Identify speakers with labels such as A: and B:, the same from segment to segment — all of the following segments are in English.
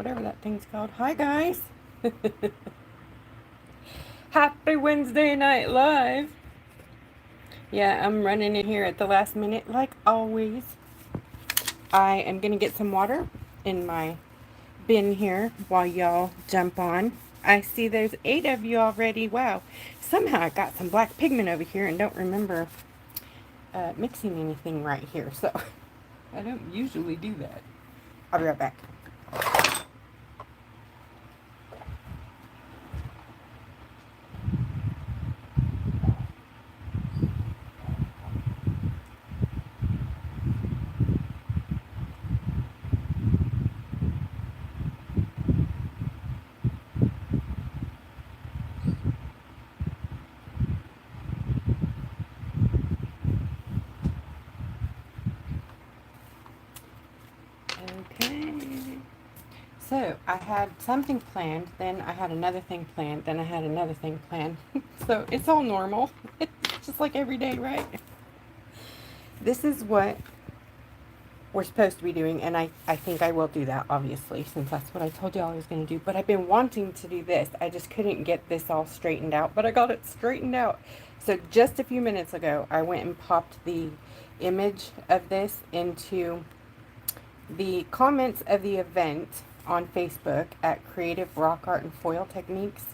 A: whatever that thing's called. Hi, guys. Happy Wednesday Night Live. Yeah, I'm running in here at the last minute, like always. I am going to get some water in my bin here while y'all jump on. I see there's 8 of you already. Wow. Somehow I got some black pigment over here and don't remember mixing anything right here. So I don't usually do that. I'll be right back. Okay. So I had something planned, then I had another thing planned, then I had another thing planned. So it's all normal. It's just like every day, right? This is what we're supposed to be doing, and I think I will do that, obviously, since that's what I told y'all I was going to do. But I've been wanting to do this. I just couldn't get this all straightened out, but I got it straightened out. So just a few minutes ago, I went and popped the image of this into the comments of the event on Facebook at Creative Rock Art and Foil Techniques.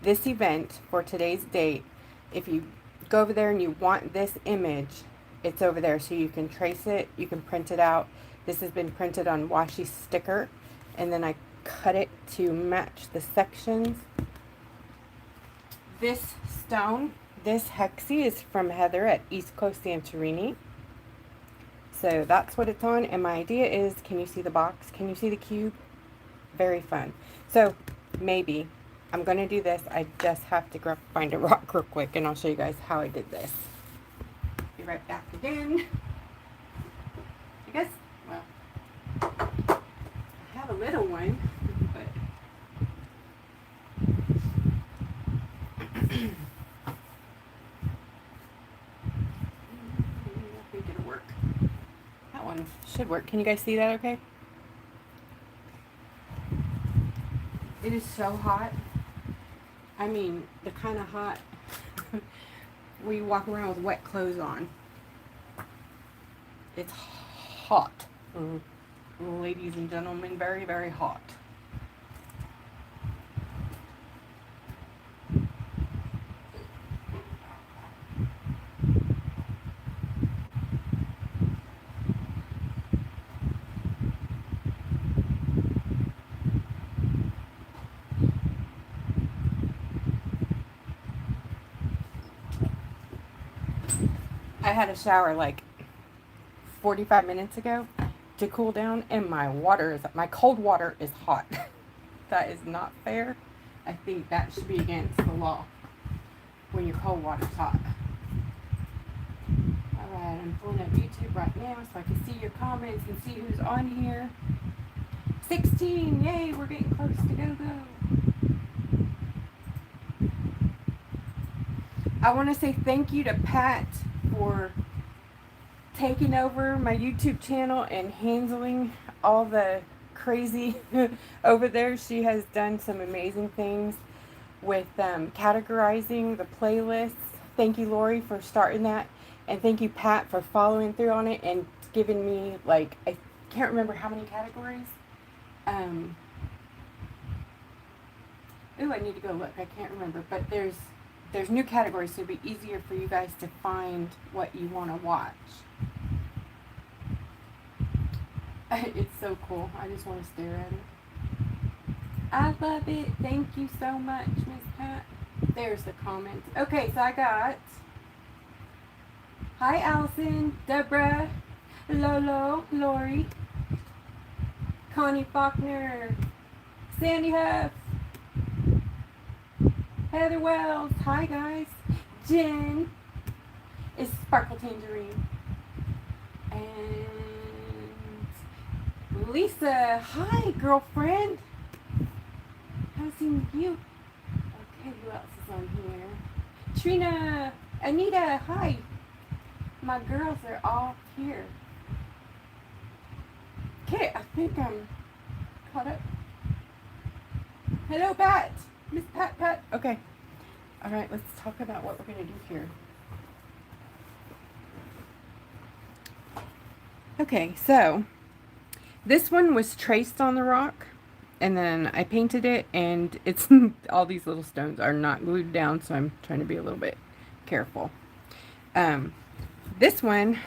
A: This event for today's date, if you go over there and you want this image, it's over there, so you can trace it, you can print it out. This has been printed on washi sticker, and then I cut it to match the sections. This stone, this hexie, is from Heather at East Coast Santorini. So that's what it's on, and my idea is, can you see the box? Can you see the cube? Very fun. So maybe I'm going to do this. I just have to find a rock real quick, and I'll show you guys how I did this. Be right back again. I guess, well, I have a little one, but I think it'll work. That one should work. Can you guys see that okay? It is so hot. I mean, the kind of hot where you walk around with wet clothes on. It's hot. Ladies and gentlemen, very, very hot. I had a shower like 45 minutes ago to cool down, and my cold water is hot. That is not fair. I think that should be against the law when your cold water's hot. Alright, I'm pulling up YouTube right now so I can see your comments and see who's on here. 16! Yay, we're getting close to go. I want to say thank you to Pat for taking over my YouTube channel and handling all the crazy over there. She has done some amazing things with categorizing the playlists. Thank you, Lori, for starting that, and thank you, Pat, for following through on it and giving me, like, I can't remember how many categories. Ooh, I need to go look. I can't remember, but there's new categories, so it'll be easier for you guys to find what you want to watch. It's so cool. I just want to stare at it. I love it. Thank you so much, Miss Pat. There's the comments. Okay, so I got, hi Allison, Deborah, Lolo, Lori, Connie Faulkner, Sandy Huff, Heather Wells, hi guys, Jen, is Sparkle Tangerine, and Lisa, hi girlfriend, haven't seen you. Okay, who else is on here? Trina, Anita, hi. My girls are all here. Okay, I think I'm caught up. Hello, Pat. Miss Pat, Pat. Okay. All right, let's talk about what we're going to do here. Okay, so this one was traced on the rock, and then I painted it, and it's all these little stones are not glued down, so I'm trying to be a little bit careful. This one,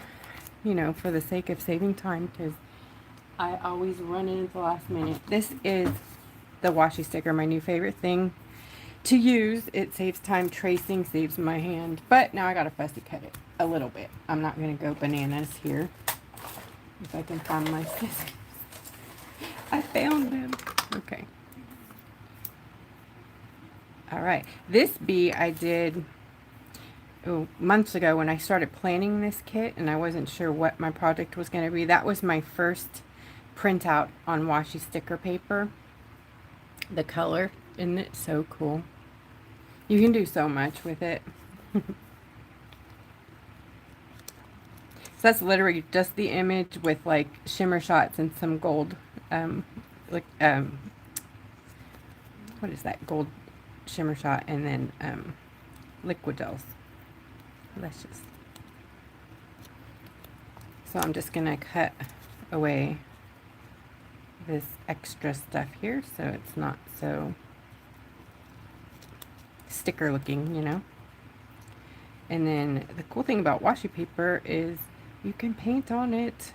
A: you know, for the sake of saving time, because I always run in at the last minute. This is the washi sticker, my new favorite thing to use. It saves time tracing, saves my hand, but now I gotta fussy cut it a little bit. I'm not gonna go bananas here. If I can find my scissors. I found them. Okay. All right. This bee I did months ago when I started planning this kit, and I wasn't sure what my project was going to be. That was my first printout on washi sticker paper. The color, isn't it so cool? You can do so much with it. So that's literally just the image with like shimmer shots and some gold, what is that, gold shimmer shot, and then Liquigels. Luscious. So I'm just gonna cut away this extra stuff here so it's not so sticker looking, you know. And then the cool thing about washi paper is you can paint on it.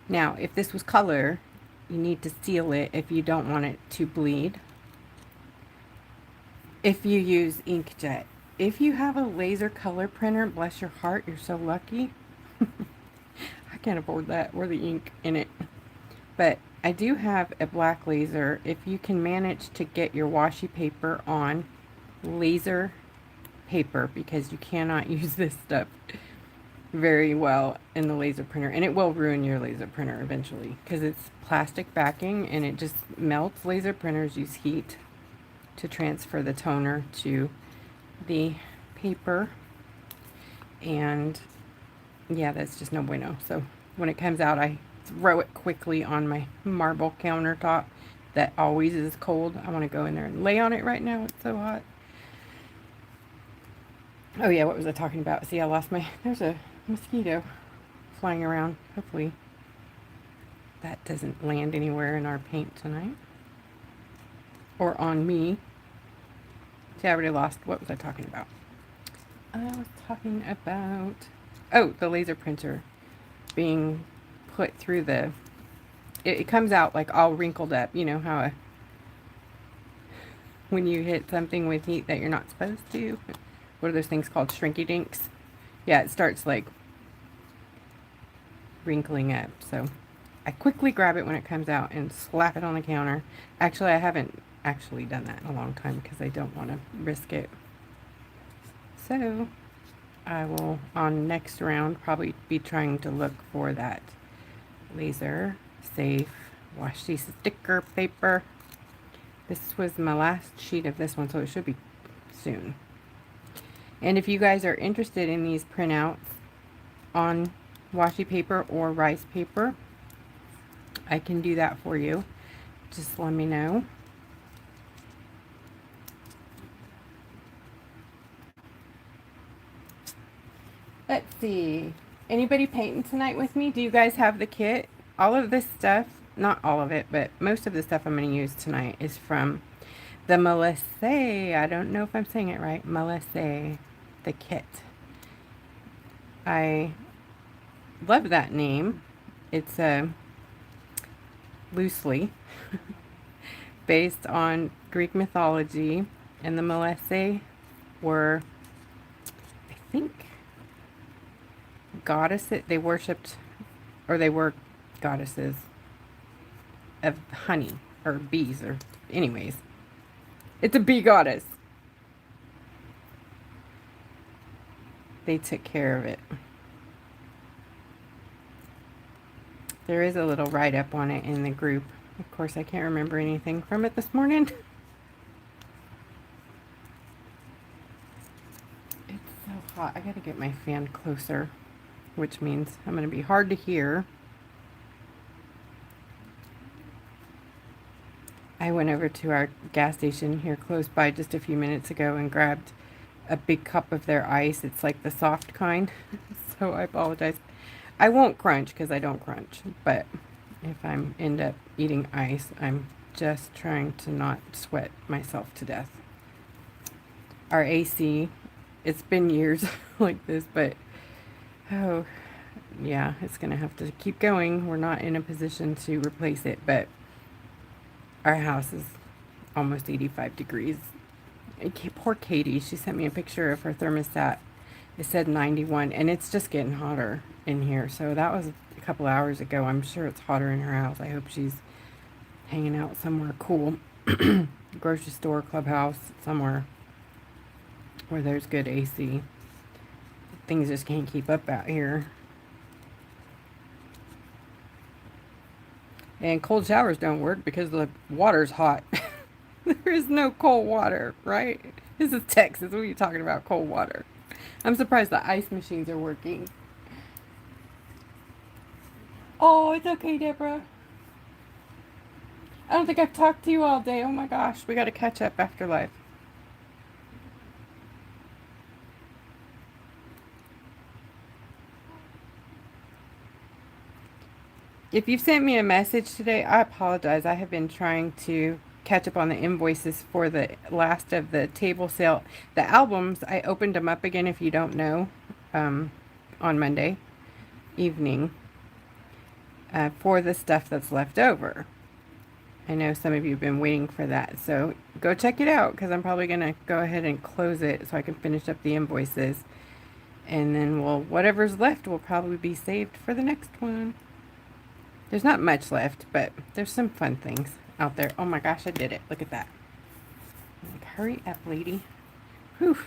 A: Now, if this was color, you need to seal it if you don't want it to bleed. If you use inkjet. If you have a laser color printer, bless your heart, you're so lucky. I can't afford that or the ink in it. But I do have a black laser. If you can manage to get your washi paper on laser paper, because you cannot use this stuff very well in the laser printer, and it will ruin your laser printer eventually because it's plastic backing and it just melts. Laser printers use heat to transfer the toner to the paper, and yeah, that's just no bueno. So when it comes out, I throw it quickly on my marble countertop that always is cold. I want to go in there and lay on it right now. It's so hot. Oh yeah, what was I talking about? See, I lost my, there's a mosquito flying around. Hopefully that doesn't land anywhere in our paint tonight or on me. See, I already lost, what was I talking about? I was talking about, oh, the laser printer being put through the, it comes out like all wrinkled up. You know how when you hit something with heat that you're not supposed to, what are those things called, shrinky dinks? Yeah, it starts like wrinkling up. So I quickly grab it when it comes out and slap it on the counter. Actually, I haven't actually done that in a long time because I don't want to risk it. So I will, on next round, probably be trying to look for that laser safe washi sticker paper. This was my last sheet of this one, so it should be soon. And if you guys are interested in these printouts on washi paper or rice paper, I can do that for you. Just let me know. Let's see. Anybody painting tonight with me? Do you guys have the kit? All of this stuff, not all of it, but most of the stuff I'm going to use tonight is from the Melissae. I don't know if I'm saying it right. Melissae, the kit. I love that name. It's loosely based on Greek mythology, and the Melissae were, I think, goddesses. They worshipped, or they were goddesses of honey or bees, or anyways, it's a bee goddess. They took care of it. There is a little write-up on it in the group. Of course, I can't remember anything from it this morning. It's so hot. I gotta get my fan closer, which means I'm gonna be hard to hear. I went over to our gas station here close by just a few minutes ago and grabbed a big cup of their ice. It's like the soft kind. So I apologize. I won't crunch because I don't crunch. But if I end up eating ice, I'm just trying to not sweat myself to death. Our AC, it's been years like this, but oh yeah, it's gonna have to keep going. We're not in a position to replace it, but our house is almost 85 degrees. Poor Katie, she sent me a picture of her thermostat. It said 91, and it's just getting hotter in here. So that was a couple hours ago. I'm sure it's hotter in her house. I hope she's hanging out somewhere cool. Grocery store, clubhouse, somewhere where there's good AC. Things just can't keep up out here. And cold showers don't work because the water's hot. There is no cold water, right? This is Texas. What are you talking about, cold water? I'm surprised the ice machines are working. Oh, it's okay, Deborah. I don't think I've talked to you all day. Oh my gosh, we got to catch up after live. If you've sent me a message today, I apologize. I have been trying to catch up on the invoices for the last of the table sale. The albums, I opened them up again, if you don't know, on Monday evening for the stuff that's left over. I know some of you have been waiting for that, so go check it out because I'm probably going to go ahead and close it so I can finish up the invoices. And then whatever's left will probably be saved for the next one. There's not much left, but there's some fun things out there. Oh my gosh, I did it. Look at that. Like, hurry up, lady. Whew.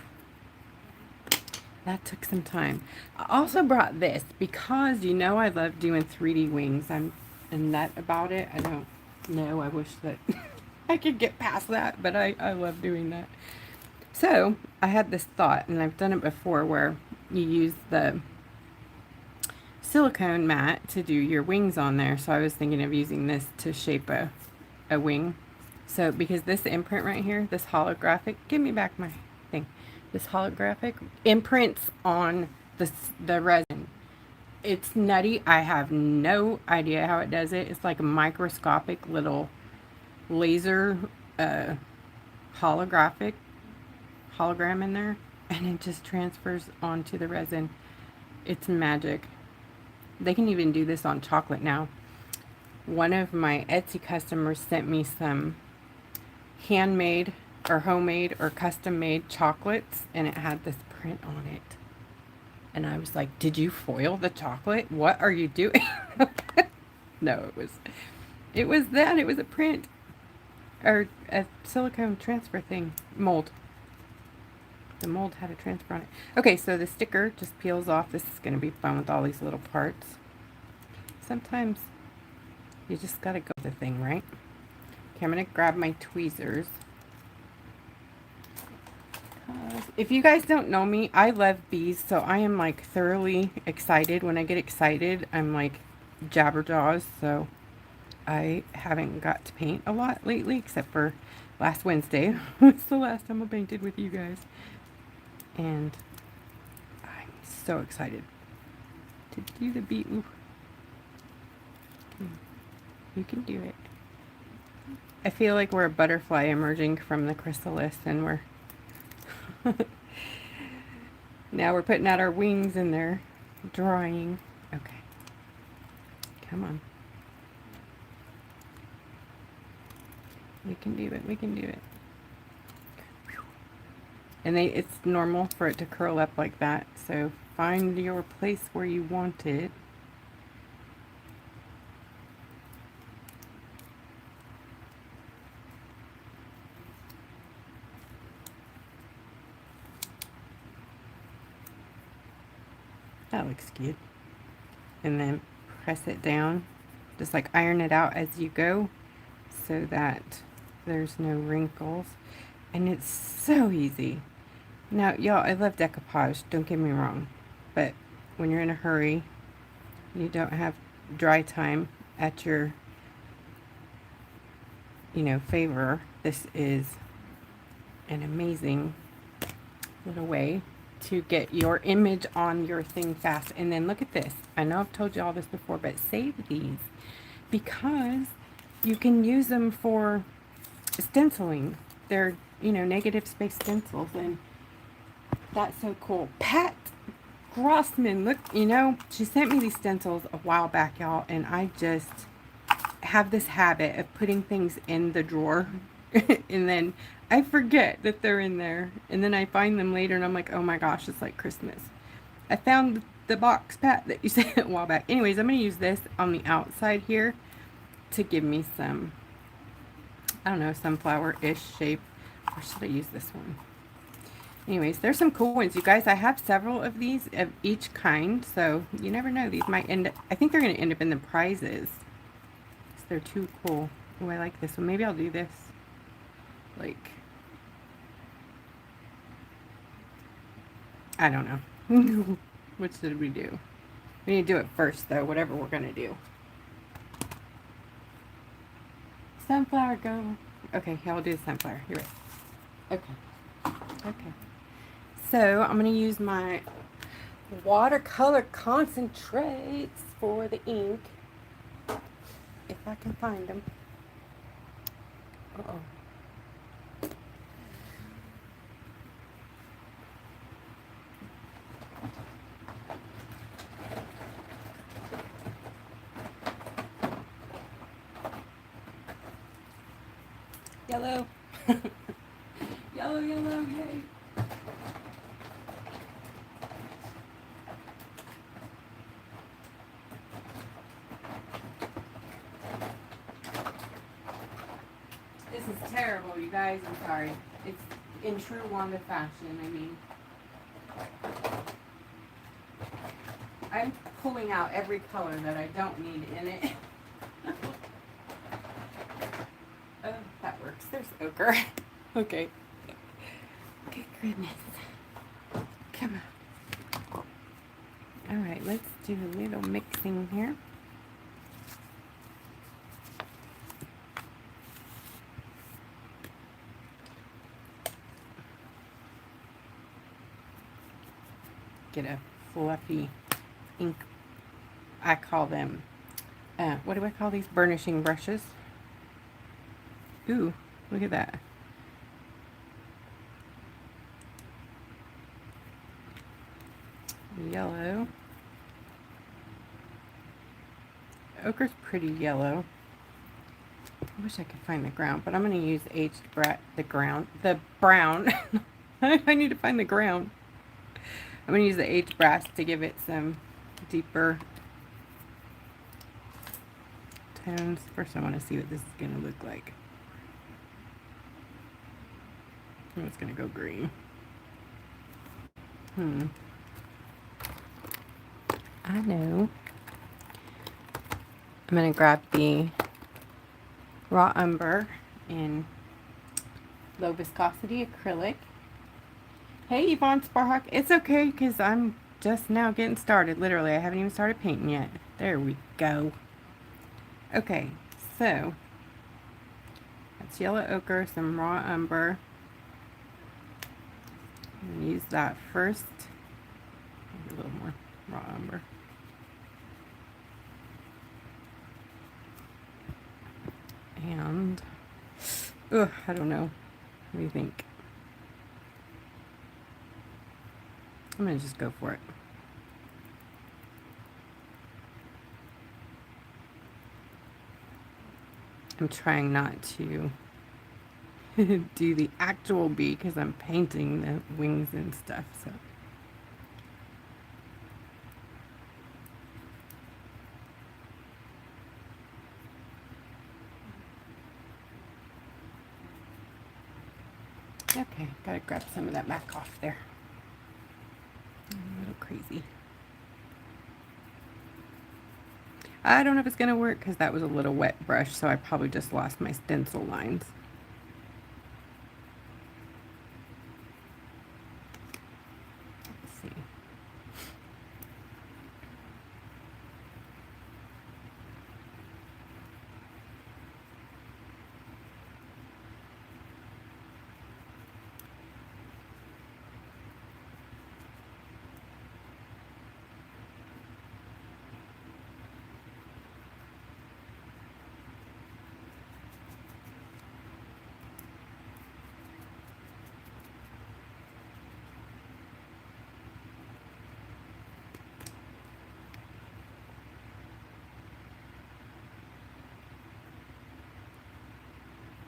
A: That took some time. I also brought this because you know I love doing 3D wings. I'm a nut about it. I don't know. I wish that I could get past that, but I love doing that. So I had this thought, and I've done it before, where you use the silicone mat to do your wings on there. So I was thinking of using this to shape a wing. So because this imprint right here, this holographic, give me back my thing. This holographic imprints on the resin. It's nutty. I have no idea how it does it. It's like a microscopic little laser hologram in there, and it just transfers onto the resin. It's magic. They can even do this on chocolate now. One of my Etsy customers sent me some handmade or homemade or custom made chocolates, and it had this print on it. And I was like, did you foil the chocolate? What are you doing? No, it was that. It was a print or a silicone transfer thing, mold. The mold had a transfer on it. Okay, so the sticker just peels off. This is going to be fun with all these little parts. Sometimes you just got to go with the thing, right? Okay, I'm going to grab my tweezers. If you guys don't know me, I love bees, so I am like thoroughly excited. When I get excited, I'm like jabberjaws, so I haven't got to paint a lot lately, except for last Wednesday. It's the last time I painted with you guys. And I'm so excited to do the bee. Ooh. You can do it. I feel like we're a butterfly emerging from the chrysalis, and we're now we're putting out our wings and they're drying. Okay. Come on. We can do it. We can do it. And it's normal for it to curl up like that. So find your place where you want it. That looks good. And then press it down. Just like iron it out as you go so that there's no wrinkles. And it's so easy. Now, y'all, I love decoupage, don't get me wrong. But when you're in a hurry, you don't have dry time at your you know, favor, this is an amazing little way to get your image on your thing fast. And then look at this. I know I've told you all this before, but save these because you can use them for stenciling. They're, you know, negative space stencils, and that's so cool. Pat Grossman, look, you know, she sent me these stencils a while back, y'all, and I just have this habit of putting things in the drawer and then I forget that they're in there, and then I find them later and I'm like, oh my gosh, it's like Christmas. I found the box, Pat, that you sent a while back. Anyways, I'm going to use this on the outside here to give me some, I don't know, sunflower-ish shape. Or should I use this one? Anyways, there's some cool ones, you guys. I have several of these of each kind, so you never know. These might end up, I think they're going to end up in the prizes. They're too cool. Oh, I like this one. Maybe I'll do this. Like, I don't know. What should we do? We need to do it first, though, whatever we're going to do. Sunflower, go. Okay, yeah, I'll do the sunflower. You're right. Okay. Okay. So, I'm going to use my watercolor concentrates for the ink. If I can find them. Uh-oh. Yellow. Yellow, yellow, yay. This is terrible, you guys. I'm sorry. It's in true Wanda fashion. I mean, I'm pulling out every color that I don't need in it. Oh, that works. There's ochre. Okay. Okay, goodness. Come on. Alright, let's do a little mixing here. Get a fluffy ink. I call them, what do I call these? Burnishing brushes. Ooh, look at that. Yellow. Ochre's pretty yellow. I wish I could find the ground, but I'm going to use the brown. I need to find the ground. I'm going to use the aged brass to give it some deeper tones. First I want to see what this is going to look like. Oh, it's going to go green. I know. I'm going to grab the raw umber in low viscosity acrylic. Hey, Yvonne Sparhawk. It's okay because I'm just now getting started. Literally, I haven't even started painting yet. There we go. Okay, so that's yellow ochre, some raw umber. I'm going to use that first. Maybe a little more raw umber. And, I don't know. What do you think? I'm going to just go for it. I'm trying not to do the actual bee because I'm painting the wings and stuff, so. Okay, gotta grab some of that back off there. A little crazy. I don't know if it's gonna work because that was a little wet brush, so I probably just lost my stencil lines. Let's see.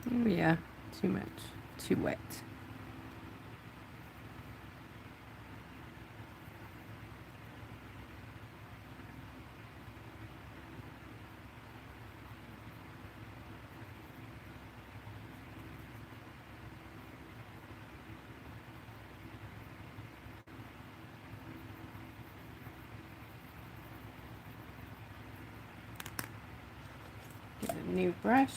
A: Oh yeah, too much. Too wet. Get a new brush.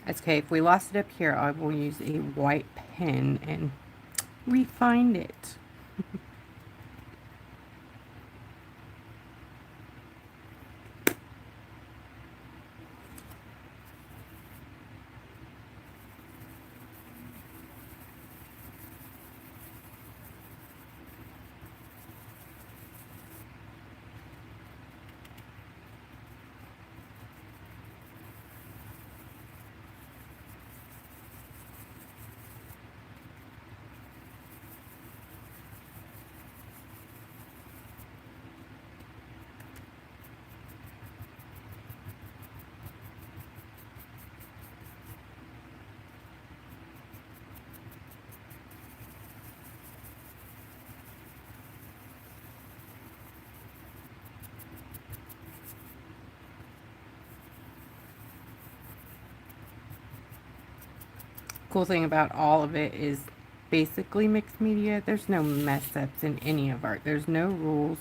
A: That's okay. If we lost it up here, I will use a white pen and refine it. Cool thing about all of it is basically mixed media. There's no mess ups in any of art. There's no rules,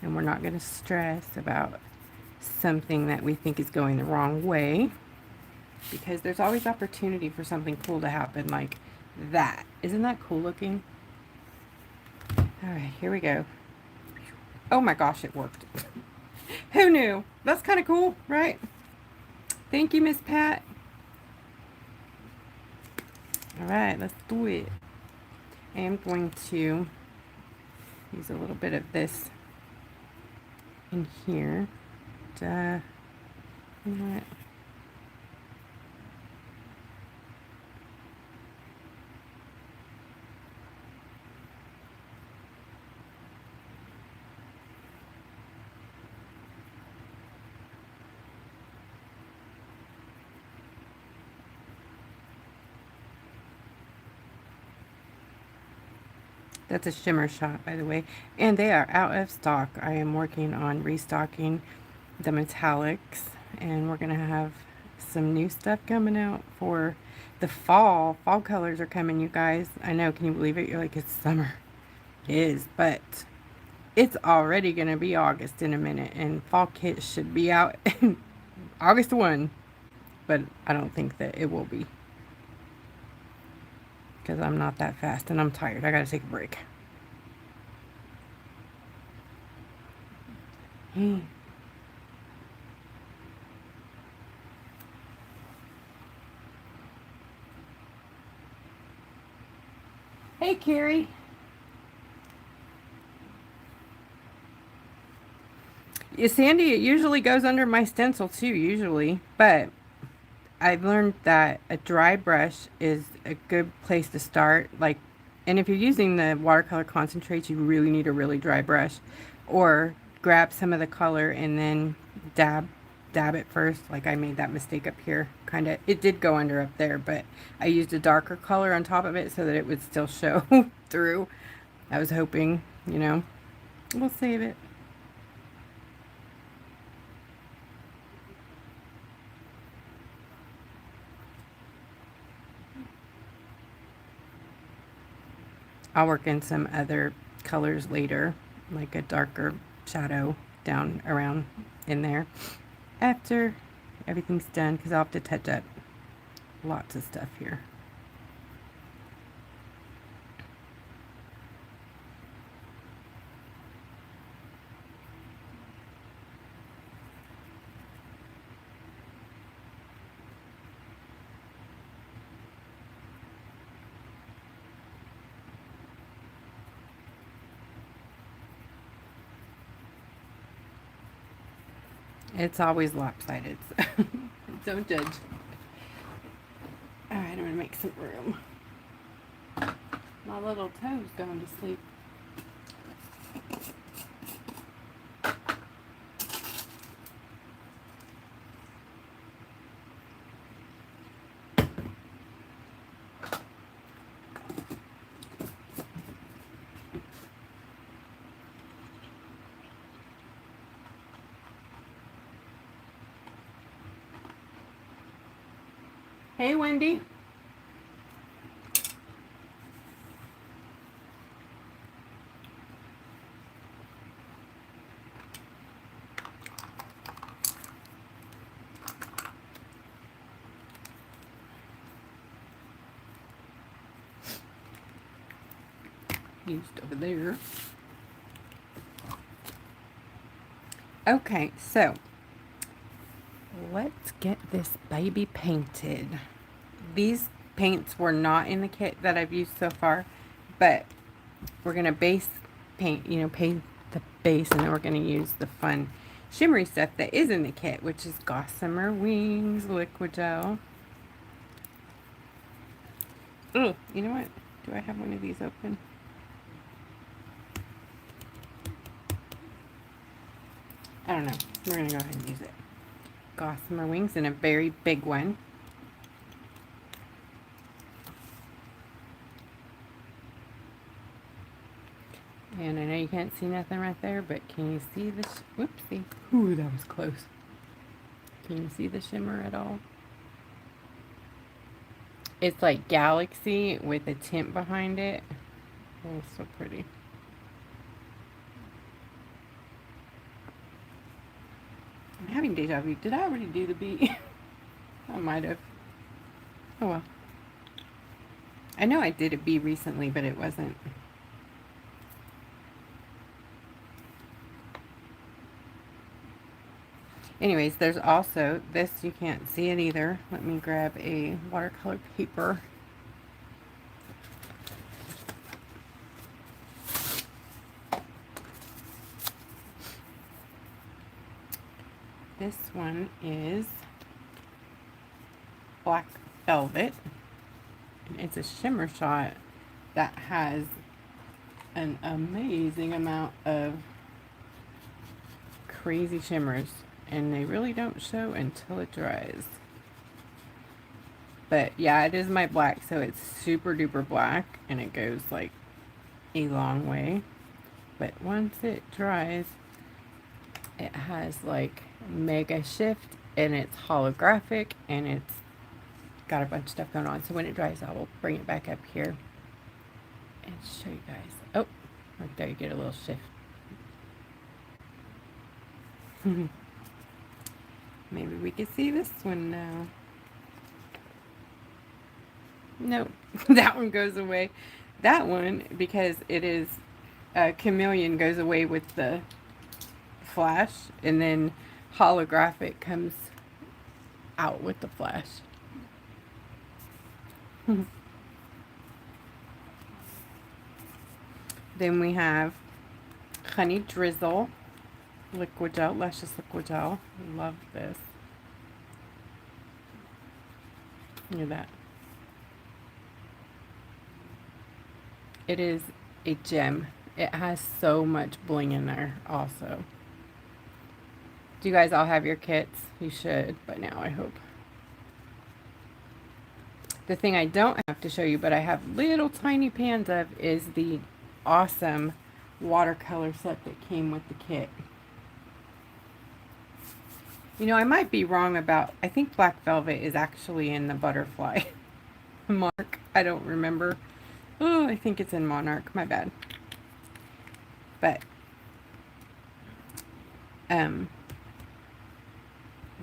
A: and we're not going to stress about something that we think is going the wrong way, because there's always opportunity for something cool to happen like that. Isn't that cool looking? All right, here we go. Oh my gosh, it worked. Who knew? That's kind of cool, right? Thank you, Miss Pat. All right, let's do it. I am going to use a little bit of this in here. You know what? That's a shimmer shot, by the way. And they are out of stock. I am working on restocking the metallics, and we're going to have some new stuff coming out for the fall. Fall colors are coming, you guys. I know, can you believe it? You're like, it's summer. It is, but it's already going to be August in a minute, and fall kits should be out August 1. But I don't think that it will be, because I'm not that fast and I'm tired. I got to take a break. Hey, Carrie. Yeah, Sandy, it usually goes under my stencil too, usually. But I've learned that a dry brush is a good place to start. Like, and if you're using the watercolor concentrates, you really need a really dry brush. Or grab some of the color and then dab it first. Like I made that mistake up here. Kind of, it did go under up there, but I used a darker color on top of it so that it would still show through. I was hoping, you know, we'll save it. I'll work in some other colors later, like a darker shadow down around in there after everything's done, because I'll have to touch up lots of stuff here. It's always lopsided, so don't judge. Alright, I'm going to make some room. My little toe's going to sleep. Hey, Wendy. Used over there. Okay, so let's get this baby painted. These paints were not in the kit that I've used so far, but we're going to base paint, paint the base, and then we're going to use the fun shimmery stuff that is in the kit, which is Gossamer Wings Liquigel. Oh, you know what? Do I have one of these open? I don't know. We're going to go ahead and use it. Gossamer Wings in a very big one. And I know you can't see nothing right there, but can you see this? Whoopsie. Ooh, that was close. Can you see the shimmer at all? It's like galaxy with a tint behind it. Oh, so pretty. I'm having deja vu. Did I already do the bee? I might have. Oh well. I know I did a bee recently, but it wasn't. Anyways, there's also this. You can't see it either. Let me grab a watercolor paper. This one is Black Velvet. It's a shimmer shot that has an amazing amount of crazy shimmers, and they really don't show until it dries. But yeah, it is my black, so it's super duper black, and it goes like a long way. But once it dries, it has like mega shift, and it's holographic, and it's got a bunch of stuff going on. So when it dries, I will bring it back up here and show you guys. Oh, right there, you get a little shift. Maybe we can see this one now. Nope, that one goes away. That one, because it is chameleon, goes away with the flash, and then holographic comes out with the flash. Then we have Honey Drizzle Liquigel, Luscious Liquigel. Love this. Look at that. It is a gem. It has so much bling in there also. Do you guys all have your kits? You should by now, I hope. The thing I don't have to show you, but I have little tiny pans of, is the awesome watercolor set that came with the kit. You know, I might be wrong about, I think Black Velvet is actually in the Butterfly Monarch. I don't remember. Oh, I think it's in Monarch. My bad. But,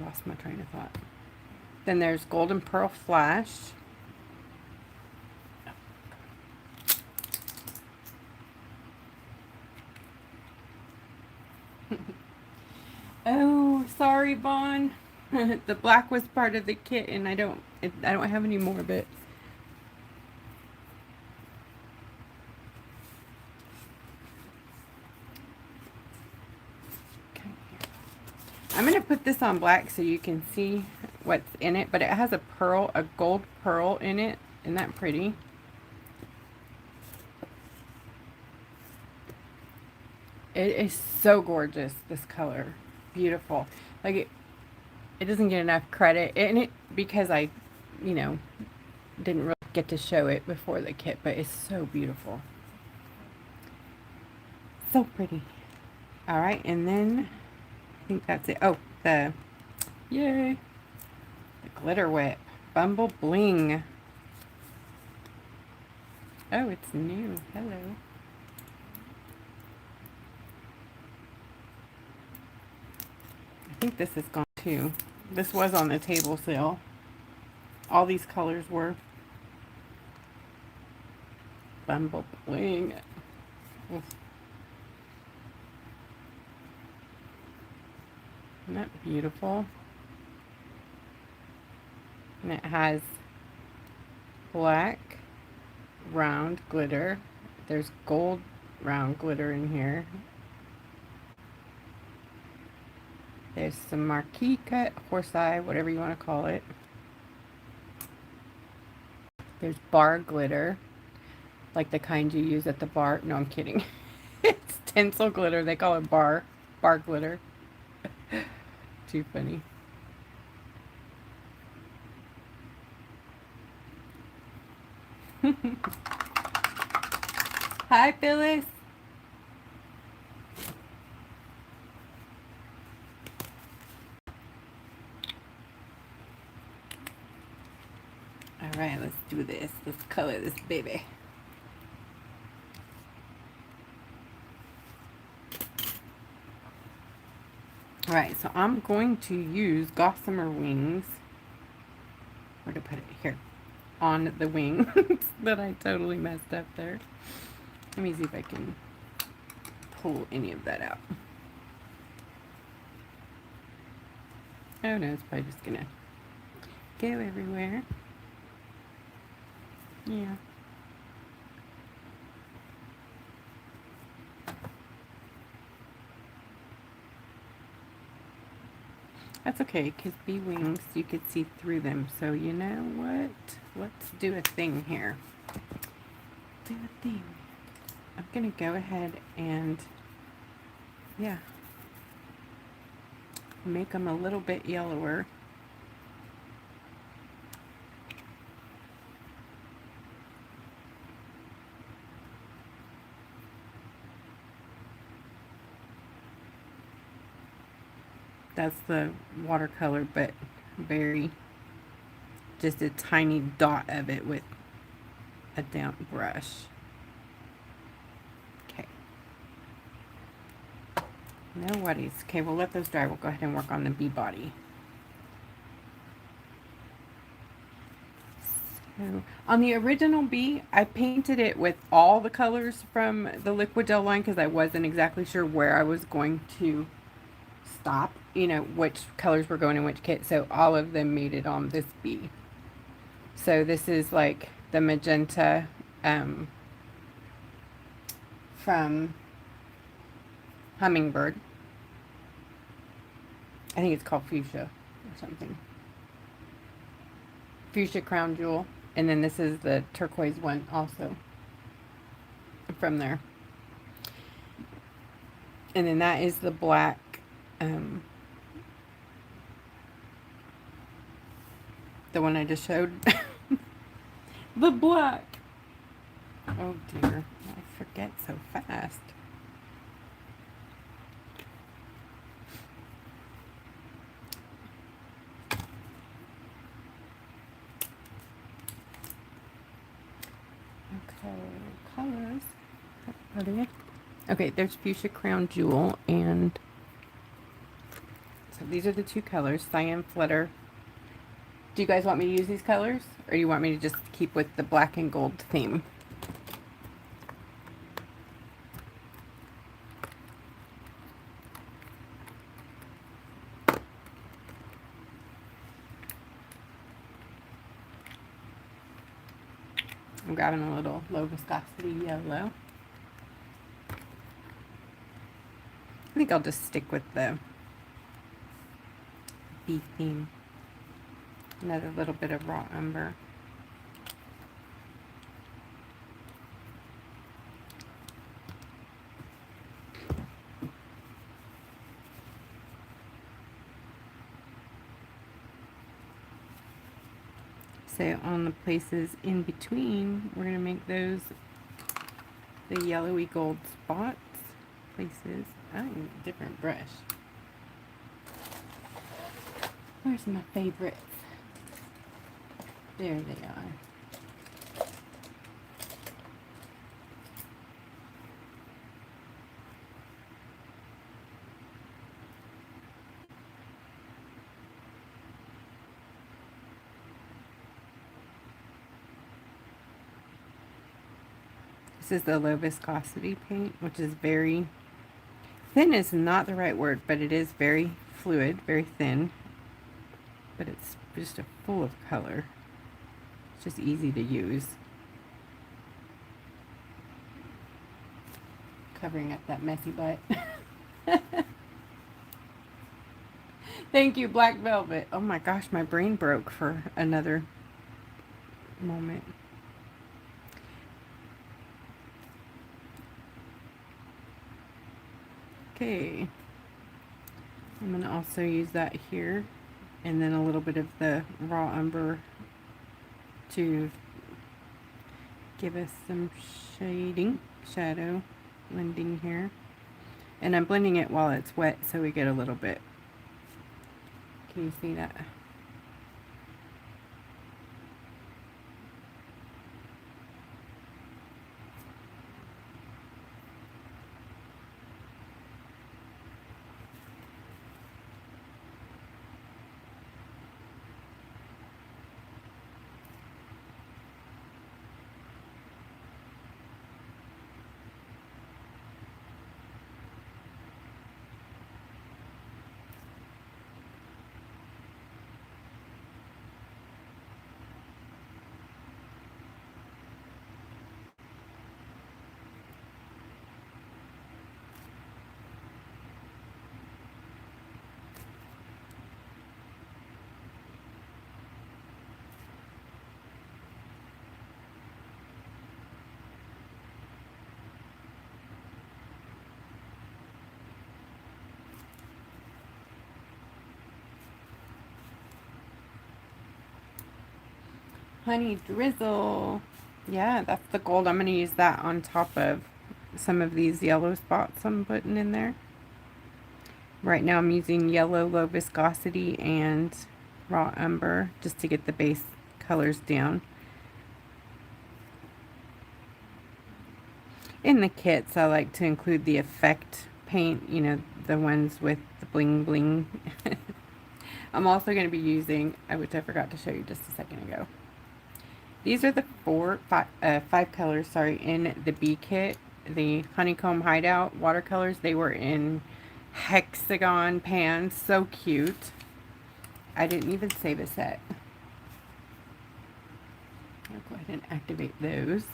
A: lost my train of thought. Then there's Golden Pearl Flash. Oh, sorry, Vaughn. The black was part of the kit, and I don't have any more, but I'm going to put this on black so you can see what's in it, but it has a pearl, a gold pearl in it. Isn't that pretty? It is so gorgeous, this color. Beautiful. Like it doesn't get enough credit, and it, because I, you know, didn't really get to show it before the kit, but it's so beautiful. So pretty. All right, and then I think that's it. Oh, yay, the glitter whip. Bumble Bling. Oh, it's new. Hello. I think this is gone too. This was on the table sale. All these colors were. Bumble Bling. Oof. Isn't that beautiful? And it has black round glitter. There's gold round glitter in here. There's some marquee cut, horse eye, whatever you want to call it. There's bar glitter, like the kind you use at the bar. No, I'm kidding. It's tinsel glitter. They call it bar glitter. Too funny. Hi, Phyllis. All right, let's do this. Let's color this baby. All right, so I'm going to use Gossamer wings. Where to put it? Here. On the wings that I totally messed up there. Let me see if I can pull any of that out. Oh no, it's probably just gonna go everywhere. Yeah. That's okay, because bee wings, you could see through them. So you know what? Let's do a thing here. Do a thing. I'm going to go ahead and, yeah, make them a little bit yellower. That's the watercolor, but very, just a tiny dot of it with a damp brush. Okay. No worries. Okay, we'll let those dry. We'll go ahead and work on the bee body. So, on the original bee, I painted it with all the colors from the Liquigel line because I wasn't exactly sure where I was going to stop, you know, which colors were going in which kit. So all of them made it on this bee. So this is like the magenta from Hummingbird. I think it's called Fuchsia or something. Fuchsia Crown Jewel. And then this is the turquoise one also from there. And then that is the black the one I just showed. The black. Oh dear, I forget so fast. Okay, colors. Are they? Okay, there's Fuchsia Crown Jewel, and so these are the two colors, Cyan Flutter. Do you guys want me to use these colors, or do you want me to just keep with the black and gold theme? I'm grabbing a little low viscosity yellow. I think I'll just stick with the bee theme. Another little bit of raw umber. So on the places in between, we're going to make those the yellowy gold spots places. Oh, different brush. Where's my favorites? There they are. This is the low viscosity paint, which is very thin is not the right word, but it is very fluid, very thin. But it's just full of color. It's just easy to use. Covering up that messy butt. Thank you, Black Velvet. Oh my gosh, my brain broke for another moment. Okay. I'm going to also use that here. And then a little bit of the raw umber to give us some shadow blending here. And I'm blending it while it's wet so we get a little bit. Can you see that? Honey Drizzle. Yeah, that's the gold. I'm going to use that on top of some of these yellow spots I'm putting in there. Right now I'm using yellow, low viscosity, and raw umber just to get the base colors down. In the kits, I like to include the effect paint, you know, the ones with the bling bling. I'm also going to be using, which I forgot to show you just a second ago. These are the five colors, sorry, in the bee kit. The Honeycomb Hideout watercolors. They were in hexagon pans. So cute. I didn't even save a set. I'll go ahead and activate those.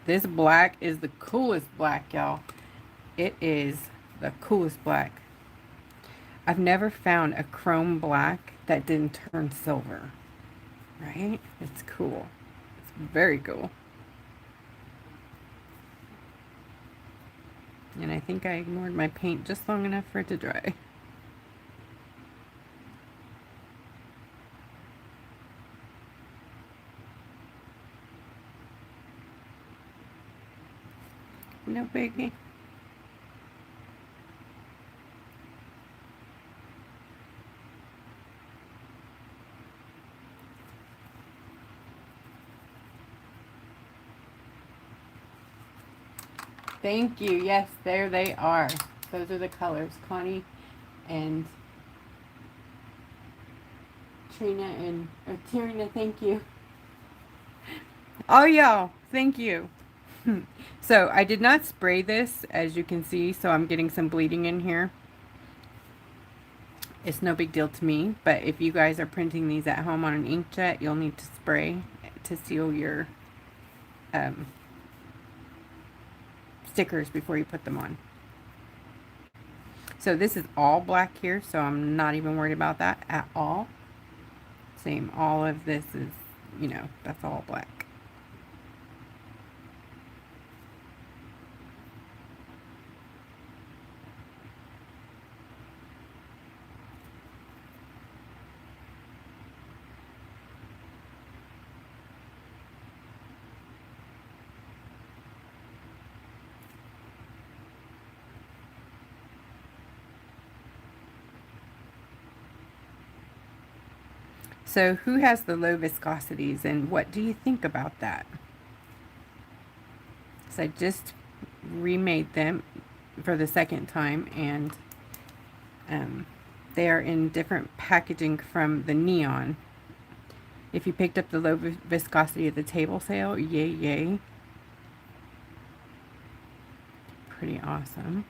A: This black is the coolest black, y'all. It is the coolest black. I've never found a chrome black that didn't turn silver. Right? It's cool. It's very cool. And I think I ignored my paint just long enough for it to dry. No biggie. Thank you. Yes, there they are. Those are the colors. Connie and Tirina, thank you. Oh, y'all, thank you. So I did not spray this, as you can see, so I'm getting some bleeding in here. It's no big deal to me, but if you guys are printing these at home on an inkjet, you'll need to spray to seal your stickers before you put them on. So this is all black here, so I'm not even worried about that at all. Same, all of this is, you know, that's all black. So who has the low viscosities and what do you think about that? So I just remade them for the second time, and they are in different packaging from the neon. If you picked up the low viscosity at the table sale, yay, yay. Pretty awesome.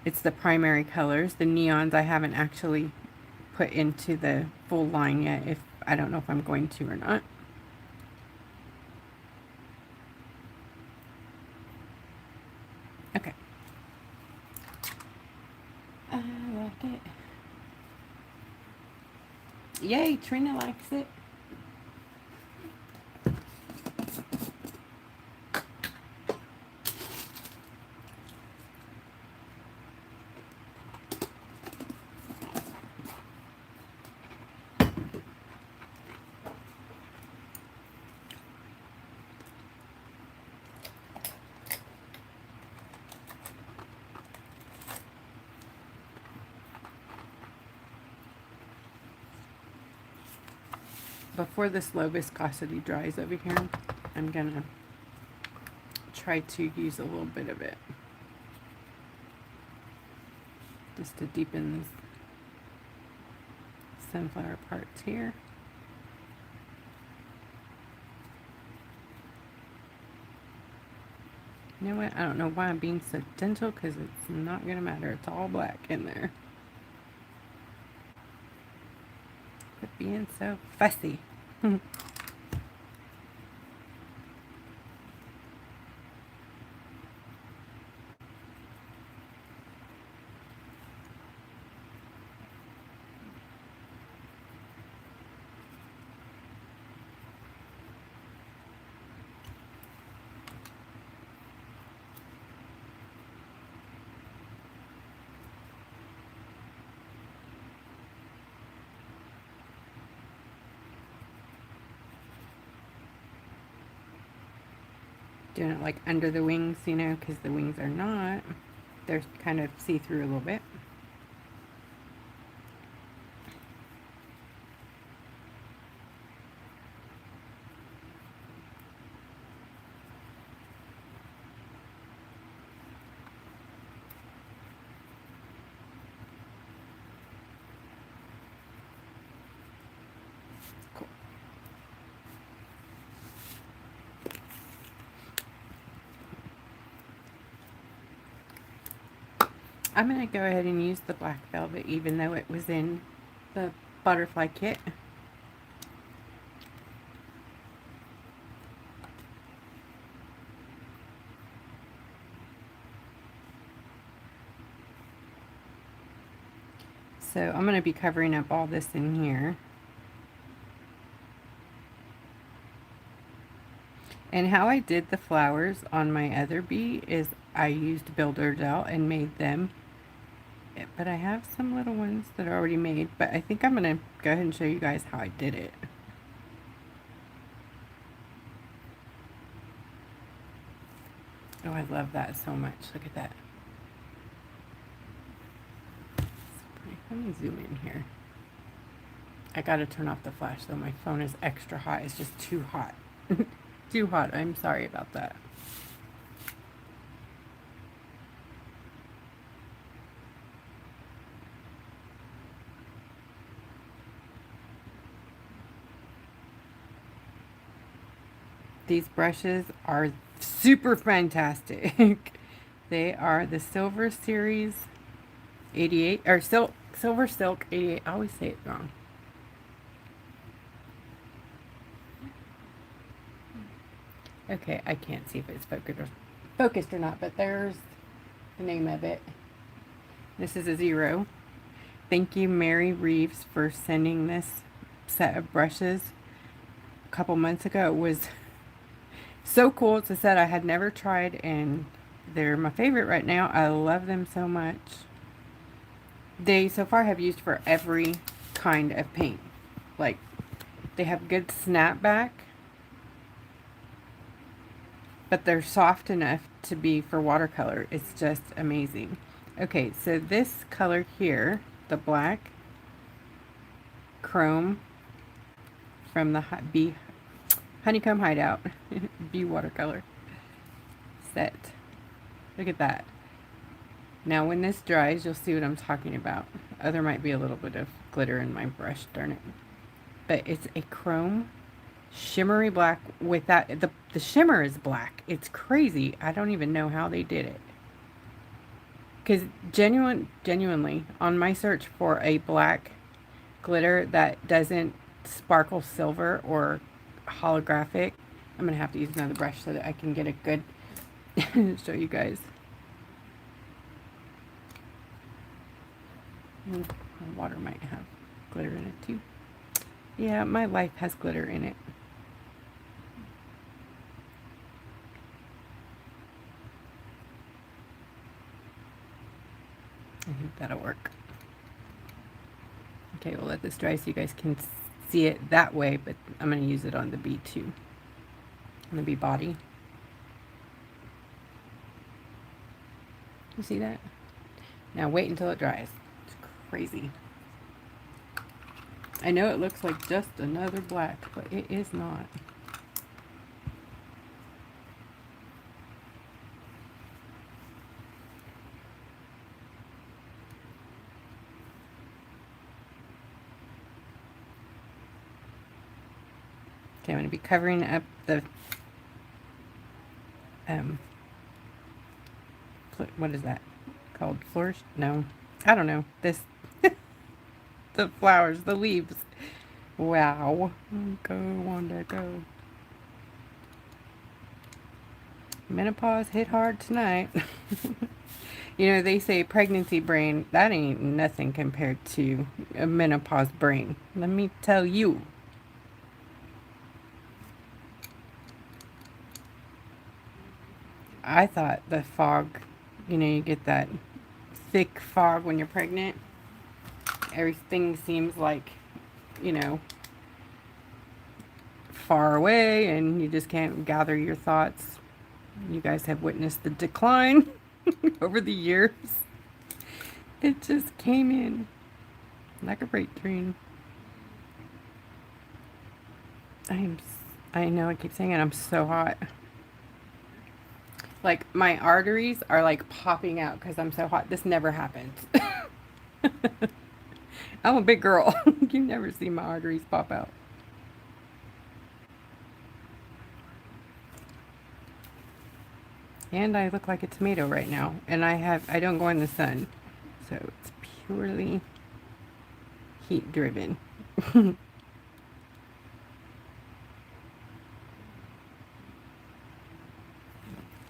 A: It's the primary colors. The neons I haven't actually put into the full line yet. If I don't know if I'm going to or not. Okay. I like it. Yay, Trina likes it. Before this low viscosity dries over here, I'm gonna try to use a little bit of it just to deepen this sunflower parts here. You know what? I don't know why I'm being so gentle, because it's not gonna matter. It's all black in there. Quit being so fussy. Doing it like under the wings, you know, because the wings are not. They're kind of see-through a little bit. Cool. I'm going to go ahead and use the black velvet, even though it was in the butterfly kit. So I'm going to be covering up all this in here. And how I did the flowers on my other bee is I used builder gel and made them. But I have some little ones that are already made, but I think I'm going to go ahead and show you guys how I did it. Oh, I love that so much. Look at that. Let me zoom in here. I got to turn off the flash though. My phone is extra hot. It's just too hot. Too hot. I'm sorry about that. These brushes are super fantastic. They are the Silver Series 88, or Silver Silk 88. I always say it wrong. Okay, I can't see if it's focused or not, but there's the name of it. This is a 0. Thank you, Mary Reeves, for sending this set of brushes a couple months ago. It was so cool. It's a set I had never tried, and they're my favorite right now. I love them so much. They so far have used for every kind of paint. Like, they have good snapback, but they're soft enough to be for watercolor. It's just amazing. Okay, so this color here, the black chrome from the Honeycomb Hideout Bee watercolor set. Look at that. Now when this dries, you'll see what I'm talking about. Oh, there might be a little bit of glitter in my brush, darn it. But it's a chrome shimmery black with that. The shimmer is black. It's crazy. I don't even know how they did it. Because genuinely, on my search for a black glitter that doesn't sparkle silver or holographic, I'm going to have to use another brush so that I can get a good show you guys. The water might have glitter in it too. Yeah, my life has glitter in it. I think that'll work. Okay, we'll let this dry so you guys can see it that way, but I'm going to use it on the bee too. On the bee body. You see that? Now wait until it dries. It's crazy. I know it looks like just another black, but it is not. Okay, I'm going to be covering up the, what is that called? Flourish? No, I don't know. This, the flowers, the leaves. Wow. Go, Wanda, go. Menopause hit hard tonight. You know, they say pregnancy brain, that ain't nothing compared to a menopause brain. Let me tell you. I thought the fog, you know, you get that thick fog when you're pregnant. Everything seems like, you know, far away and you just can't gather your thoughts. You guys have witnessed the decline over the years. It just came in like a freight train. I know I keep saying it, I'm so hot. Like, my arteries are like popping out because I'm so hot. This never happens. I'm a big girl. You never see my arteries pop out. And I look like a tomato right now. And I don't go in the sun. So it's purely heat driven.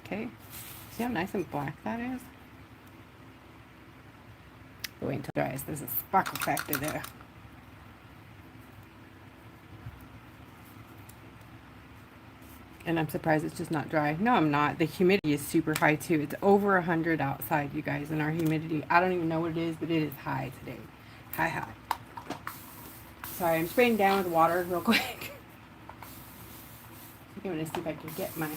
A: Okay. See how nice and black that is? Wait until it dries. There's a sparkle factor there. And I'm surprised it's just not dry. No, I'm not. The humidity is super high too. It's over 100 outside, you guys, and our humidity, I don't even know what it is, but it is high today. High. Sorry, I'm spraying down with water real quick. I'm going to see if I can get my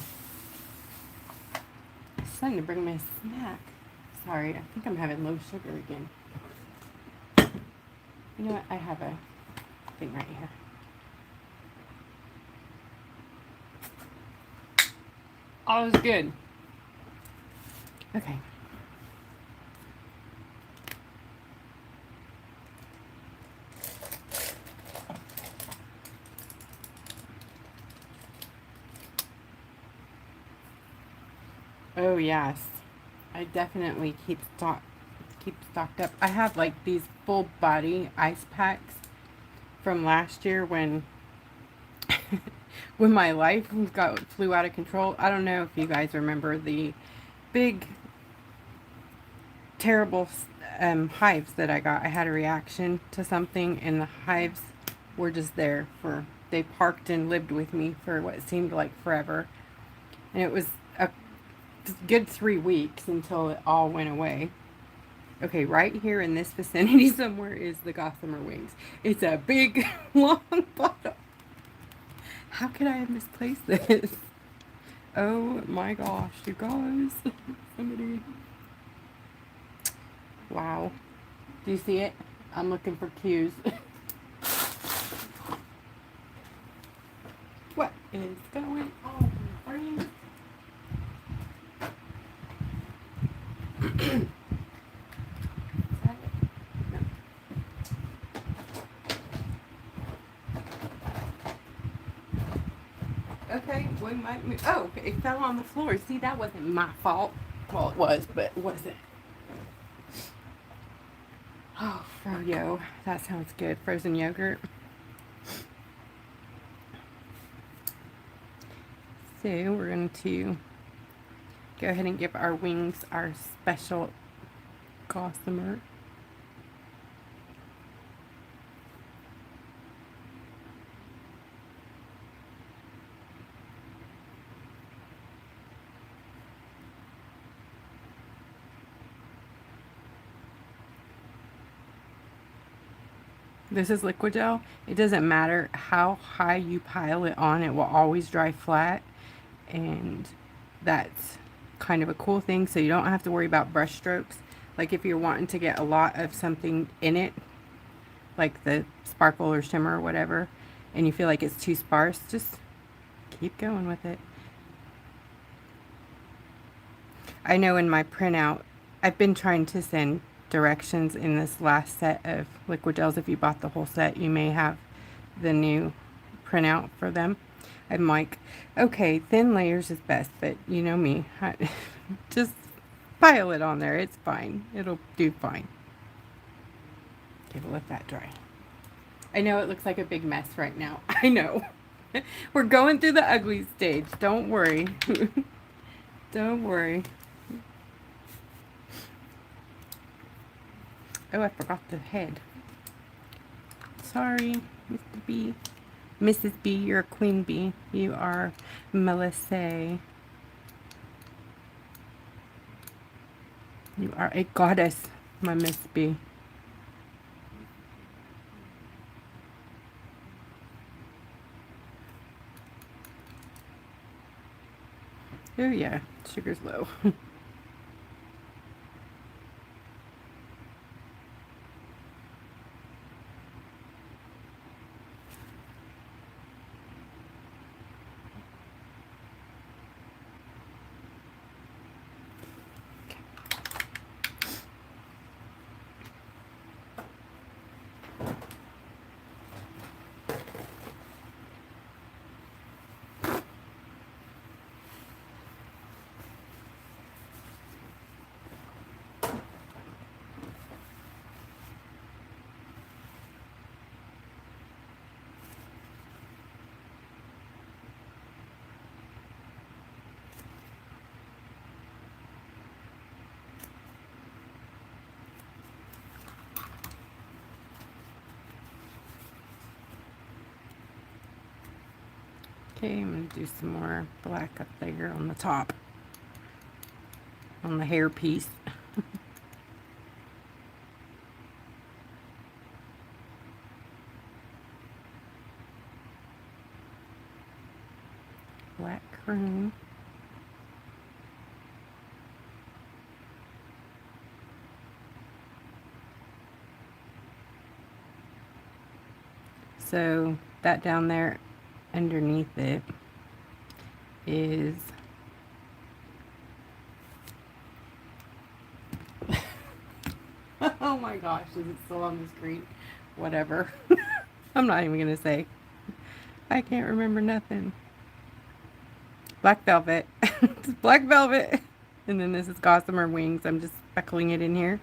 A: son to bring me a snack. Sorry, I think I'm having low sugar again. You know what? I have a thing right here. All is good. Okay. Oh yes, I definitely keep stocked up. I have like these full body ice packs from last year when when my life flew out of control. I don't know if you guys remember the big, terrible hives that I got. I had a reaction to something, and the hives were just there for, they parked and lived with me for what seemed like forever. And it was a good 3 weeks until it all went away. Okay, right here in this vicinity somewhere is the Gossamer wings. It's a big, long bottle. How could I have misplaced this? Oh my gosh, you guys. Somebody. Wow. Do you see it? I'm looking for cues. What is going on, friends? Okay, we might move. Oh, it fell on the floor. See, that wasn't my fault. Well, it was, but it wasn't. Oh, froyo. That sounds good. Frozen yogurt. So we're going to go ahead and give our wings our special Gossamer. This is Liquigel. It doesn't matter how high you pile it on, it will always dry flat. And that's kind of a cool thing, so you don't have to worry about brush strokes. Like if you're wanting to get a lot of something in it, like the sparkle or shimmer or whatever, and you feel like it's too sparse, just keep going with it. I know in my printout, I've been trying to send directions in this last set of Liquigels. If you bought the whole set, you may have the new printout for them. I'm like, okay, thin layers is best, but you know me, just pile it on there. It's fine. It'll do fine. Okay, we'll let that dry. I know it looks like a big mess right now. I know. We're going through the ugly stage. Don't worry. Don't worry. Oh, I forgot the head. Sorry, Mr. B. Mrs. B, you're a queen bee. You are Melissae. You are a goddess, my Miss B. Oh yeah, sugar's low. Okay, I'm going to do some more black up there on the top, on the hair piece. Black chrome. So that down there underneath it is oh my gosh, is it still on the screen? Whatever. I'm not even gonna say. I can't remember nothing. Black velvet. It's black velvet. And then this is Gossamer wings. I'm just speckling it in here.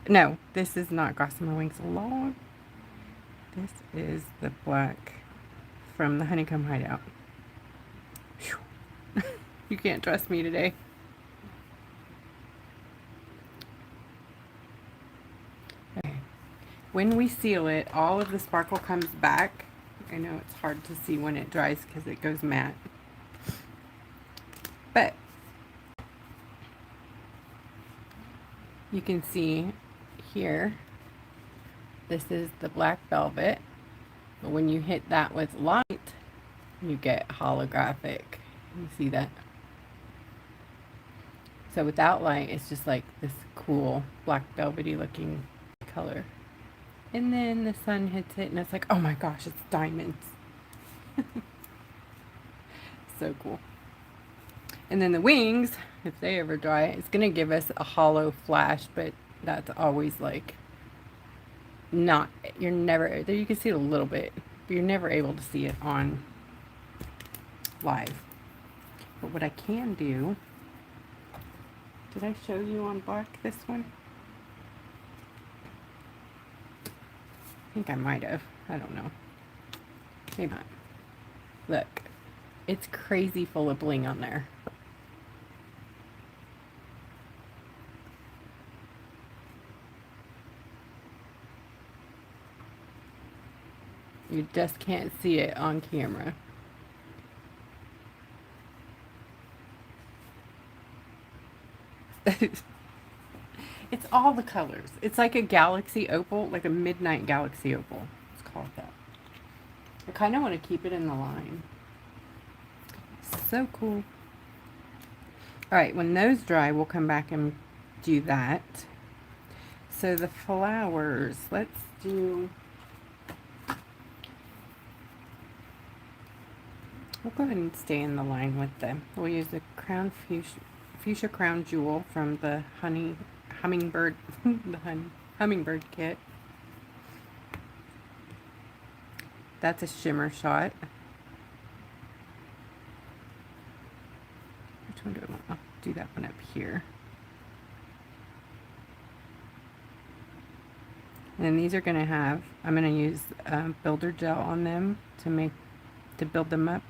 A: No, this is not Gossamer wings alone. This is the black from the Honeycomb Hideout. You can't trust me today. Okay. When we seal it, all of the sparkle comes back. I know it's hard to see when it dries because it goes matte. But you can see here, this is the black velvet. But when you hit that with light, you get holographic. You see that? So without light, it's just like this cool black velvety looking color. And then the sun hits it and it's like, oh my gosh, it's diamonds. So cool. And then the wings, if they ever dry, it's going to give us a hollow flash, but that's always like not, you're never, there you can see it a little bit, but you're never able to see it on live. But what I can do, did I show you on black this one? I think I might have. I don't know. Maybe not. Look, it's crazy full of bling on there. You just can't see it on camera. It's all the colors. It's like a galaxy opal, like a midnight galaxy opal. Let's call it that. I kind of want to keep it in the line. So cool. Alright, when those dry, we'll come back and do that. So the flowers, let's do... We'll go ahead and stay in the line with them. We'll use the fuchsia crown jewel from the hummingbird hummingbird kit. That's a shimmer shot. Which one do I want? I'll do that one up here. And then these are going to have, I'm going to use builder gel on them to build them up.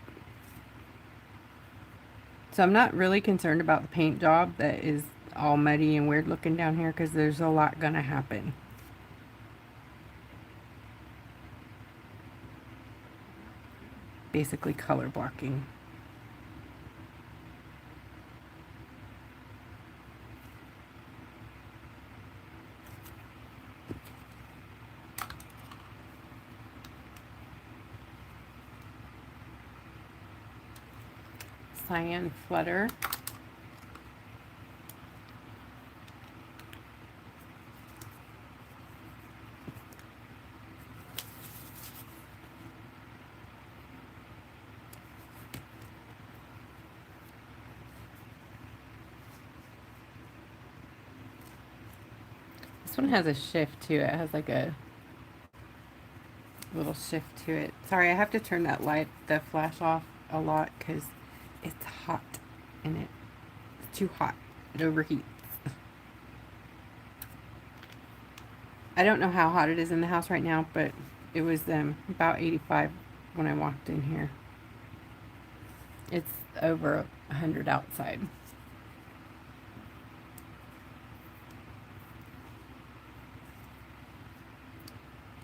A: So I'm not really concerned about the paint job that is all muddy and weird looking down here because there's a lot going to happen. Basically color blocking. Cyan flutter. This one has a shift to it. It has like a little shift to it. Sorry, I have to turn that light, the flash off a lot because it's hot and it's too hot. It overheats. I don't know how hot it is in the house right now, but it was about 85 when I walked in here. It's over 100 outside.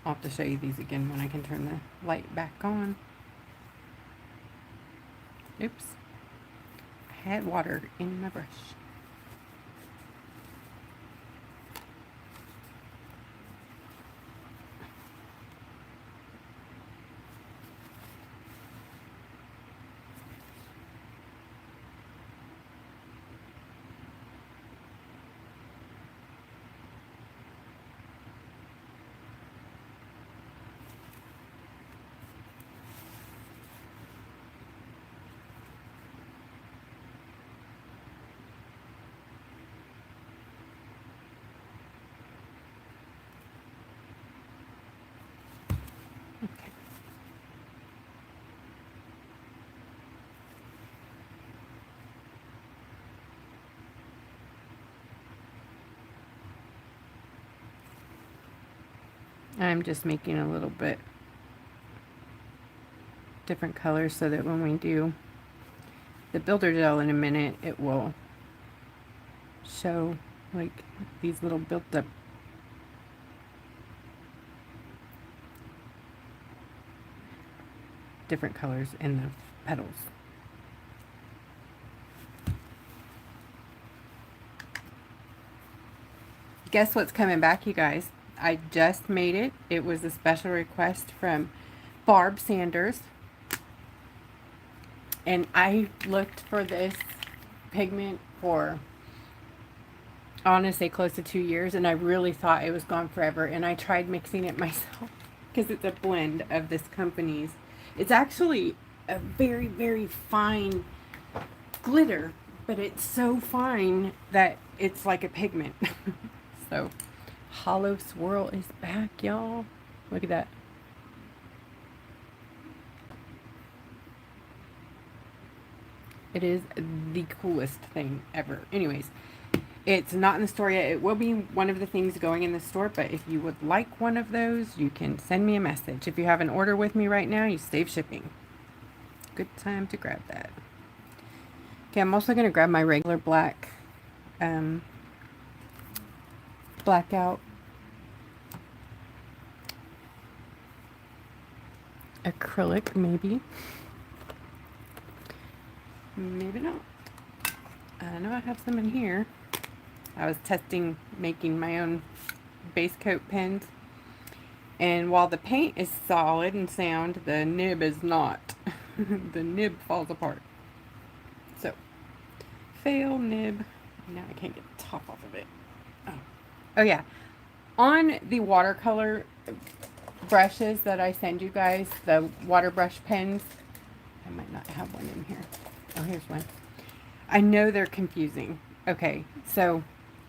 A: I'll have to show you these again when I can turn the light back on. Oops. I had water in my brush. I'm just making a little bit different colors so that when we do the builder gel in a minute, it will show like these little built up different colors in the petals. Guess what's coming back, you guys? I just made it. It was a special request from Barb Sanders. And I looked for this pigment for, I want to say close to 2 years, and I really thought it was gone forever. And I tried mixing it myself because it's a blend of this company's. It's actually a very, very fine glitter, but it's so fine that it's like a pigment. So, Hollow Swirl is back, y'all. Look at that. It is the coolest thing ever. Anyways, it's not in the store yet. It will be one of the things going in the store, but if you would like one of those, you can send me a message. If you have an order with me right now, you save shipping. Good time to grab that. Okay, I'm also going to grab my regular black blackout acrylic, maybe not. I know I have some in here. I was testing making my own base coat pens, and while the paint is solid and sound, the nib is not. The nib falls apart. So, fail nib. Now I can't get the top off of it. Oh yeah, on the watercolor brushes that I send you guys, the water brush pens, I might not have one in here. Oh, here's one. I know they're confusing. Okay, so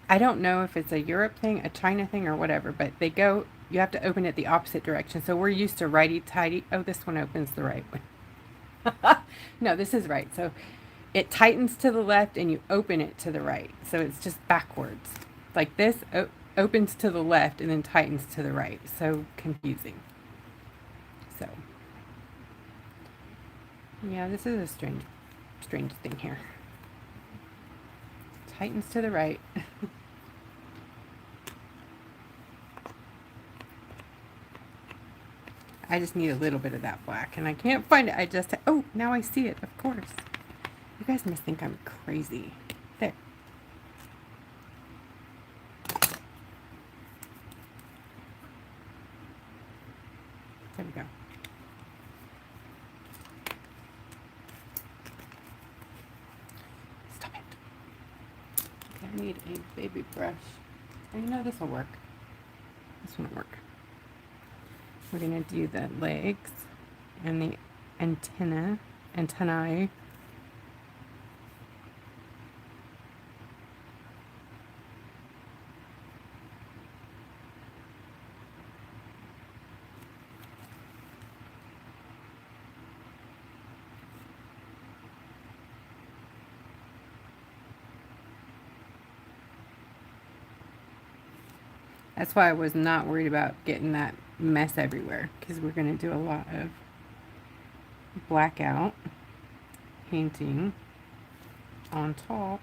A: I don't know if it's a Europe thing, a China thing, or whatever, but they go, you have to open it the opposite direction. So we're used to righty-tighty. Oh, this one opens the right way. No, this is right. So it tightens to the left and you open it to the right. So it's just backwards. Like this opens to the left and then tightens to the right. So confusing. So yeah, this is a strange thing here. Tightens to the right. I just need a little bit of that black, and I can't find it. Oh, now I see it, of course. You guys must think I'm crazy. There. There we go. Stop it. Okay, I need a baby brush. And you know this will work. This one will work. We're going to do the legs and the antennae. That's why I was not worried about getting that mess everywhere, because we're going to do a lot of blackout painting on top.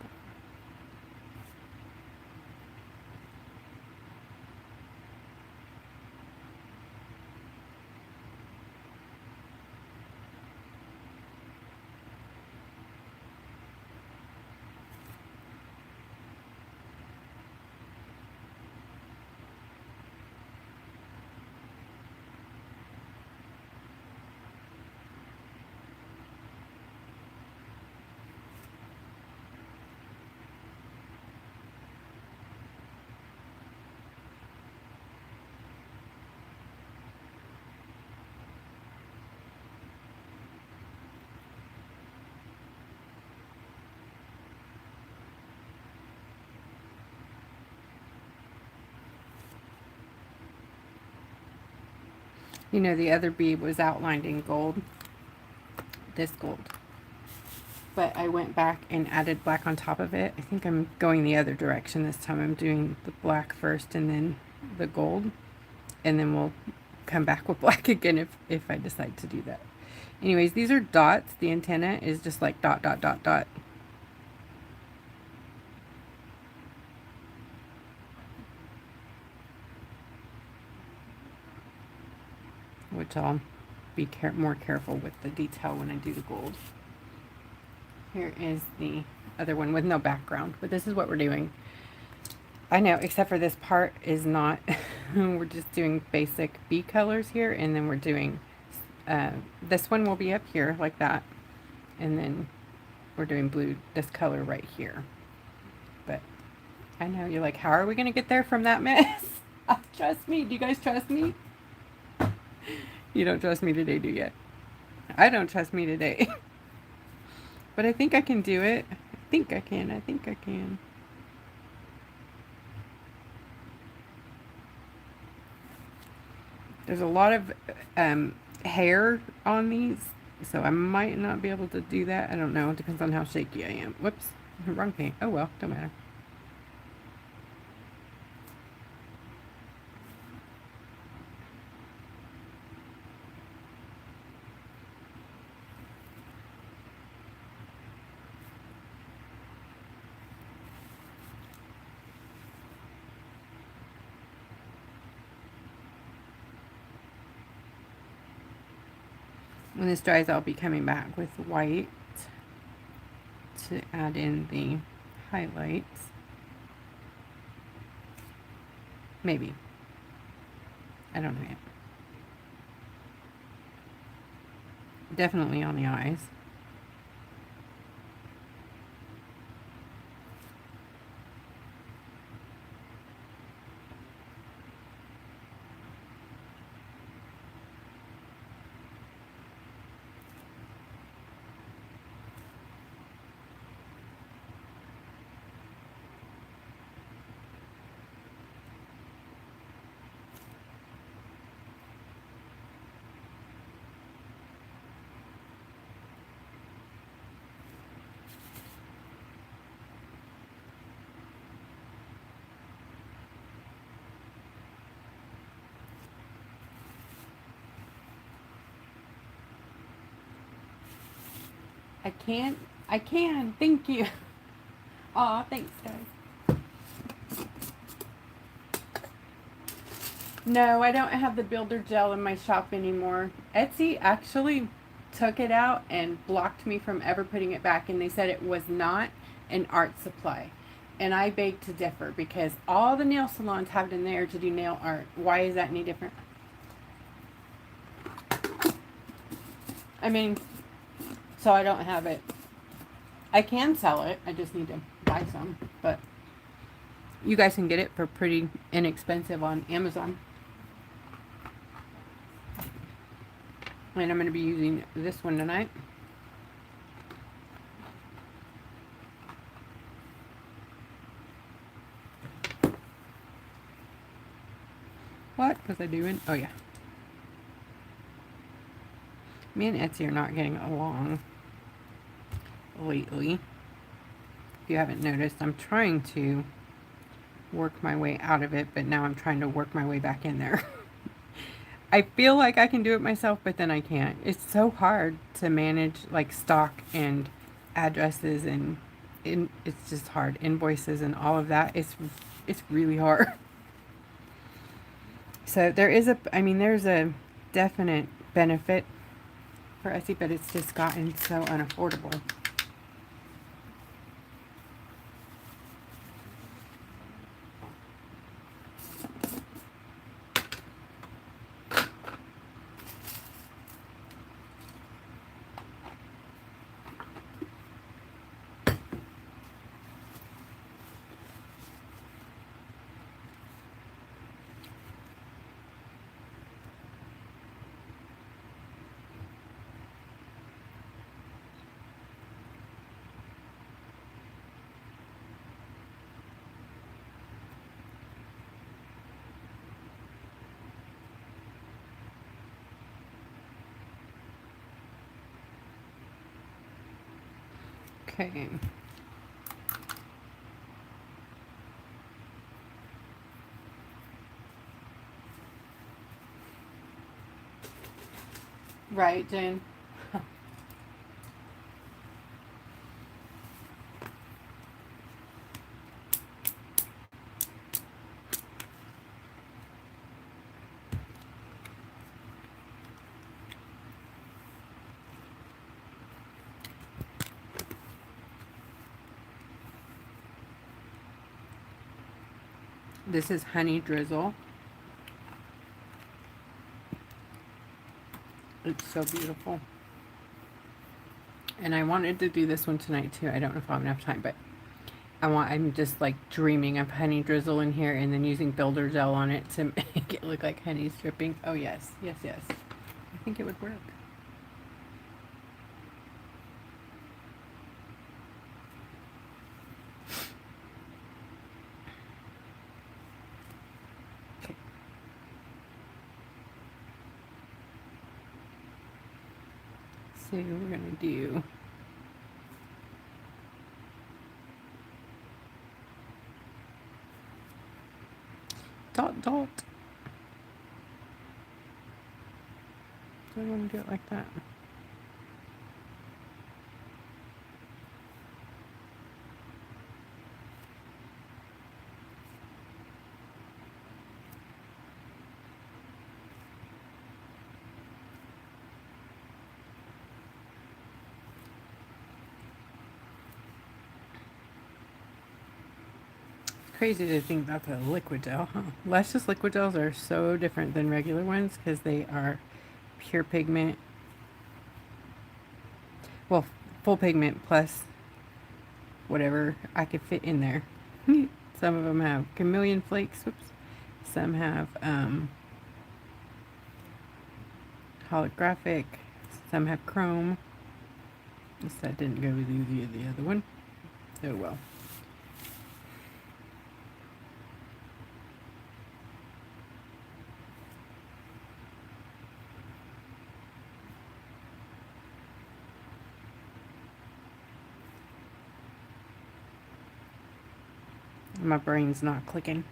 A: You know, the other bee was outlined in gold, this gold. But I went back and added black on top of it. I think I'm going the other direction this time. I'm doing the black first and then the gold. And then we'll come back with black again if I decide to do that. Anyways, these are dots. The antenna is just like dot, dot, dot, dot. Which I'll be more careful with the detail when I do the gold. Here is the other one with no background, but this is what we're doing. I know, except for this part is not, we're just doing basic B colors here, and then we're doing, this one will be up here like that, and then we're doing blue, this color right here. But I know, you're like, how are we going to get there from that mess? Trust me. Do you guys trust me? You don't trust me today, do you? I don't trust me today. But I think I can do it. I think I can. There's a lot of hair on these, so I might not be able to do that. I don't know. It depends on how shaky I am. Whoops. Wrong paint. Oh well, don't matter. When this dries, I'll be coming back with white to add in the highlights. Maybe. I don't know yet. Definitely on the eyes. I can. Thank you. Aw, thanks, guys. No, I don't have the builder gel in my shop anymore. Etsy actually took it out and blocked me from ever putting it back, and they said it was not an art supply. And I beg to differ, because all the nail salons have it in there to do nail art. Why is that any different? I mean, so I don't have it. I can sell it. I just need to buy some. But you guys can get it for pretty inexpensive on Amazon. And I'm going to be using this one tonight. What was I doing? Oh, yeah. Me and Etsy are not getting along lately. If you haven't noticed, I'm trying to work my way out of it, but now I'm trying to work my way back in there. I feel like I can do it myself, but then I can't. It's so hard to manage like stock and addresses, and it's just hard. Invoices and all of that. It's really hard. So there's a definite benefit for Etsy, but it's just gotten so unaffordable. Okay. Right, Jen. This is Honey Drizzle. It's so beautiful. And I wanted to do this one tonight too. I don't know if I'll have enough time, but I'm just like dreaming of honey drizzle in here and then using builder gel on it to make it look like honey's dripping. Oh yes, yes, yes. I think it would work. Okay. So we're gonna do dot dot. Do I want to do it like that? Crazy to think about the Liquigel, huh? Luscious Liquigels are so different than regular ones because they are pure pigment. Well, full pigment plus whatever I could fit in there. Some of them have chameleon flakes. Whoops. Some have holographic. Some have chrome. Guess that didn't go with the other one. Oh well. My brain's not clicking.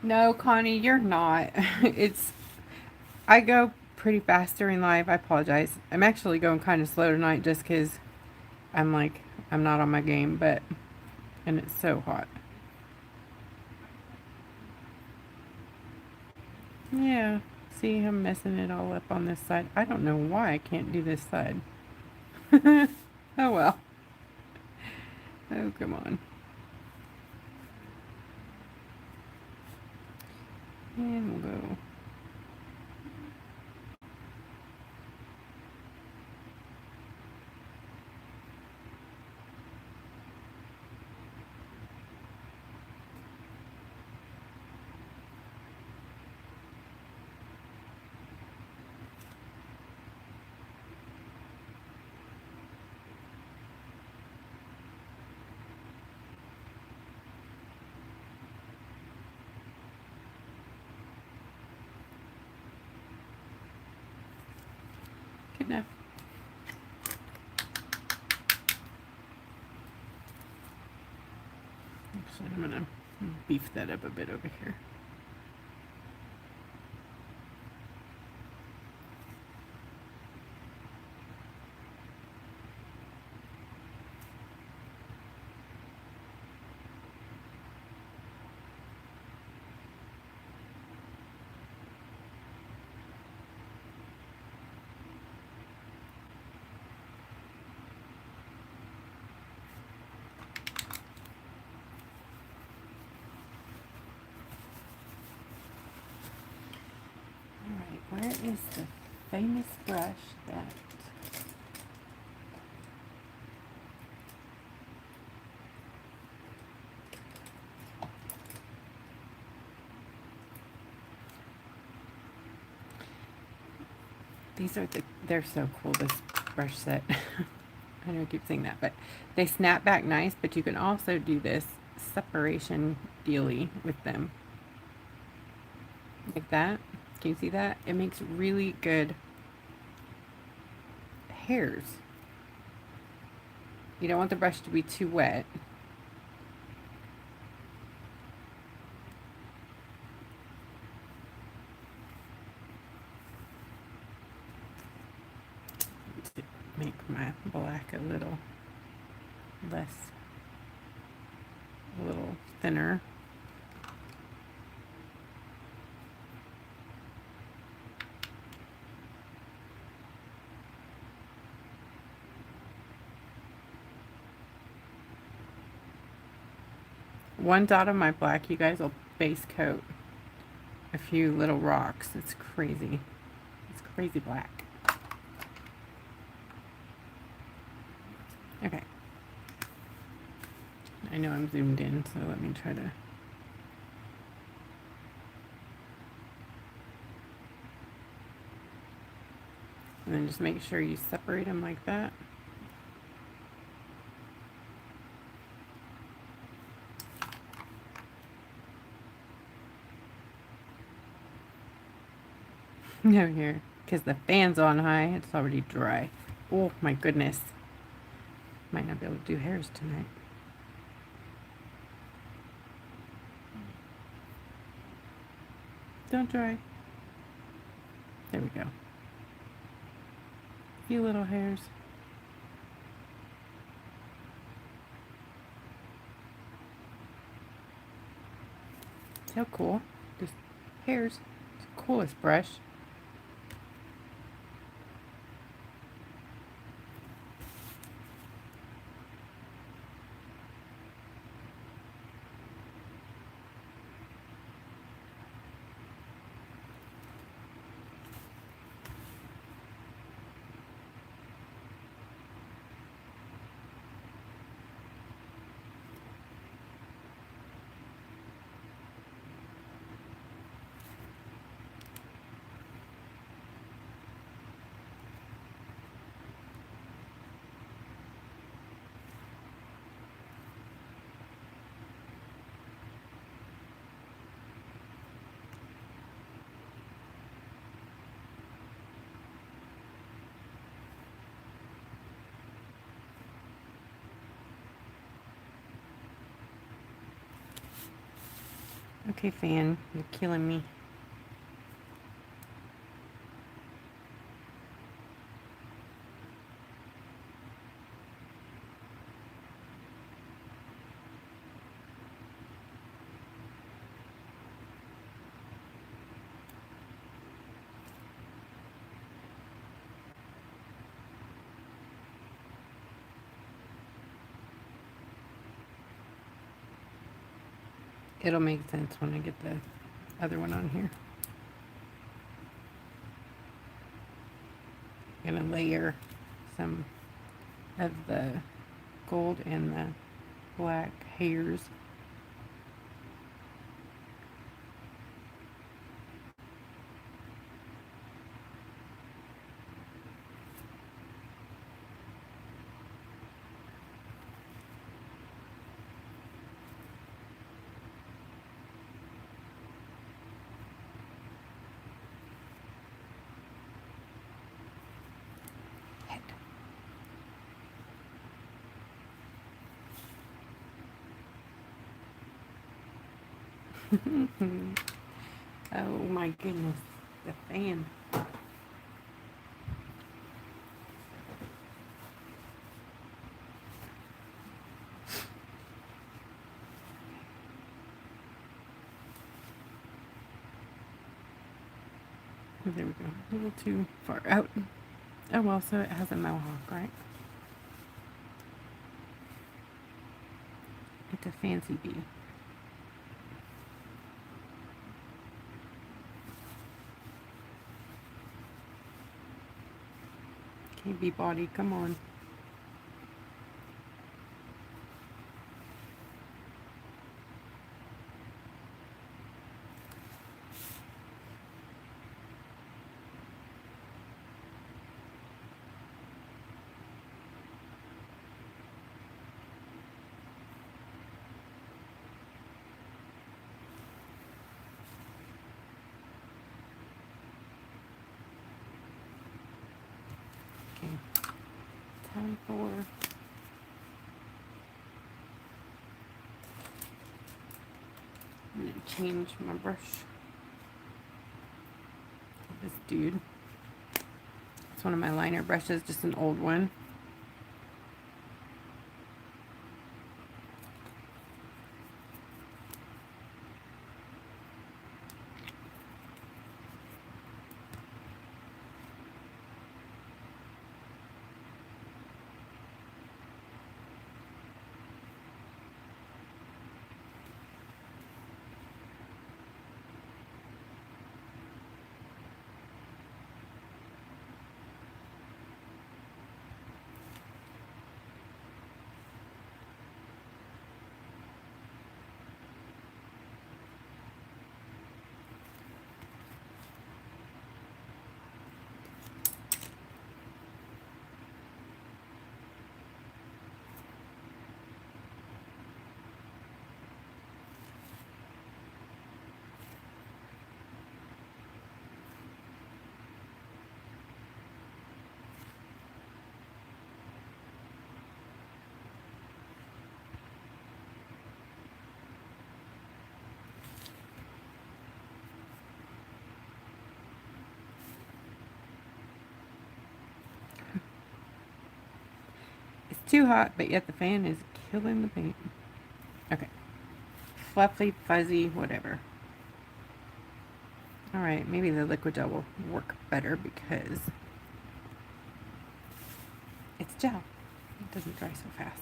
A: No, Connie, you're not. I go pretty fast during live. I apologize. I'm actually going kind of slow tonight just because I'm not on my game, and it's so hot. Yeah. See, I'm messing it all up on this side. I don't know why I can't do this side. Oh well. Oh, come on. And we'll go. Good enough. Actually, I'm gonna beef that up a bit over here. Where is the famous brush that they're so cool, this brush set. I know I keep saying that, but they snap back nice, but you can also do this separation dealy with them. Like that. Can you see that? It makes really good hairs. You don't want the brush to be too wet. make my black a little thinner. One dot of my black, you guys, will base coat a few little rocks. It's crazy. It's crazy black. Okay. I know I'm zoomed in, so let me try to... And then just make sure you separate them like that. No, here, because the fan's on high, it's already dry. Oh my goodness. Might not be able to do hairs tonight. Don't dry. There we go. A few little hairs. See how cool? Just hairs. It's the coolest brush. Okay, fan, you're killing me. It'll make sense when I get the other one on here. I'm gonna layer some of the gold and the black hairs. Oh my goodness, the fan. There we go, a little too far out. Oh well, so it has a mohawk, right? It's a fancy bee. Okay, bee body, come on. Okay, time for I'm gonna change my brush. This dude. It's one of my liner brushes, just an old one. It's too hot, but yet the fan is killing the paint. Okay. Fluffy, fuzzy, whatever. Alright, maybe the Liquigel will work better because it's gel. It doesn't dry so fast.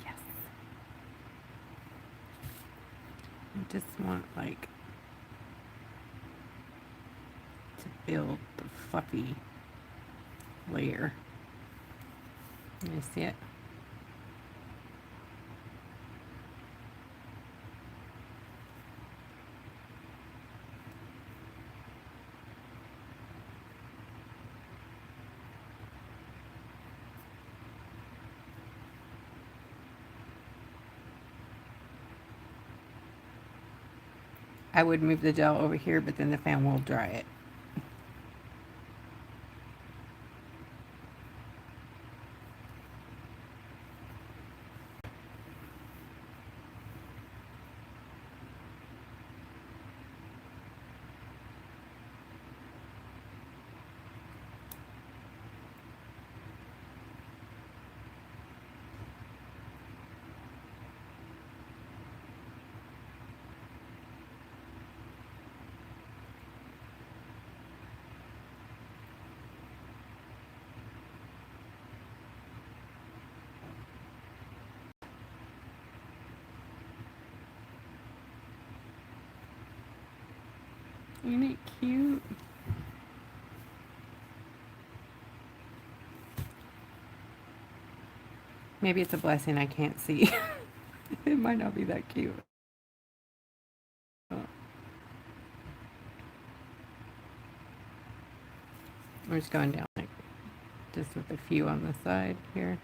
A: Yes. I just want, like, to build the fluffy layer. You see it? I would move the gel over here, but then the fan will dry it. Isn't it cute? Maybe it's a blessing I can't see. It might not be that cute. We're just going down, like, just with a few on the side here.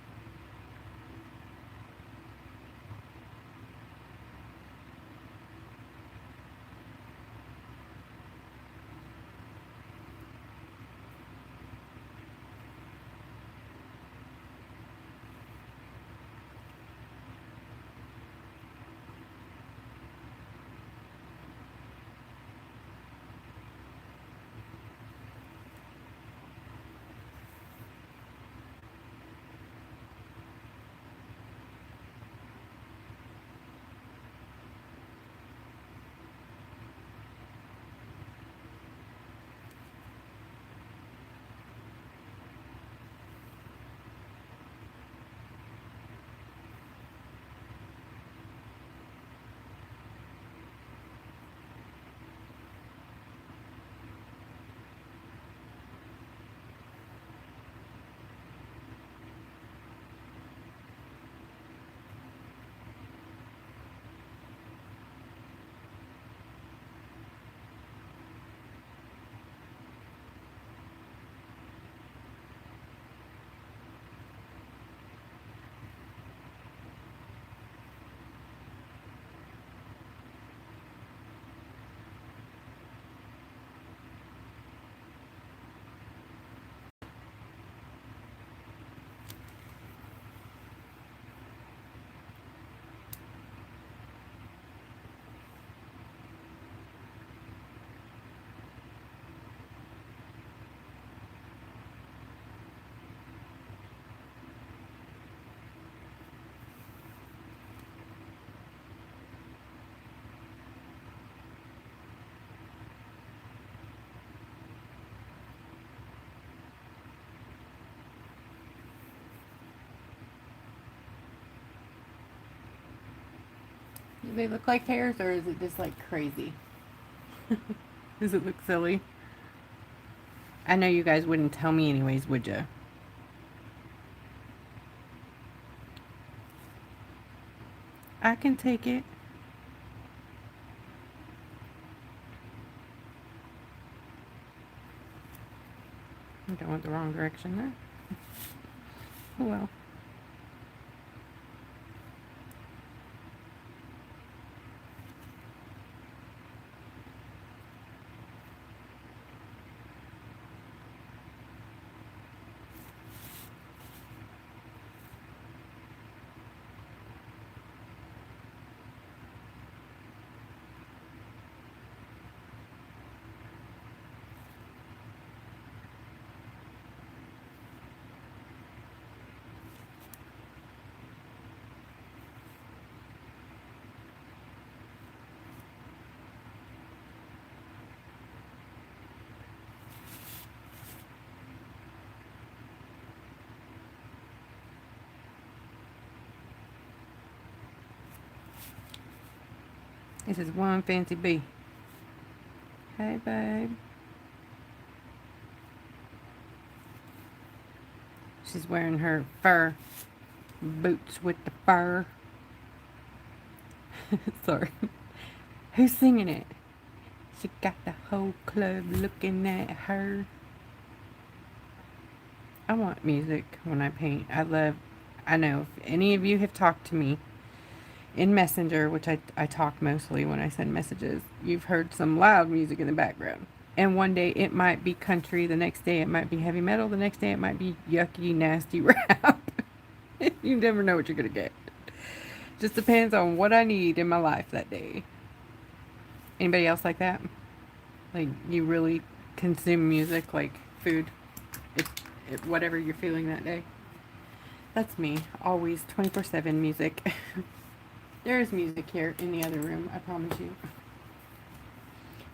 A: they look like hairs, or is it just like crazy? Does it look silly? I know you guys wouldn't tell me anyways, would you? I can take it. I went the wrong direction there. Oh well. This is one fancy bee. Hey, babe. She's wearing her fur boots with the fur. Sorry. Who's singing it? She got the whole club looking at her. I want music when I paint. I know if any of you have talked to me in Messenger, which I talk mostly when I send messages, you've heard some loud music in the background. And one day it might be country, the next day it might be heavy metal, the next day it might be yucky, nasty rap. You never know what you're going to get. Just depends on what I need in my life that day. Anybody else like that? Like, you really consume music like food? Whatever you're feeling that day. That's me. Always 24/7 music. There is music here in the other room, I promise you.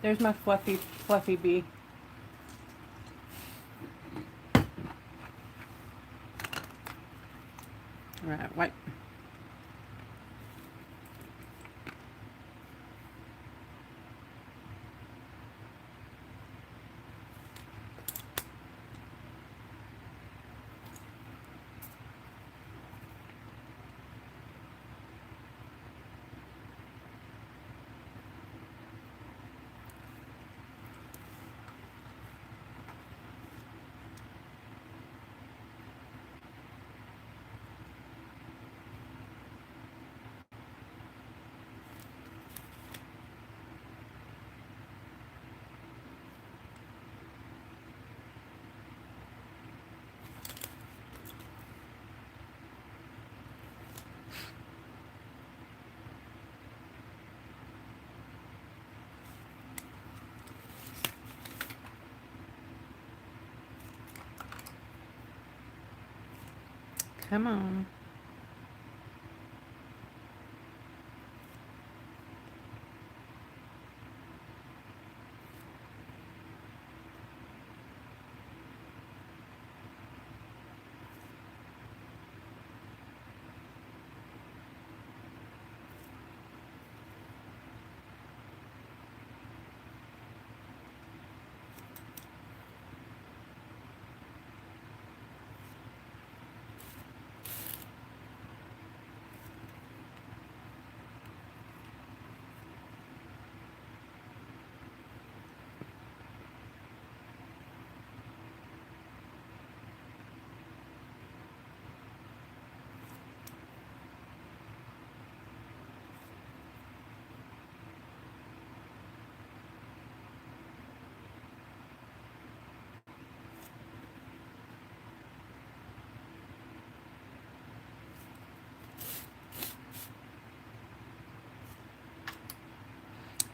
A: There's my fluffy bee. Alright, wipe. Come on.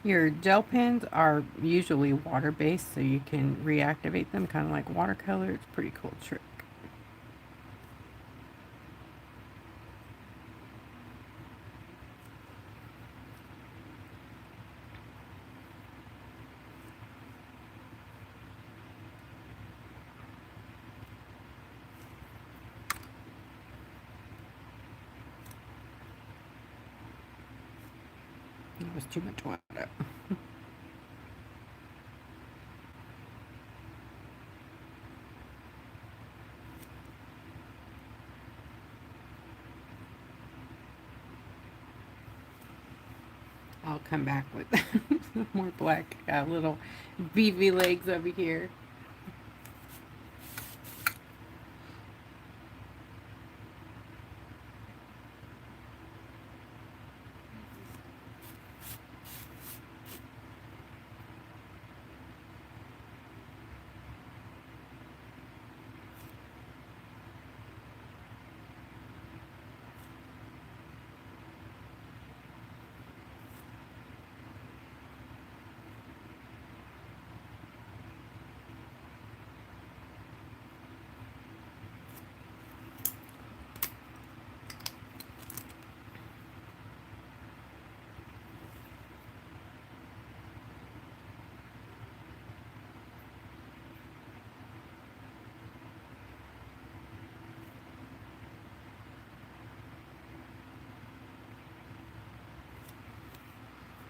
A: Your gel pens are usually water-based, so you can reactivate them, kind of like watercolor. It's a pretty cool trick. It was too much water. I'll come back with more black. Got little beavy legs over here.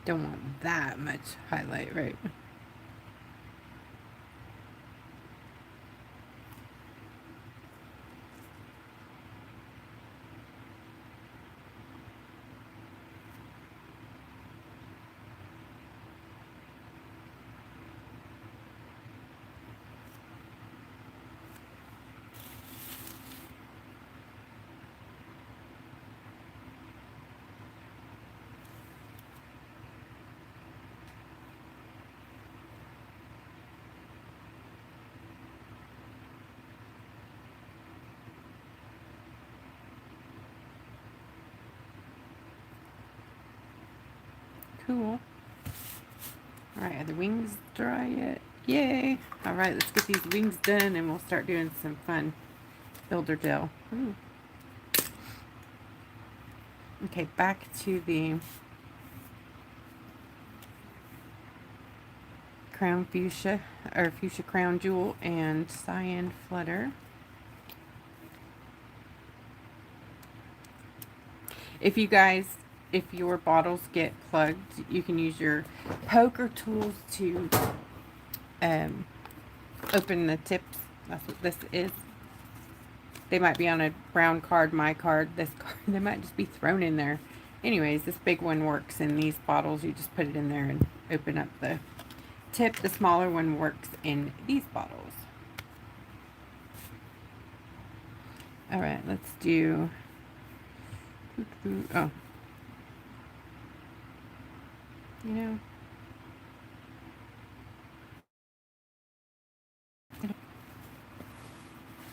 A: Don't want that much highlight, right? Cool. Alright, are the wings dry yet? Yay! Alright, let's get these wings done and we'll start doing some fun builder gel. Ooh. Okay, back to the crown fuchsia, or fuchsia crown jewel and cyan flutter. If your bottles get plugged, you can use your poker tools to open the tips. That's what this is. They might be on a brown card, my card, this card. They might just be thrown in there. Anyways, this big one works in these bottles. You just put it in there and open up the tip. The smaller one works in these bottles. Alright, let's do... Oh. You know...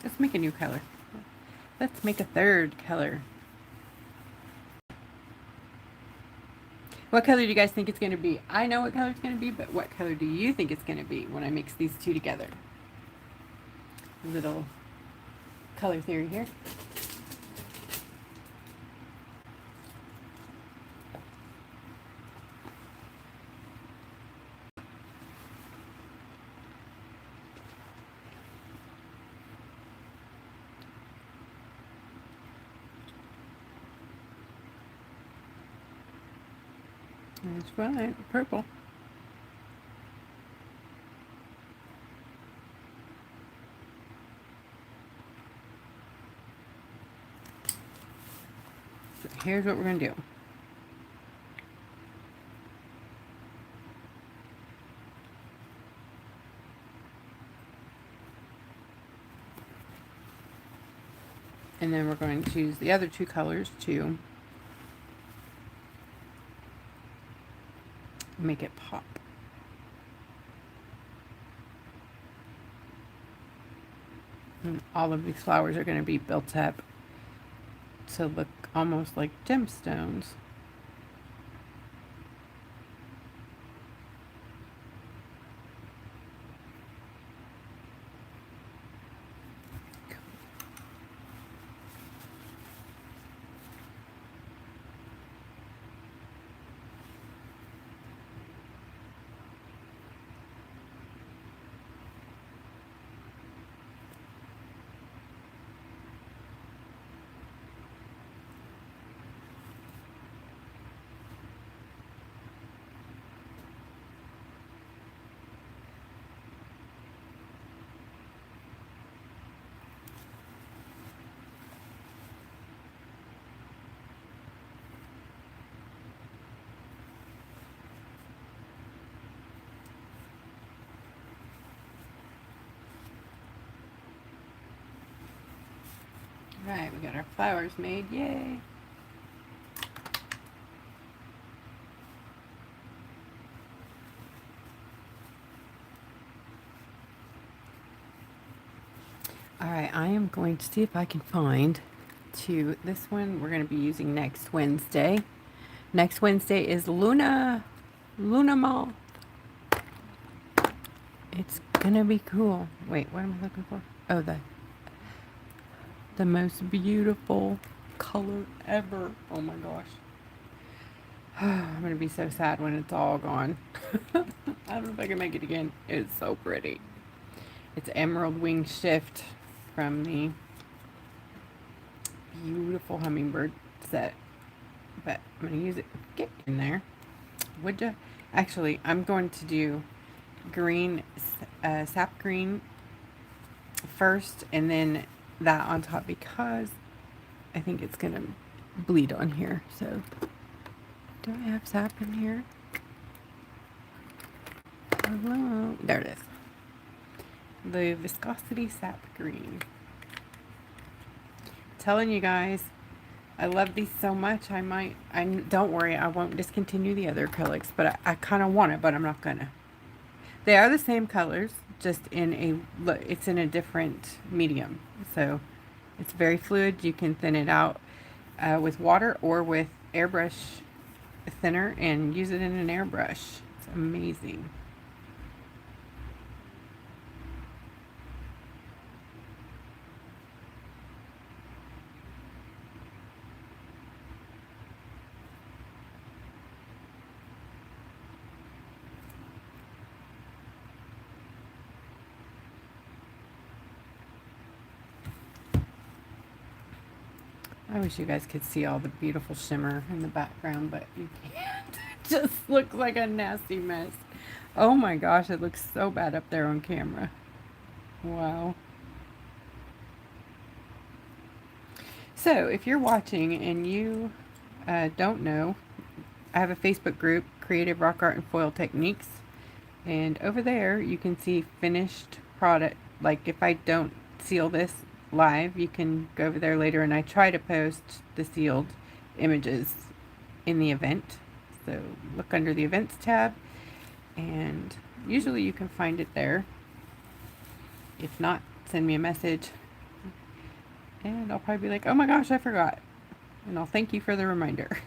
A: Let's make a new color. Let's make a third color. What color do you guys think it's going to be? I know what color it's going to be, but what color do you think it's going to be when I mix these two together? A little color theory here. That's right, purple. So here's what we're going to do. And then we're going to use the other two colors to make it pop. And all of these flowers are going to be built up to look almost like gemstones. Alright, we got our flowers made. Yay! Alright, I am going to see if I can find this one we're going to be using next Wednesday. Next Wednesday is Luna Mall. It's gonna be cool. Wait, what am I looking for? Oh, the most beautiful color ever. Oh my gosh. I'm gonna be so sad when it's all gone. I don't know if I can make it again. It's so pretty. It's Emerald Wing Shift from the beautiful hummingbird set. But I'm gonna use it. Get in there. Would ya? Actually, I'm going to do green, sap green first, and then that on top because I think it's gonna bleed on here. So, do I have sap in here? Hello, there it is. The viscosity sap green. Telling you guys, I love these so much. Don't worry, I won't discontinue the other acrylics, but I kind of want it, but I'm not gonna. They are the same colors, just it's in a different medium. So it's very fluid. You can thin it out with water or with airbrush thinner and use it in an airbrush. It's amazing. I wish you guys could see all the beautiful shimmer in the background, but you can't. It just looks like a nasty mess. Oh my gosh, it looks so bad up there on camera. Wow. So, if you're watching and you don't know, I have a Facebook group, Creative Rock Art and Foil Techniques, and over there you can see finished product. Like if I don't seal this live, you can go over there later, and I try to post the sealed images in the event. So look under the events tab, and usually you can find it there. If not, send me a message, and I'll probably be like, oh my gosh, I forgot, and I'll thank you for the reminder.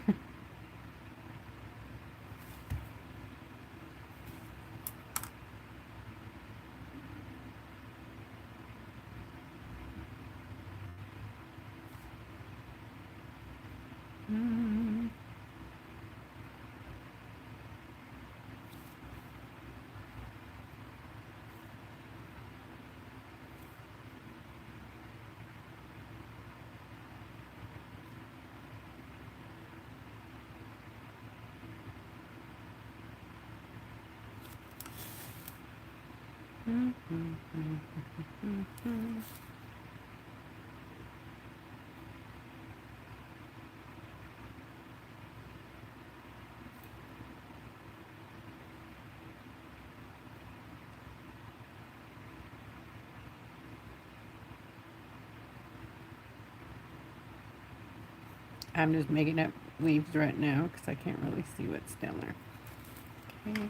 A: I'm just making up leaves right now because I can't really see what's down there. Okay.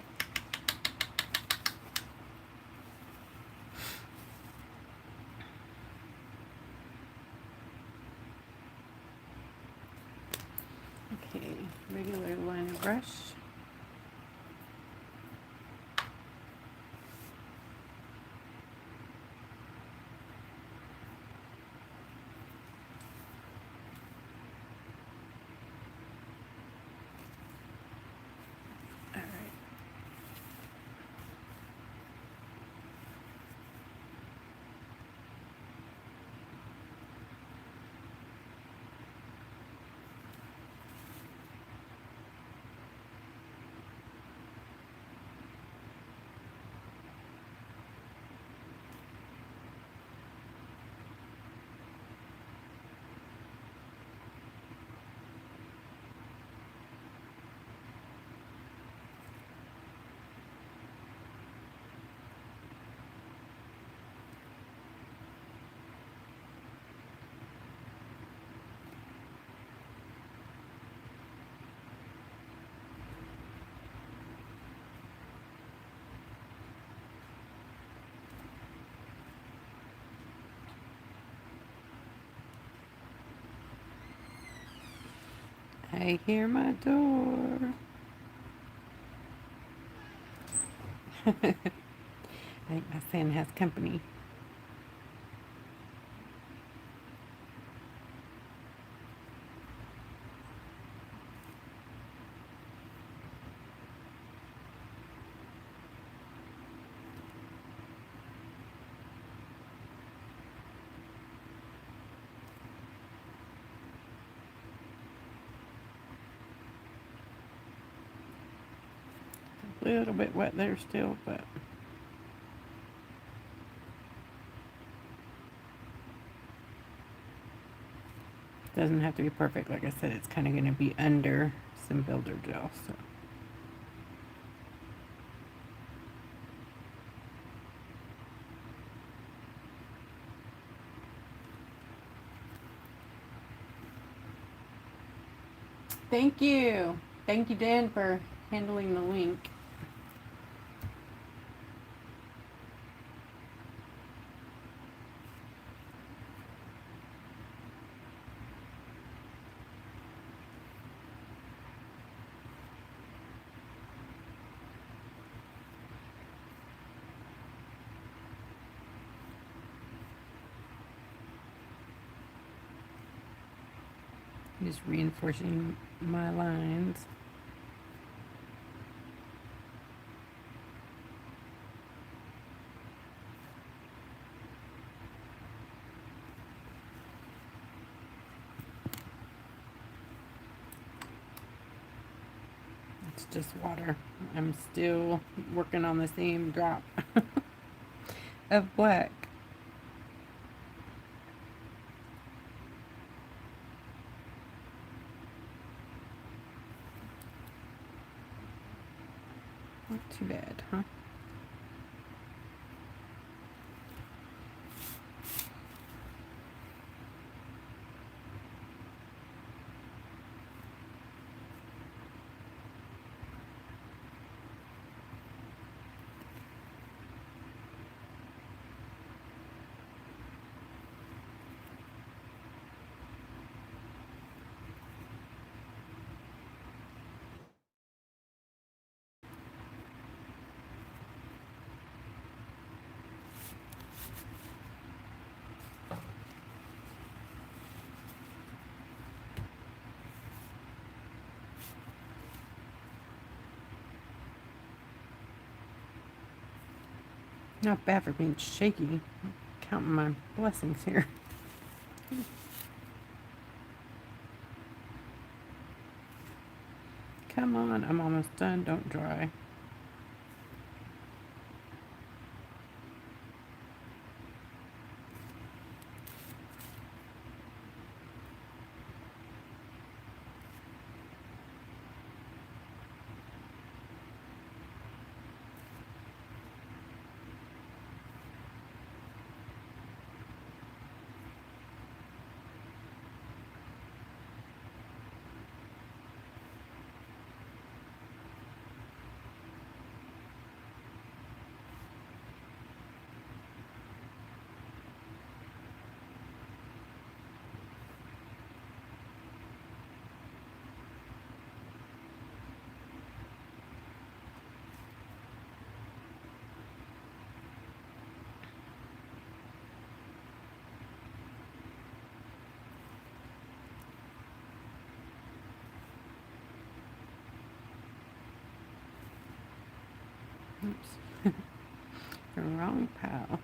A: Okay, regular liner brush. I hear my door. I think my son has company. A little bit wet there still, but doesn't have to be perfect. Like I said, it's kind of going to be under some builder gel. So. Thank you. Thank you, Dan, for handling the link. Just reinforcing my lines. It's just water. I'm still working on the same drop of black. Not too bad, huh? Not bad for being shaky. Counting my blessings here. Come on, I'm almost done. Don't dry. Oops. The wrong pile.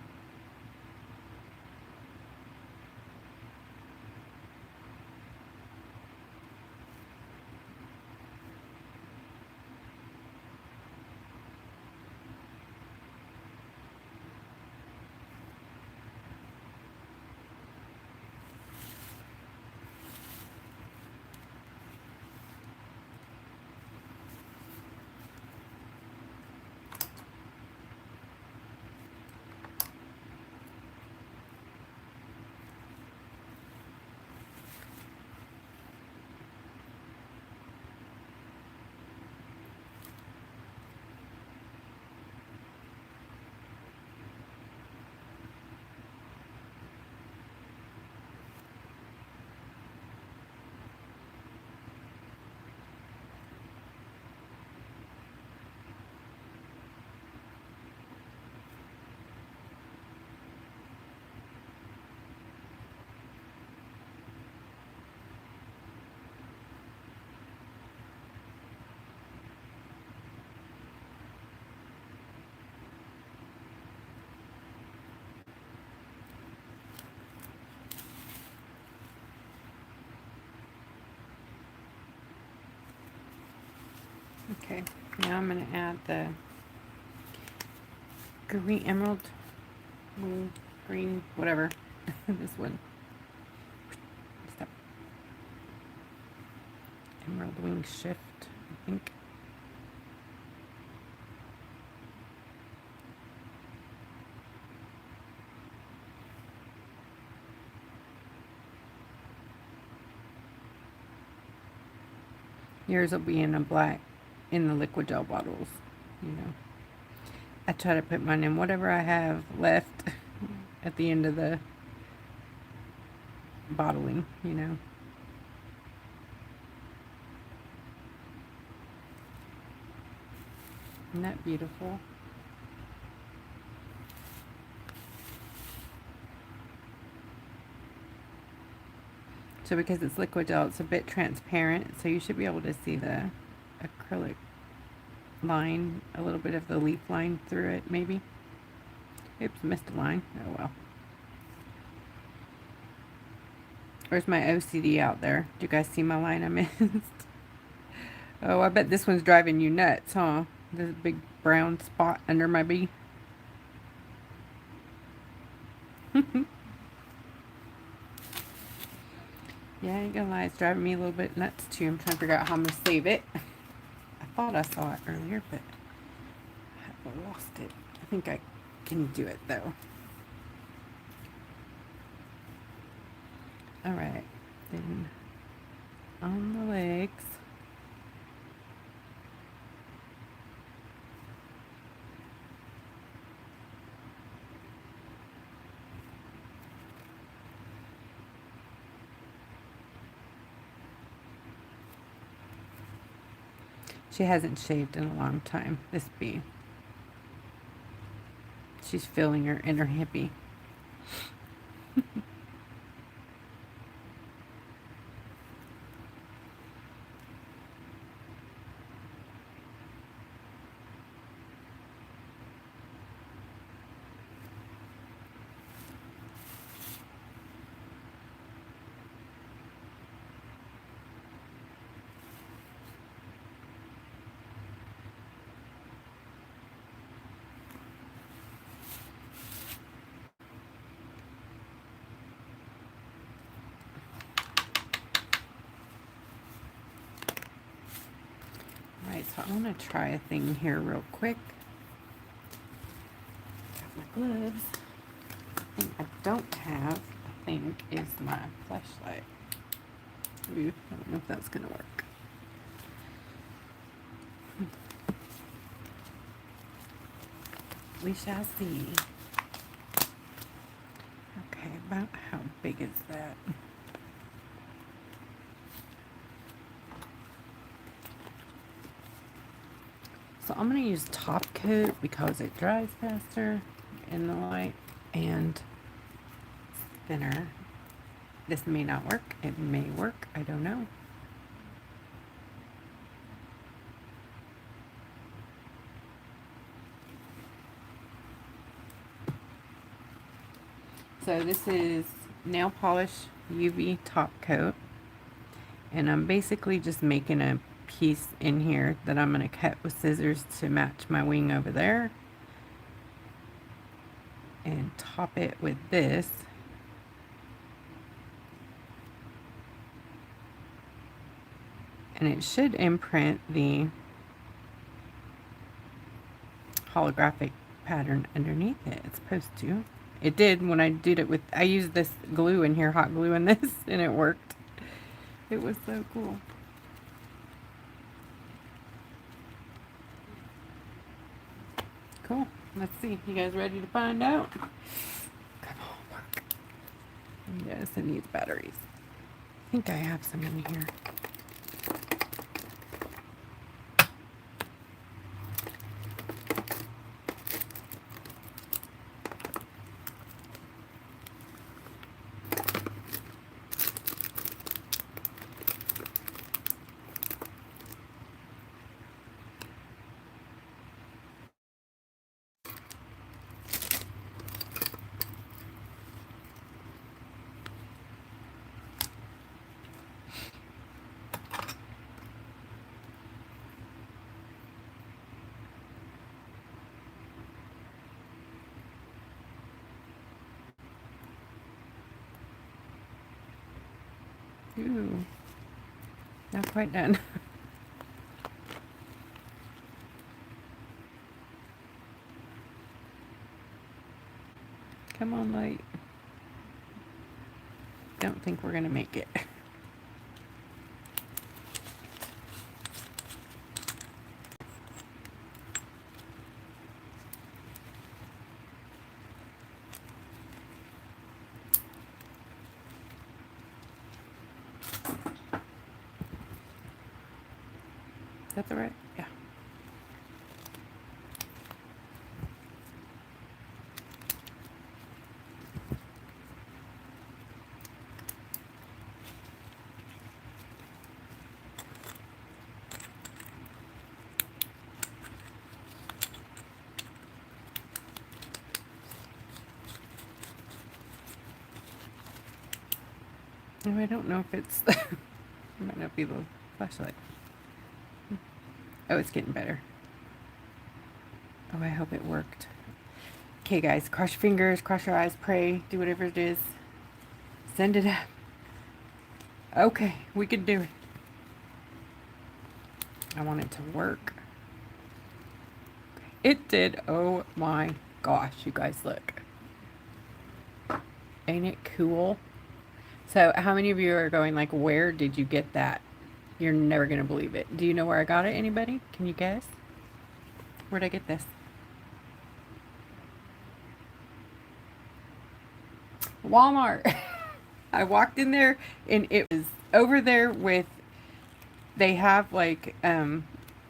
A: Okay, now I'm going to add the green emerald green whatever. This one. Stop. Emerald wing shift, I think. Yours will be in a black, in the Liquigel bottles, you know. I try to put mine in whatever I have left at the end of the bottling, you know. Isn't that beautiful? So because it's Liquigel, it's a bit transparent, so you should be able to see the acrylic line, a little bit of the leaf line through it, maybe. Oops, missed a line. Oh well. Where's my OCD out there? Do you guys see my line I missed? Oh, I bet this one's driving you nuts, huh? This big brown spot under my B. Yeah, I ain't gonna lie, it's driving me a little bit nuts too. I'm trying to figure out how I'm gonna save it. I thought I saw it earlier, but I lost it. I think I can do it though. Alright, then on the legs. She hasn't shaved in a long time, this bee. She's feeling her inner hippie. Alright, so I want to try a thing here real quick. Got my gloves. The thing I don't have, I think, is my flashlight. Ooh, I don't know if that's going to work. We shall see. Okay, about how big is that? So I'm going to use top coat because it dries faster in the light and thinner. This may not work. It may work. I don't know. So this is nail polish UV top coat. And I'm basically just making a piece in here that I'm going to cut with scissors to match my wing over there. And top it with this. And it should imprint the holographic pattern underneath it. It's supposed to. It did when I did it with, I used this glue in here, hot glue in this, and it worked. It was so cool. Cool. Let's see. You guys ready to find out? Come on, work. Yes, it needs batteries. I think I have some in here. Ooh, not quite done. Come on, light. Don't think we're gonna make it. That's all right. Yeah. No, I don't know if it's. It might not be the flashlight. Oh, it's getting better. Oh, I hope it worked. Okay, guys, cross your fingers, cross your eyes, pray, do whatever it is. Send it up. Okay, we can do it. I want it to work. It did. Oh my gosh, you guys, look. Ain't it cool? So, how many of you are going like, where did you get that? You're never going to believe it. Do you know where I got it? Anybody? Can you guess? Where'd I get this? Walmart. I walked in there and it was over there with, they have like,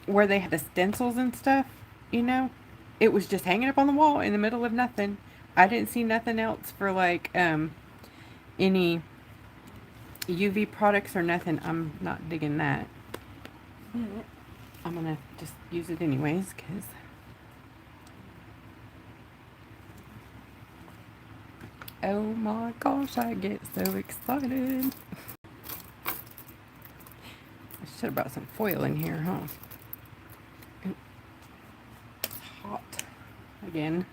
A: where they have the stencils and stuff, you know? It was just hanging up on the wall in the middle of nothing. I didn't see nothing else for like, any UV products or nothing. I'm not digging that. I'm gonna just use it anyways, because oh my gosh, I get so excited. I should have brought some foil in here, huh? It's hot again.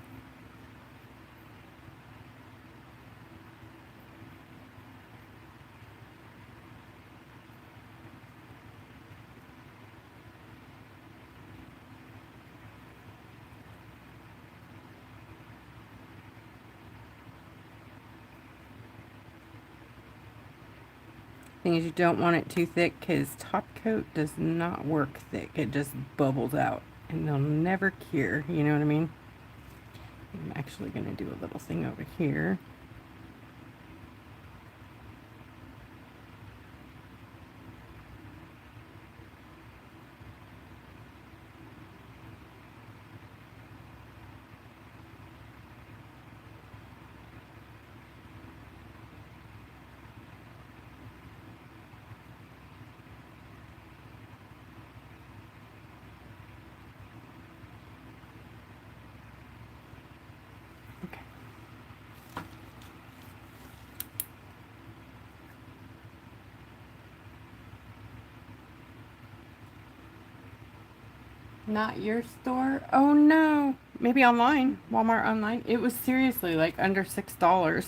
A: Thing is, you don't want it too thick because top coat does not work thick. It just bubbles out and they'll never cure. You know what I mean? I'm actually going to do a little thing over here. Not your store? Oh no. Maybe online. Walmart online. It was seriously like under $6.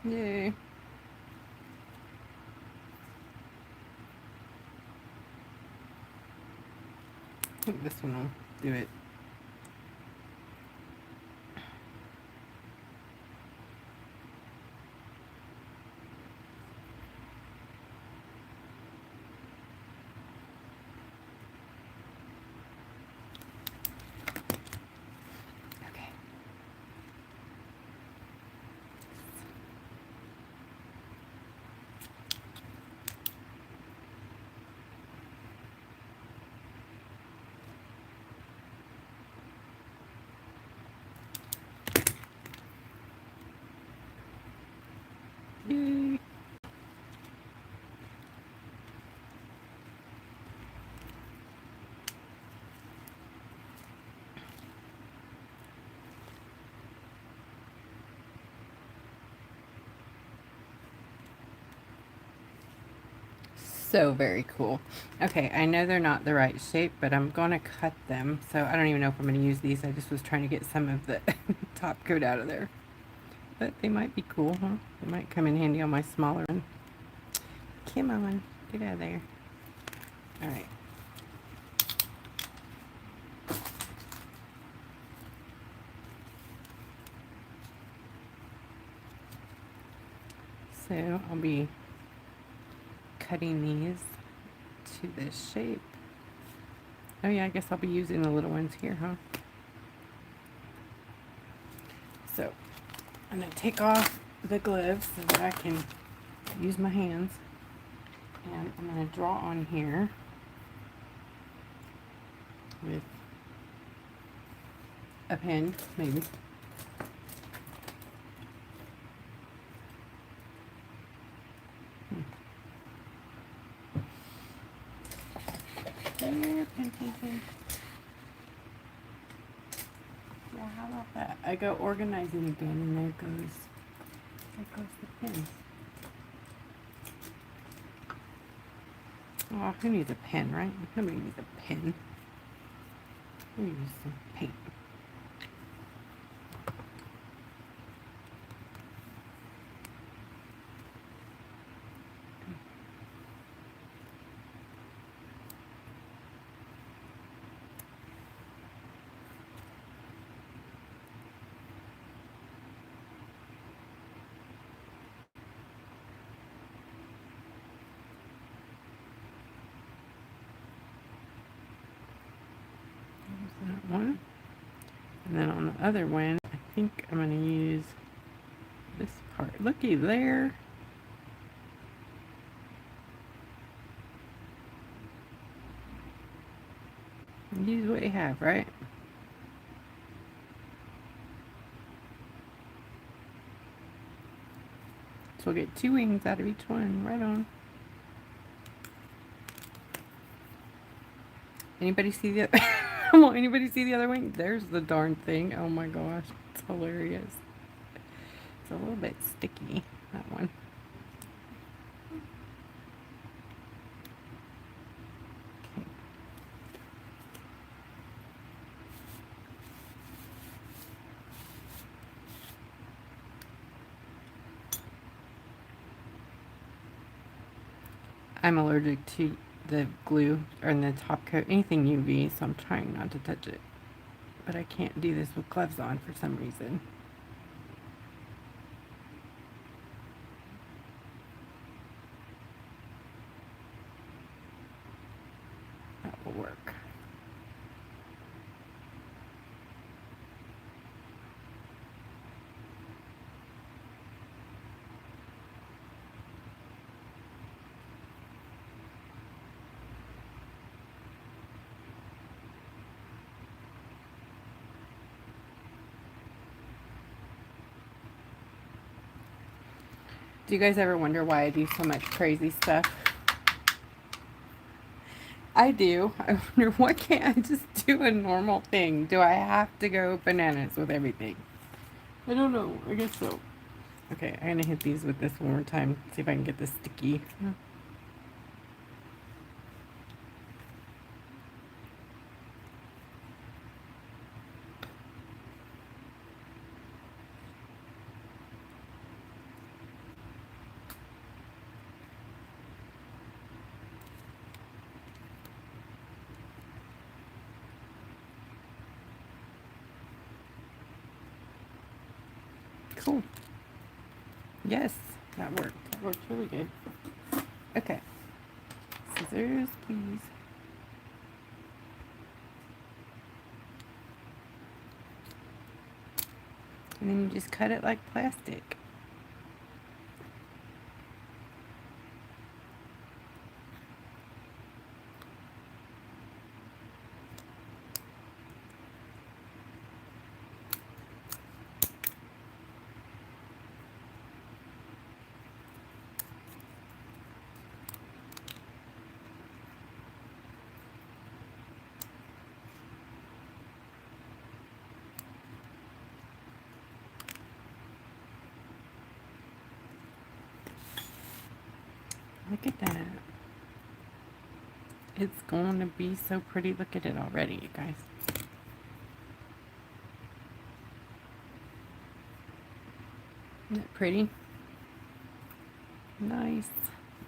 A: Yay. I think this one will do it. Okay. Yay. So very cool. Okay, I know they're not the right shape, but I'm gonna cut them. So I don't even know if I'm gonna use these. I just was trying to get some of the top coat out of there. But they might be cool, huh? They might come in handy on my smaller one. Come on, get out of there. All right. So I'll be cutting these to this shape. Oh yeah, I guess I'll be using the little ones here, huh? So I'm gonna take off the gloves so that I can use my hands. And I'm gonna draw on here with a pen, maybe. There, pen, pen, pen. Yeah, how about that? I go organizing again, and there goes the pens. Oh, who needs a pen, right? Nobody needs a pen. We use some paint. That one. And then on the other one, I think I'm going to use this part. Looky there. Use what you have, right? So we'll get 2 wings out of each one. Right on. Anybody see the Will anybody see the other wing? There's the darn thing. Oh my gosh. It's hilarious. It's a little bit sticky, that one. Okay. I'm allergic to the glue or the top coat, anything UV, so I'm trying not to touch it. But I can't do this with gloves on for some reason. That will work. Do you guys ever wonder why I do so much crazy stuff? I do. I wonder, why can't I just do a normal thing? Do I have to go bananas with everything? I don't know. I guess so. Okay, I'm gonna hit these with this one more time. See if I can get this sticky. Cool. Yes, that worked. That worked really good. Okay. Scissors, please. And then you just cut it like plastic. Look at that. It's going to be so pretty. Look at it already, you guys. Isn't that pretty? Nice.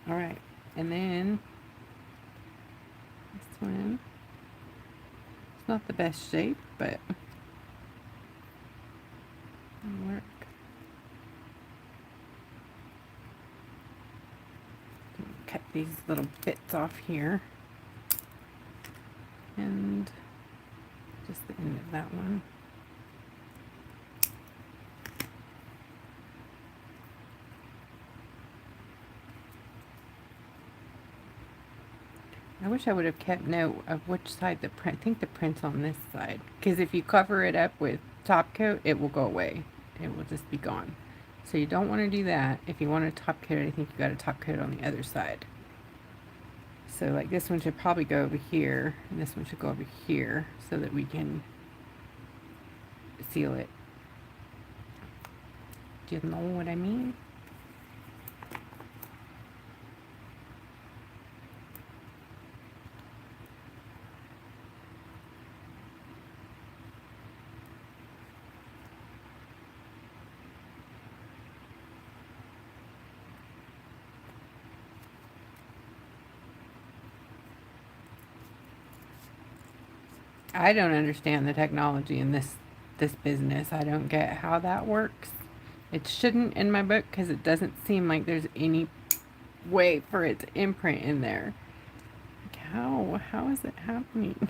A: All right. And then this one. It's not the best shape, but it'll work. Cut these little bits off here. And just the end of that one. I wish I would have kept note of which side the print. I think the print's on this side. Because if you cover it up with top coat, it will go away. It will just be gone. So you don't want to do that. If you want to top coat it, I think you got to top coat on the other side. So like this one should probably go over here, and this one should go over here, so that we can seal it. Do you know what I mean? I don't understand the technology in this business. I don't get how that works. It shouldn't in my book because it doesn't seem like there's any way for it to imprint in there. Like how is it happening?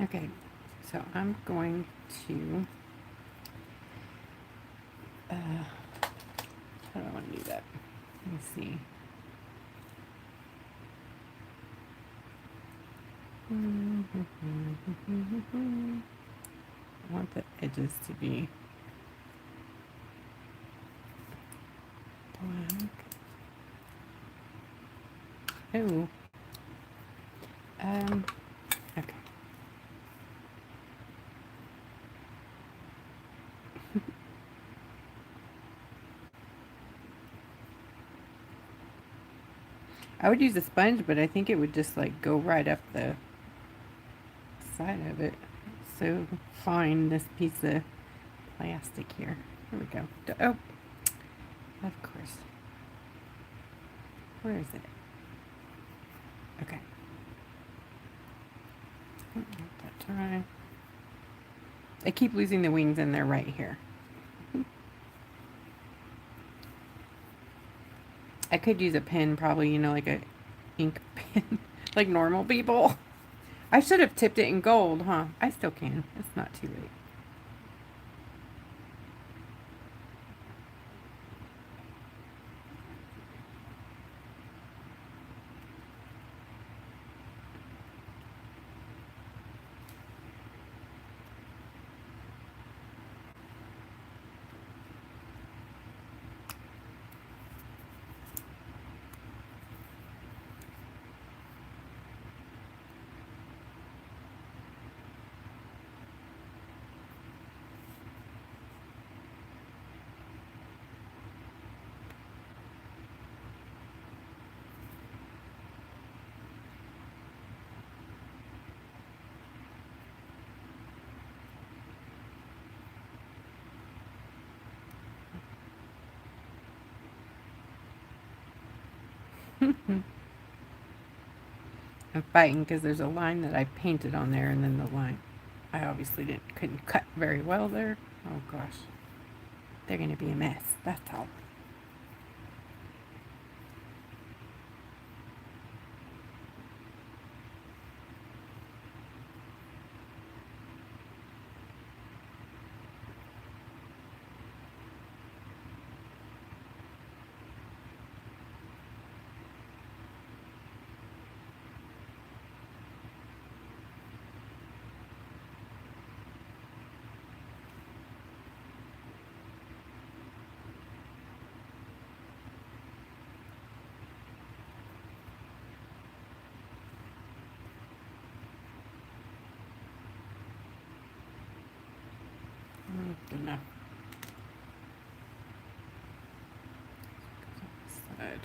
A: Okay, so I'm going to, how do I want to do that? Let me see. I want the edges to be black. Oh. Okay. I would use a sponge, but I think it would just like go right up the side of it. So fine, this piece of plastic here. Here we go. Oh, of course. Where is it? Okay. That dry. I keep losing the wings and they're right here. I could use a pen probably, you know, like a ink pen, like normal people. I should have tipped it in gold, huh? I still can. It's not too late. I'm fighting because there's a line that I painted on there, and then the line I obviously couldn't cut very well there. Oh gosh, they're gonna be a mess. That's all. Good enough. Side.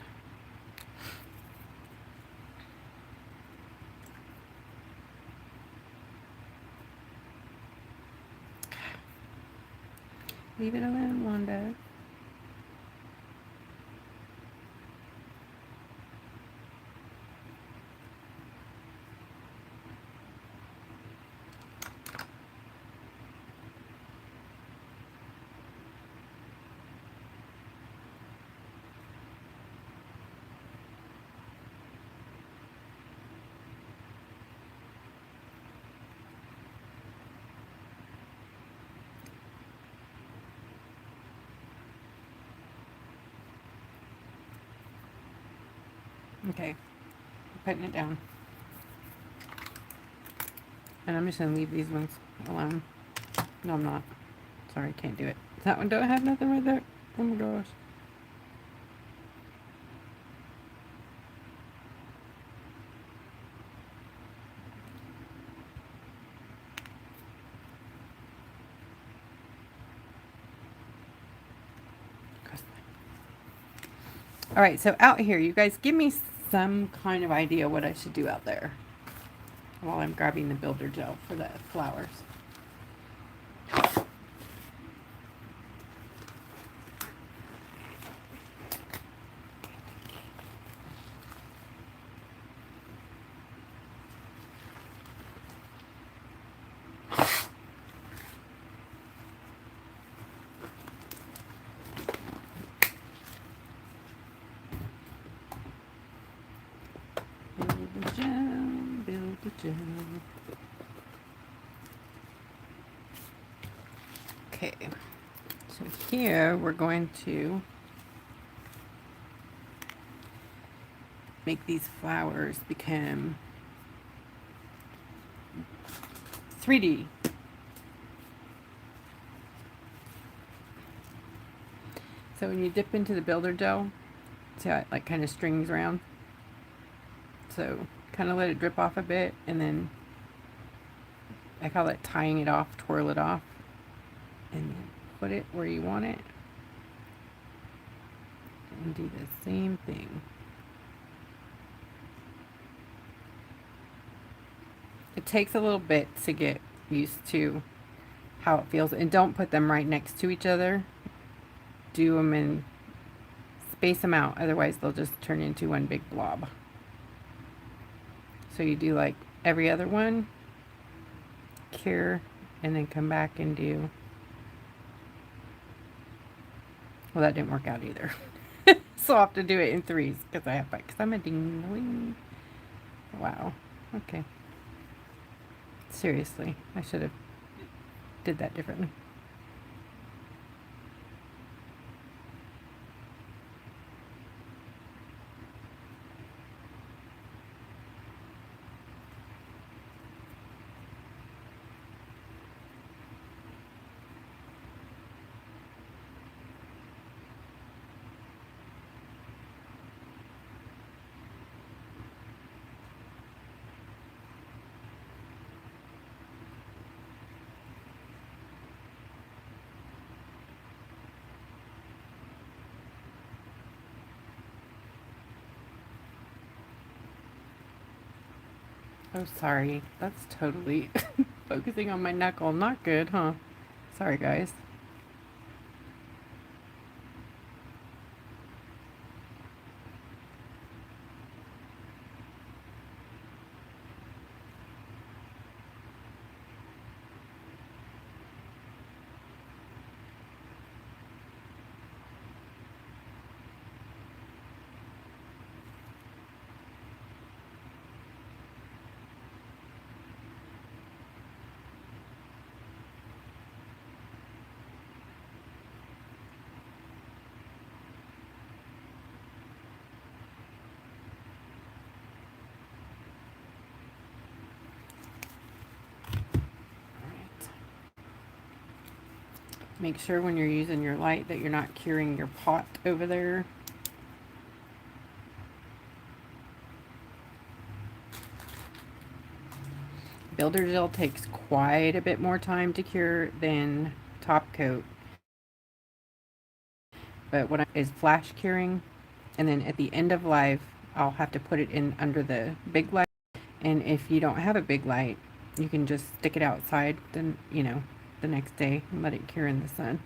A: Leave it alone, Wanda. Okay, I'm putting it down. And I'm just going to leave these ones alone. No, I'm not. Sorry, can't do it. That one don't have nothing right there. Oh my gosh. All right, so out here, you guys give me some kind of idea what I should do out there while I'm grabbing the builder gel for the flowers. Build the gel. Okay, so here we're going to make these flowers become 3D. So when you dip into the builder gel, see how it like kind of strings around? So kind of let it drip off a bit, and then I call it tying it off, twirl it off, and then put it where you want it, and do the same thing. It takes a little bit to get used to how it feels, and don't put them right next to each other. Do them and space them out, otherwise they'll just turn into one big blob. So you do like every other one, cure, and then come back and do, well, that didn't work out either. So I'll have to do it in threes because I'm a ding. Wow. Okay. Seriously, I should have did that differently. Oh, sorry. That's totally focusing on my knuckle. Not good, huh? Sorry, guys. Make sure when you're using your light that you're not curing your pot over there. Builder gel takes quite a bit more time to cure than top coat. But what I is flash curing, and then at the end of life, I'll have to put it in under the big light. And if you don't have a big light, you can just stick it outside, then, you know, the next day and let it cure in the sun.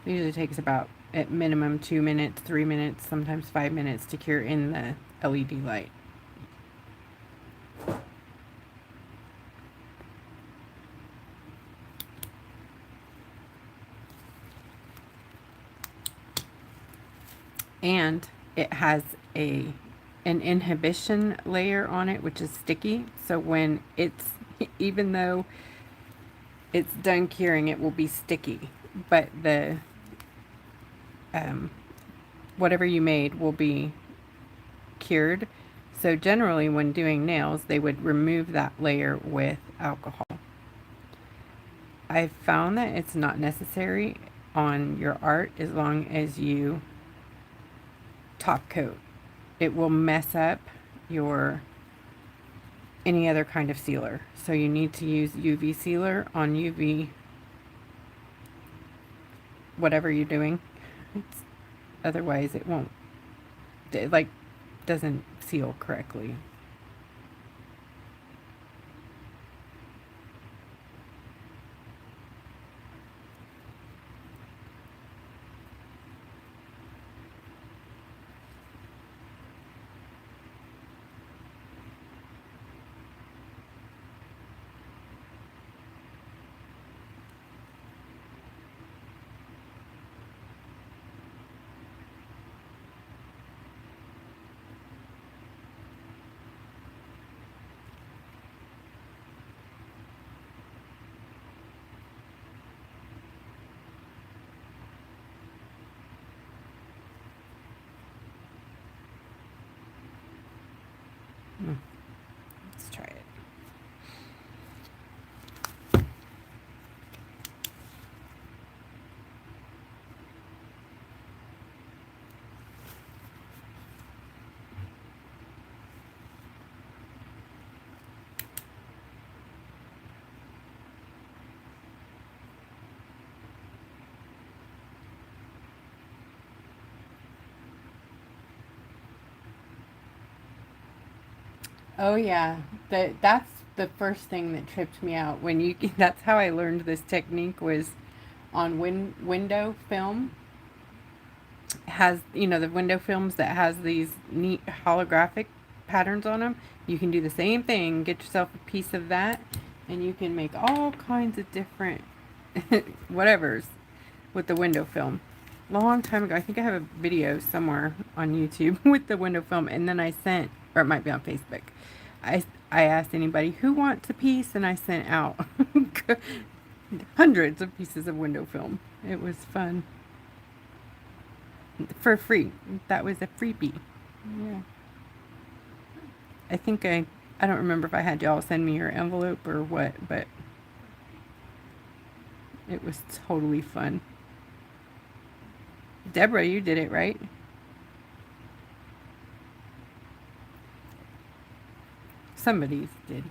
A: It usually takes about, at minimum, 2 minutes, 3 minutes, sometimes 5 minutes to cure in the LED light. And it has an inhibition layer on it, which is sticky. So when it's, even though it's done curing, it will be sticky. But the whatever you made will be cured. So generally when doing nails, they would remove that layer with alcohol. I've found that it's not necessary on your art as long as you top coat. It will mess up your any other kind of sealer. So you need to use UV sealer on UV whatever you're doing. Otherwise it won't, it like doesn't seal correctly. Let's try it. Oh yeah, that's the first thing that tripped me out when you. That's how I learned this technique was on window film. Has, you know, the window films that has these neat holographic patterns on them. You can do the same thing. Get yourself a piece of that, and you can make all kinds of different whatevers with the window film. Long time ago, I think I have a video somewhere on YouTube with the window film, and then I sent, or it might be on Facebook. I asked anybody who wants a piece, and I sent out hundreds of pieces of window film. It was fun for free. That was a freebie. Yeah. I think I don't remember if I had y'all send me your envelope or what, but it was totally fun. Deborah, you did it, right? Somebody's did.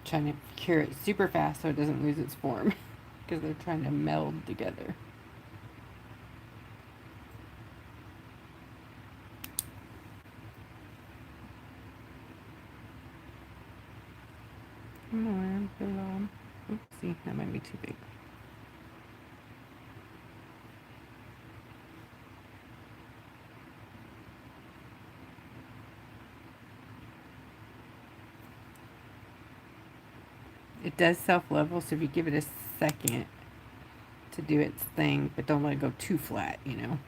A: Trying to cure it super fast so it doesn't lose its form because they're trying to meld together. Come on, oopsie, that might be too big. it does self-level, so if you give it a second to do its thing, but don't let it go too flat, you know.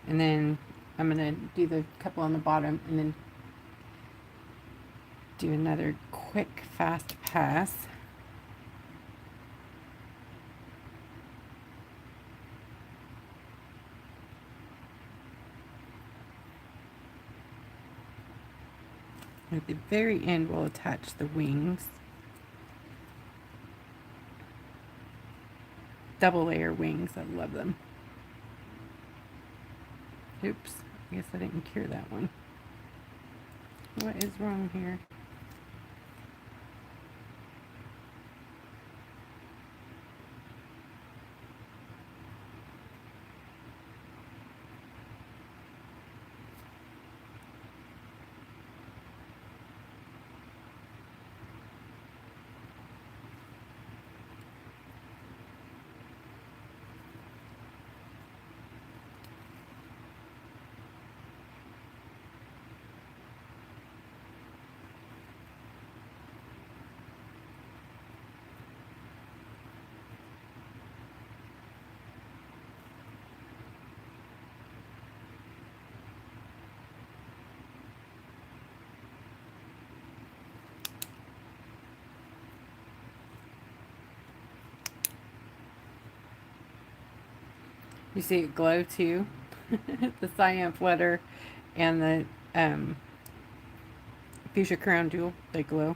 A: And then I'm going to do the couple on the bottom and then do another quick, fast pass. At the very end, we'll attach the wings. Double layer wings, I love them. Oops, I guess I didn't cure that one. What is wrong here? You see it glow too? The cyan flutter and the fuchsia crown jewel, they glow.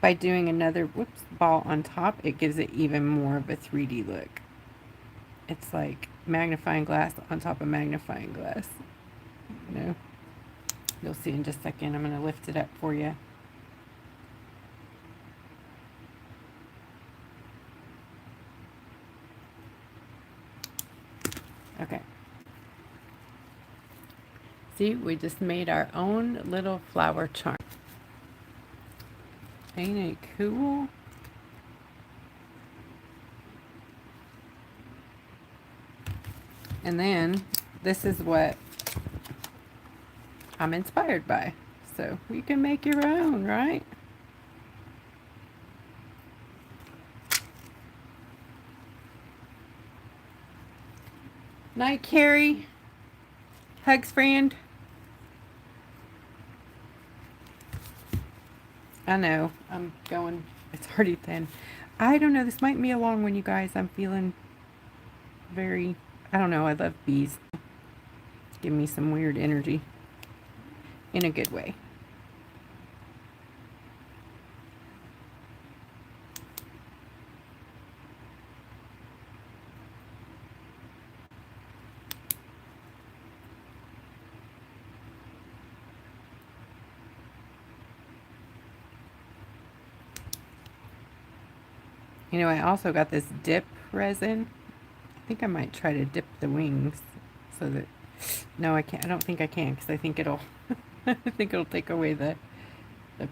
A: By doing another ball on top, it gives it even more of a 3D look. It's like magnifying glass on top of magnifying glass. You know, you'll see in just a second. I'm going to lift it up for you. Okay. See, we just made our own little flower charm. Ain't it cool? And then this is what I'm inspired by. So you can make your own, right? Night, Carrie. Hugs, friend. I know. I'm going. It's already 10. I don't know. This might be a long one, you guys. I'm feeling very... I don't know. I love bees. Give me some weird energy. In a good way. You know, I also got this dip resin. I think I might try to dip the wings so that... No, I can't. I don't think I can because I think it'll... I think it'll take away the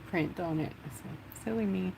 A: print on it. So, silly me.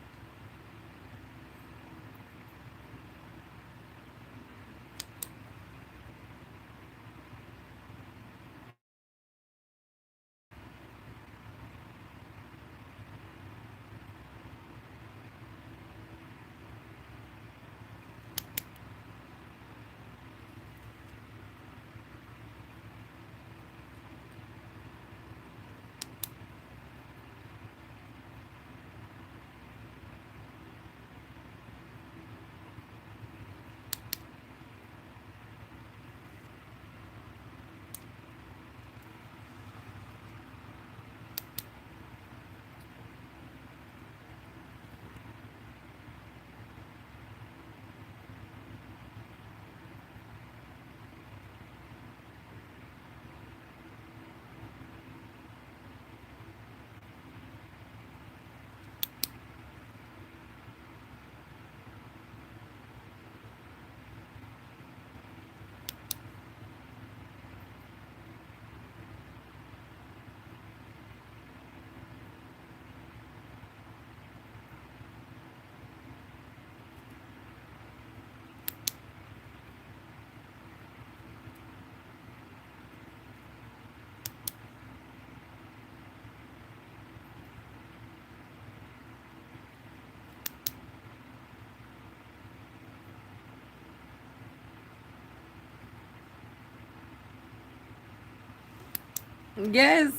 A: Yes,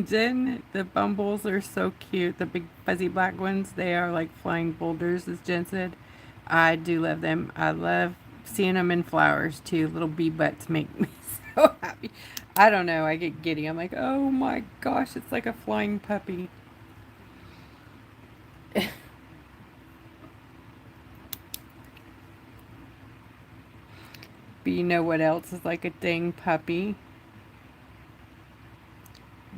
A: Jen, the Bumbles are so cute. The big fuzzy black ones, they are like flying boulders, as Jen said. I do love them. I love seeing them in flowers too. Little bee butts make me so happy. I don't know, I get giddy. I'm like, oh my gosh, it's like a flying puppy. But you know what else is like a dang puppy?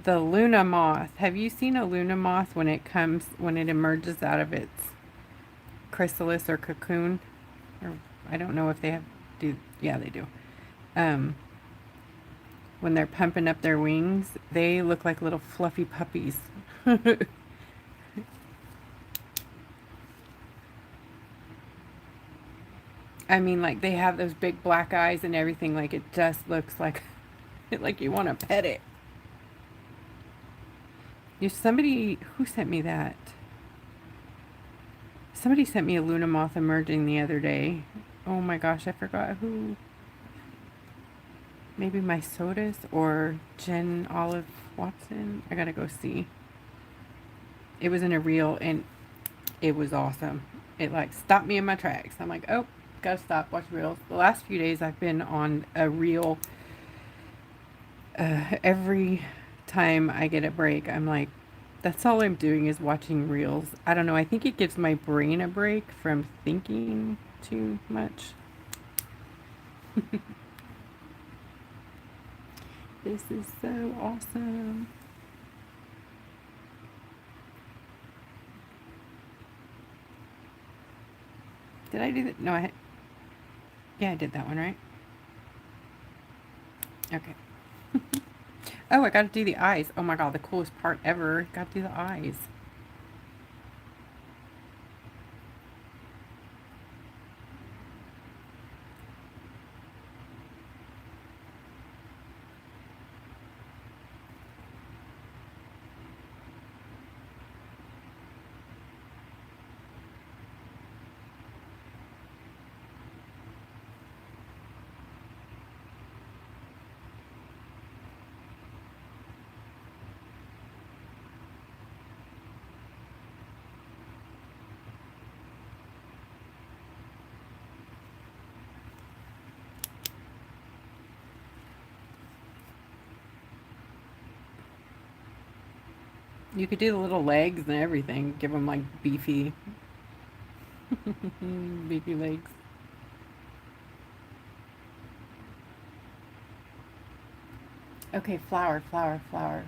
A: The Luna moth. Have you seen a Luna moth when it emerges out of its chrysalis or cocoon? Or I don't know if they have do yeah, they do. Um when they're pumping up their wings, they look like little fluffy puppies. I mean, like they have those big black eyes and everything. Like it just looks like like you want to pet it. You somebody who sent me that. Somebody sent me a Luna moth emerging the other day. Oh my gosh, I forgot who. Maybe my Sodas or Jen Olive Watson. I gotta go see. It was in a reel and it was awesome. It like stopped me in my tracks. I'm like, oh, gotta stop, watch reels. The last few days I've been on a reel. Every time I get a break, I'm like, that's all I'm doing is watching reels. I don't know. I think it gives my brain a break from thinking too much. This is so awesome. Did I do that? No, yeah, I did that one, right? Okay. Oh, I got to do the eyes. Oh my god, the coolest part ever. Got to do the eyes. You could do the little legs and everything. Give them like beefy, beefy legs. Okay, flower, flower, flower.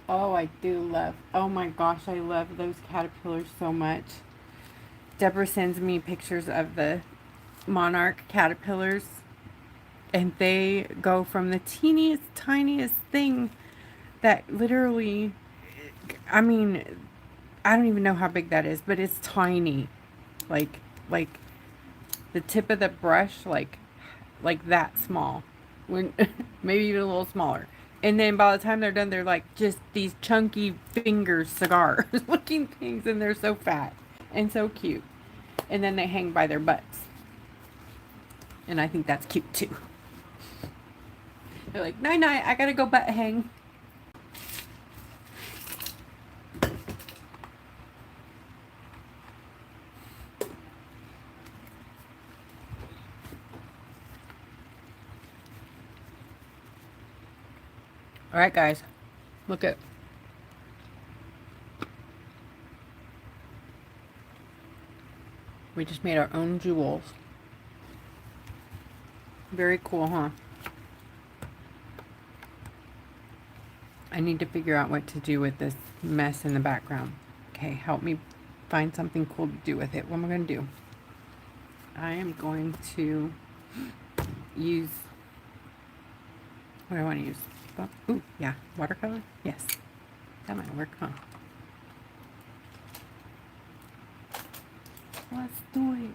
A: Oh, I do love. Oh my gosh, I love those caterpillars so much. Deborah sends me pictures of the monarch caterpillars, and they go from the teeniest, tiniest thing that literally, I mean, I don't even know how big that is, but it's tiny. Like, like the tip of the brush, like that small. When maybe even a little smaller. And then by the time they're done, they're like just these chunky finger cigars looking things, and they're so fat and so cute. And then they hang by their butts, and I think that's cute too. They're like, night night, I gotta go butt hang. All right, guys, look at. We just made our own jewels. Very cool, huh? I need to figure out what to do with this mess in the background. Okay, help me find something cool to do with it. What am I going to do? I am going to use, what do I want to use? Ooh, yeah, watercolor? Yes, that might work, huh? Let's do it.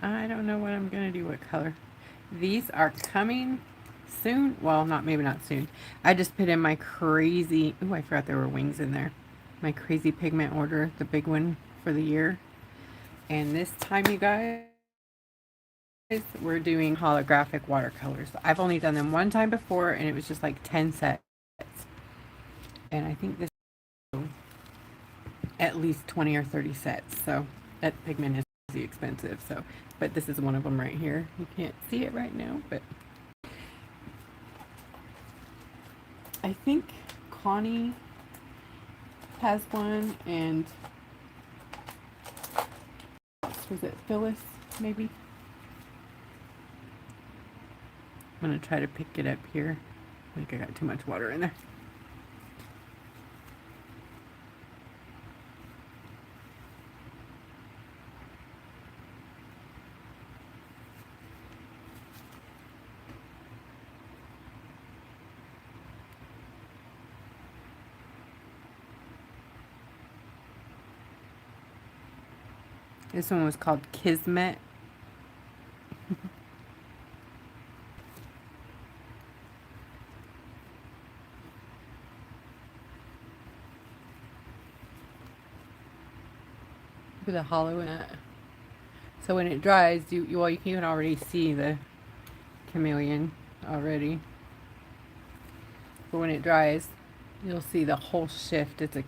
A: I don't know what I'm going to do with color. These are coming soon. Well, maybe not soon. I just put in my crazy, ooh, I forgot there were wings in there. my crazy pigment order, the big one for the year. And this time, you guys, we're doing holographic watercolors. I've only done them one time before, and it was just like 10 sets. And I think this is at least 20 or 30 sets. So that pigment is crazy expensive. So, but this is one of them right here. You can't see it right now, but I think Connie has one, and was it Phyllis, maybe? I'm going to try to pick it up here. I think I got too much water in there. This one was called Kismet. With a hollow in it. So when it dries, you can already see the chameleon already. But when it dries, you'll see the whole shift. It's a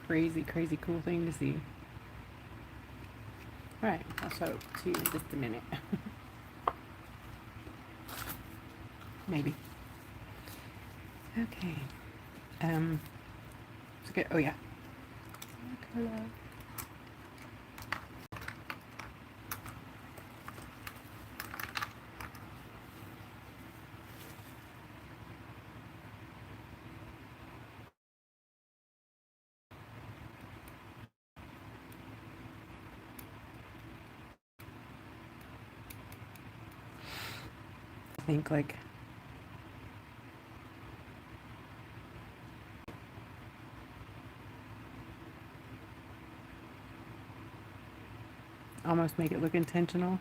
A: crazy, crazy cool thing to see. Alright, I'll show it to you in just a minute. Maybe. Okay. Let's get, oh yeah. Color. I think like almost make it look intentional.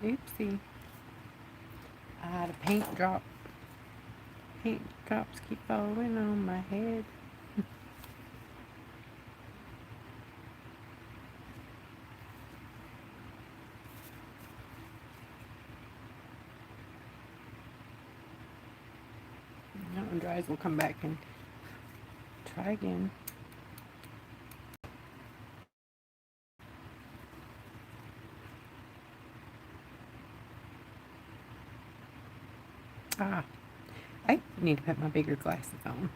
A: Oopsie. I had a paint drop. Paint drops keep falling on my head. That one dries, we'll come back and try again. Ah, I need to put my bigger glasses on.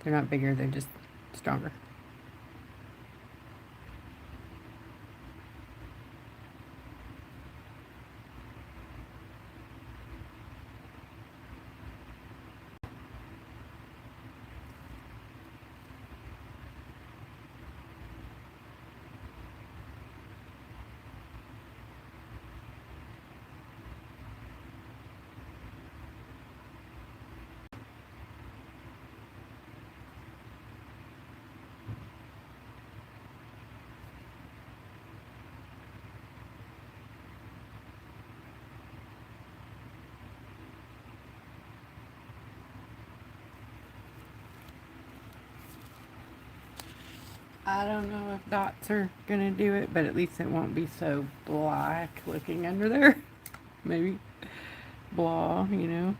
A: They're not bigger, they're just stronger. I don't know if dots are gonna do it, but at least it won't be so black looking under there. Maybe blah, you know.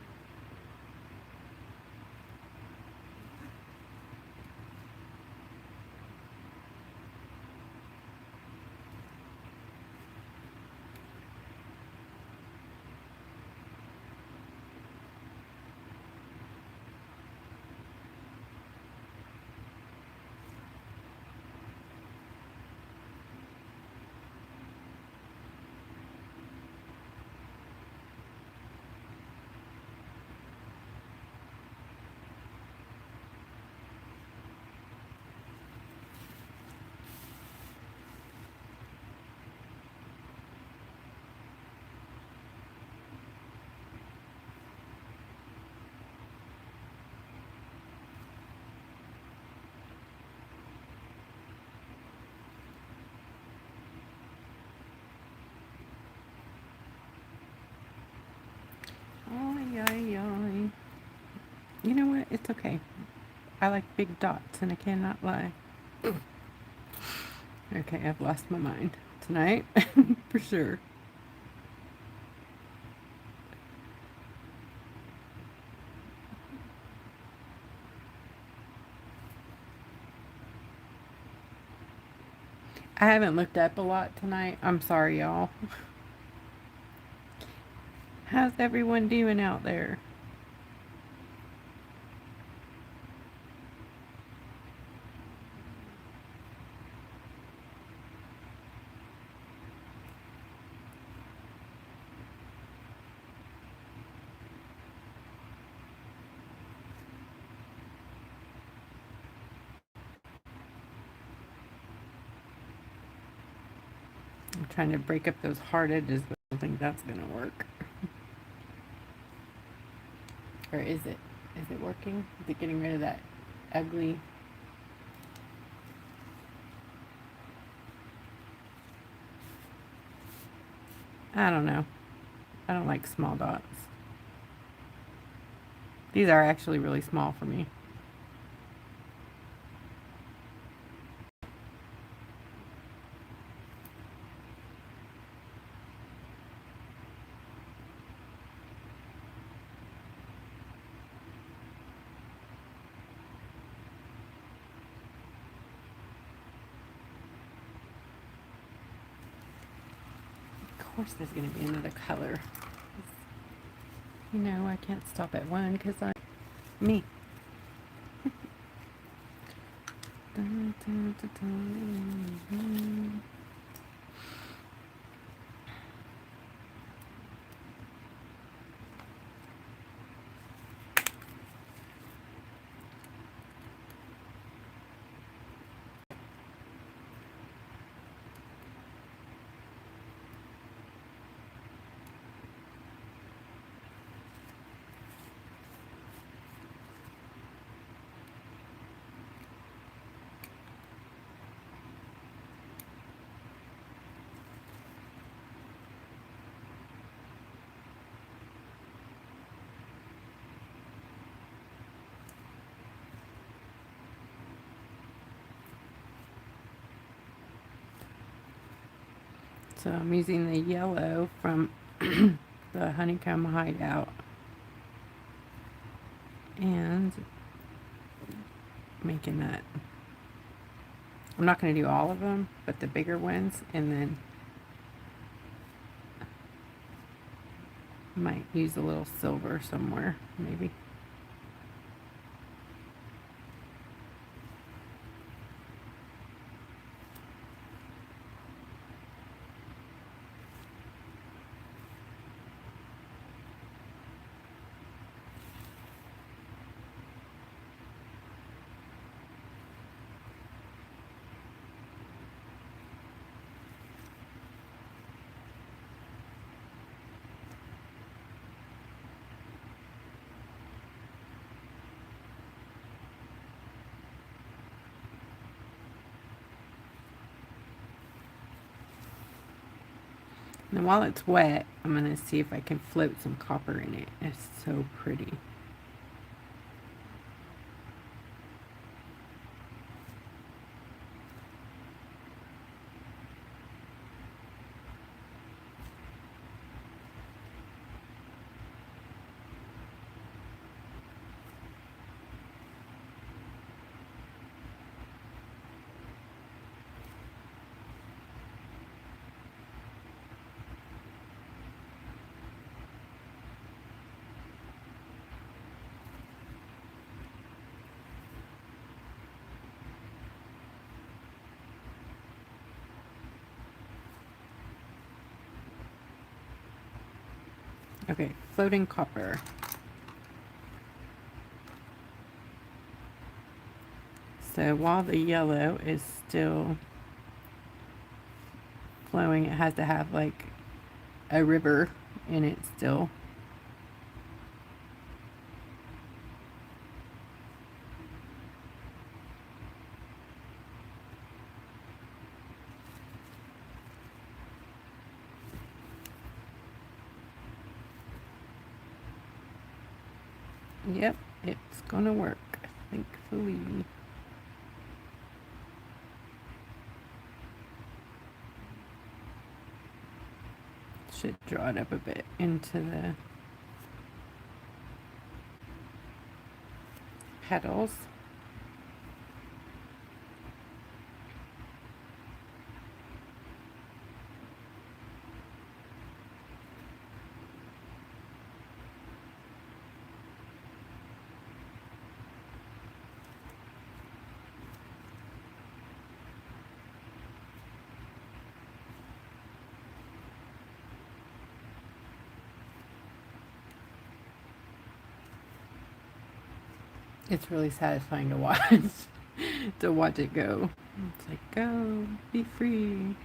A: You know what? It's okay. I like big dots and I cannot lie. Okay, I've lost my mind tonight for sure. I haven't looked up a lot tonight. I'm sorry, y'all. How's everyone doing out there? I'm trying to break up those hard edges, but I don't think that's gonna work. Or is it? Is it working? Is it getting rid of that ugly? I don't know. I don't like small dots. These are actually really small for me. Of course there's going to be another color. You know, I can't stop at one because I'm me. Dun, dun, dun, dun. So I'm using the yellow from the Honeycomb Hideout and making that. I'm not going to do all of them, but the bigger ones, and then might use a little silver somewhere, maybe. And while it's wet, I'm going to see if I can float some copper in it. It's so pretty. Okay, floating copper. So while the yellow is still flowing, it has to have like a river in it still. Yep, it's gonna work, thankfully. Should draw it up a bit into the petals. It's really satisfying to watch, to watch it go. It's like, go, be free.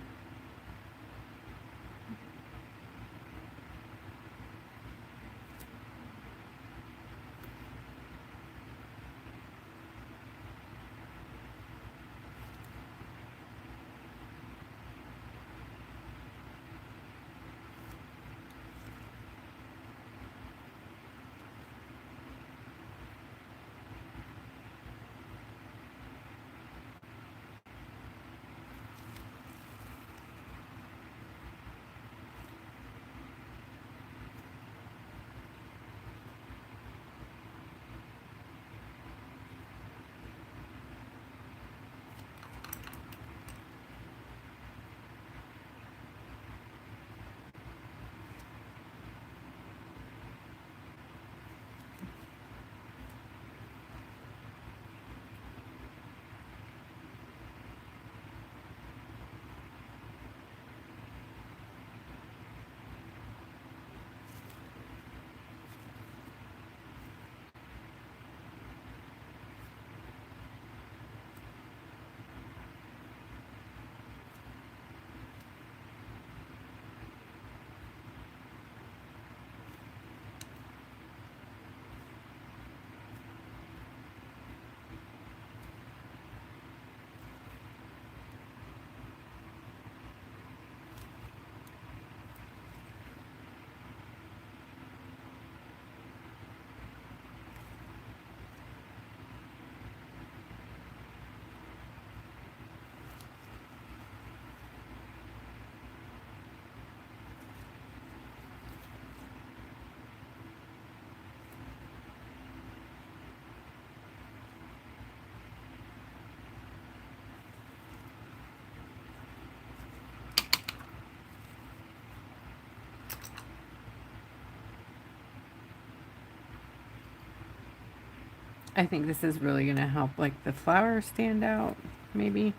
A: I think this is really gonna help, like, the flowers stand out, maybe.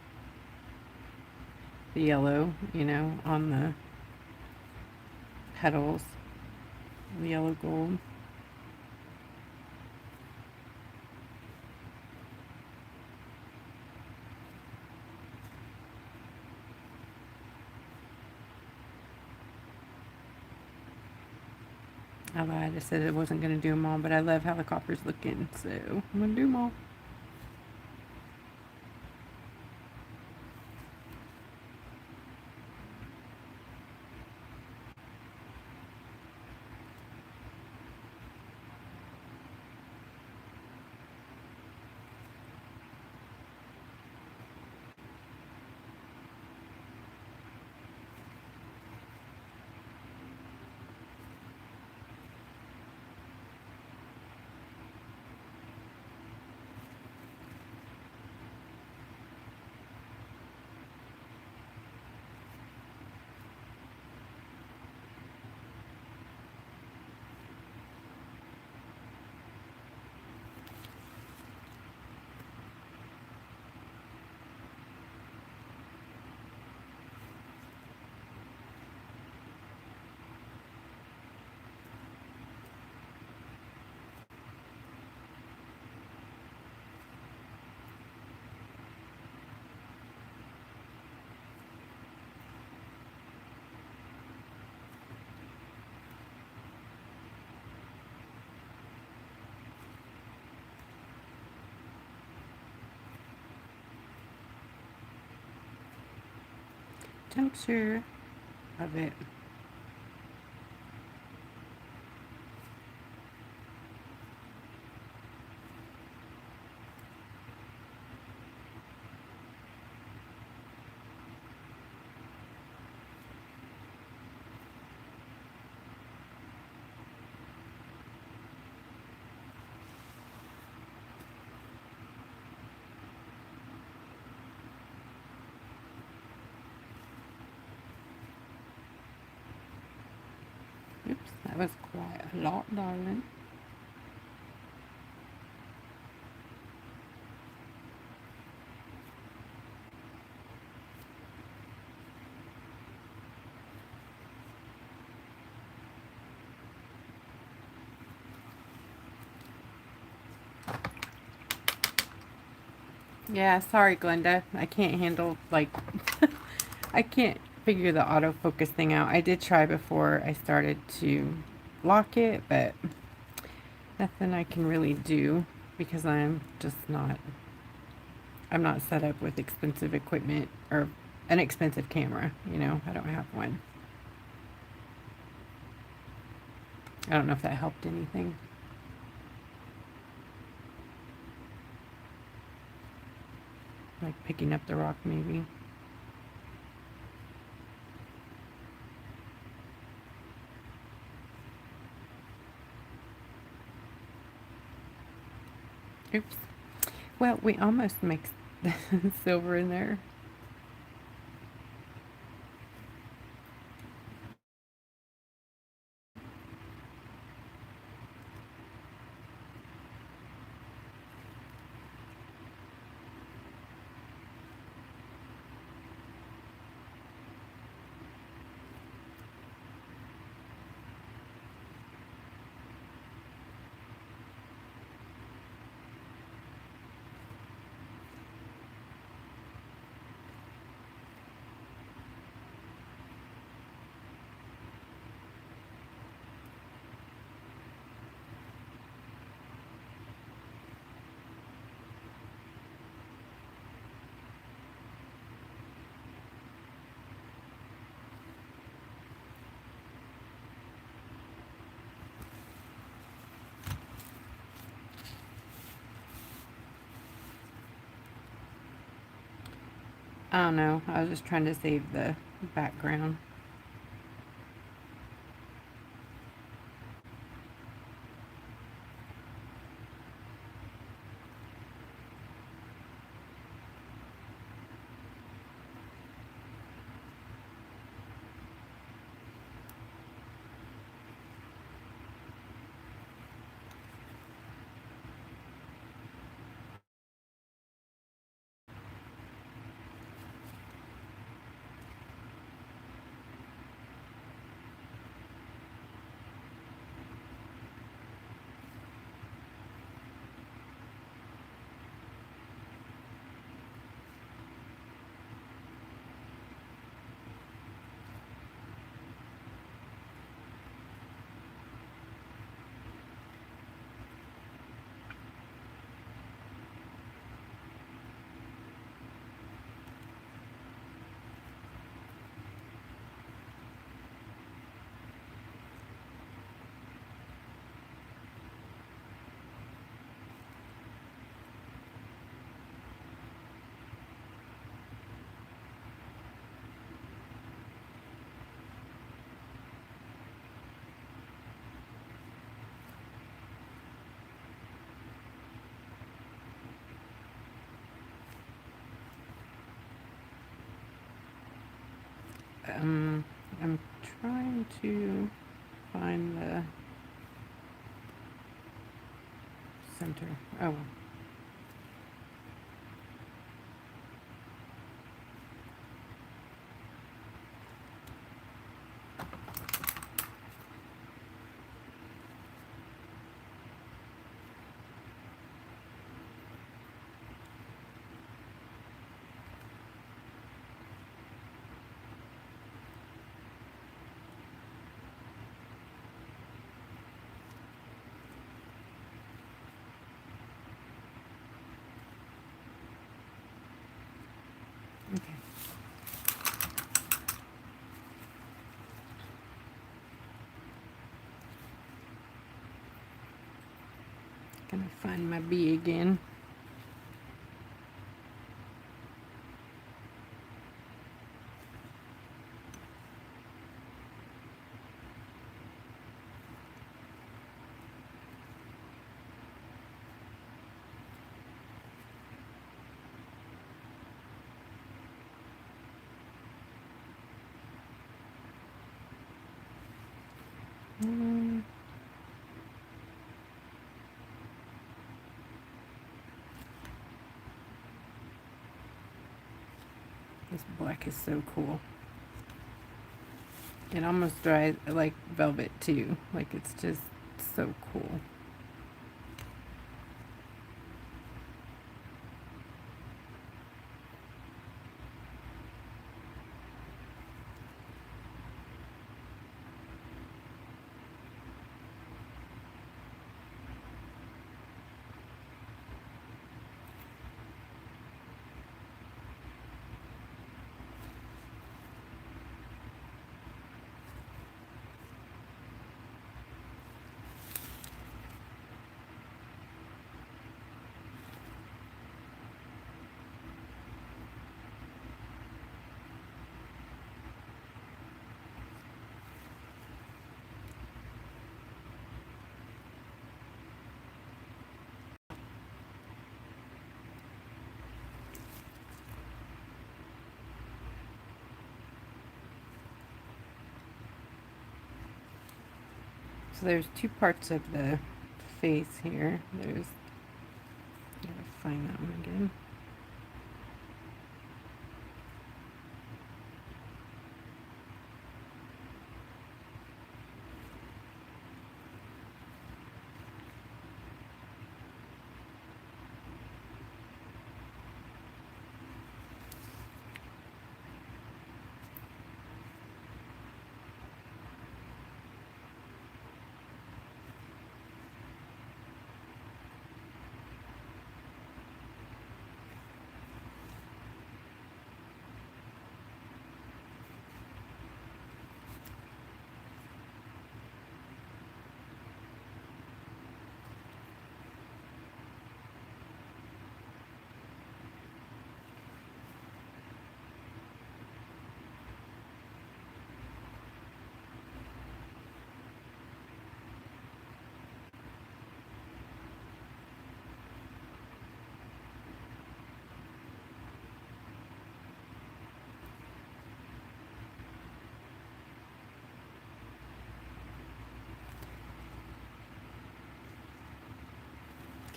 A: The yellow, on the petals, the yellow gold. I lied, I said I wasn't gonna do them all, but I love how the copper's looking, so I'm gonna do them all. Tincture of it. That was quite a lot, darling. Yeah, sorry, Glenda. I can't handle, like, I can't figure the autofocus thing out. I did try before I started to lock it, but nothing I can really do because I'm not set up with expensive equipment or an expensive camera, you know. I don't have one. I don't know if that helped anything. Like picking up the rock, maybe. Oops. Well, we almost mixed silver in there. I don't know. I was just trying to save the background. I'm trying to find the center. Oh, well. Okay. Gonna find my bee again. Mm. This black is so cool. It almost dries like velvet too. Like it's just so cool. So there's two parts of the face here. There's, gotta find that one again.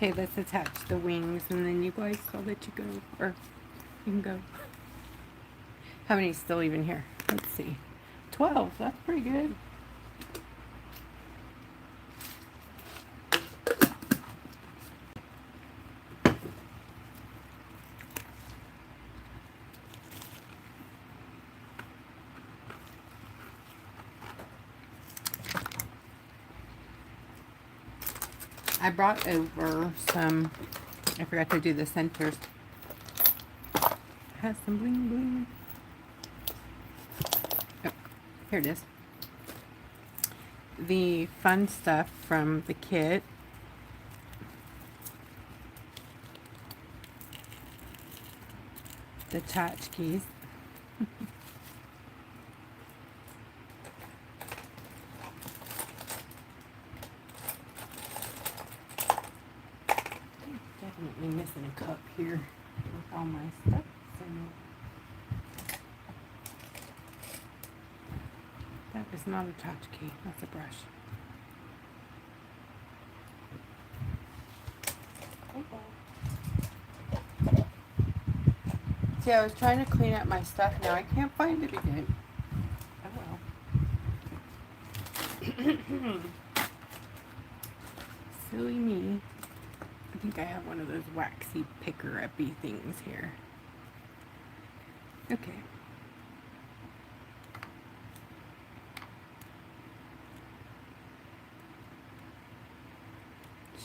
A: Okay, let's attach the wings and then you guys, I'll let you go. Or you can go. How many's still even here? Let's see. 12. That's pretty good. I brought over some, I forgot to do the centers. It has some bling bling. Oh, here it is. The fun stuff from the kit. The tchotchkes. Definitely missing a cup here with all my stuff. That is not a tchotchke, that's a brush. See, I was trying to clean up my stuff now. I can't find it again. Oh well. Silly me. I think I have one of those waxy picker-uppy things here. Okay.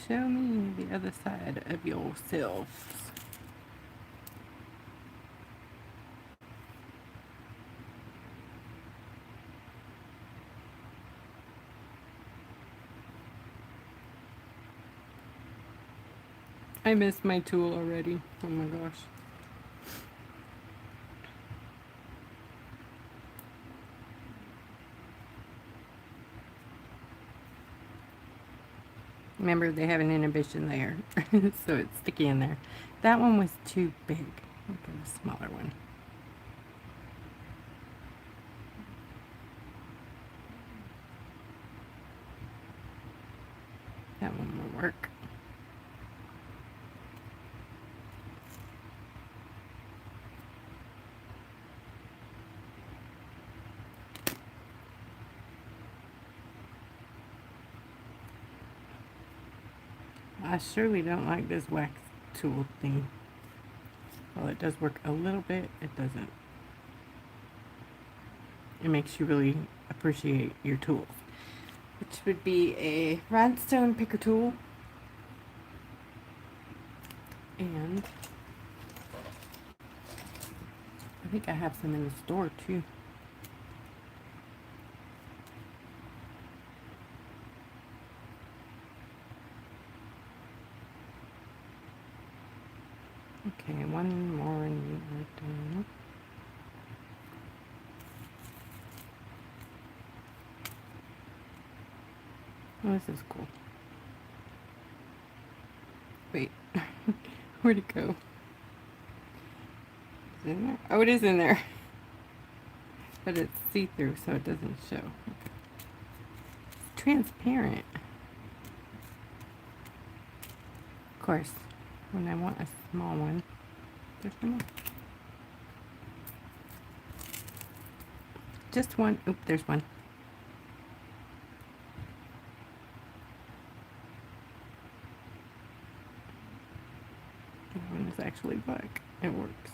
A: Show me the other side of yourselves. I missed my tool already. Oh my gosh. Remember, they have an inhibition there, so it's sticky in there. That one was too big. I'll get a smaller one. That one will work. I surely don't like this wax tool thing. Well, it does work a little bit, it doesn't. It makes you really appreciate your tools, which would be a rhinestone picker tool and I think I have some in the store too. Okay, one more and we're done. Oh, this is cool. Wait, where'd it go? Is it in there? Oh, it is in there. But it's see-through, so it doesn't show. It's transparent. Of course, when I want a small one, there's no more. Just one. Oop, there's one. That one is actually black. It works.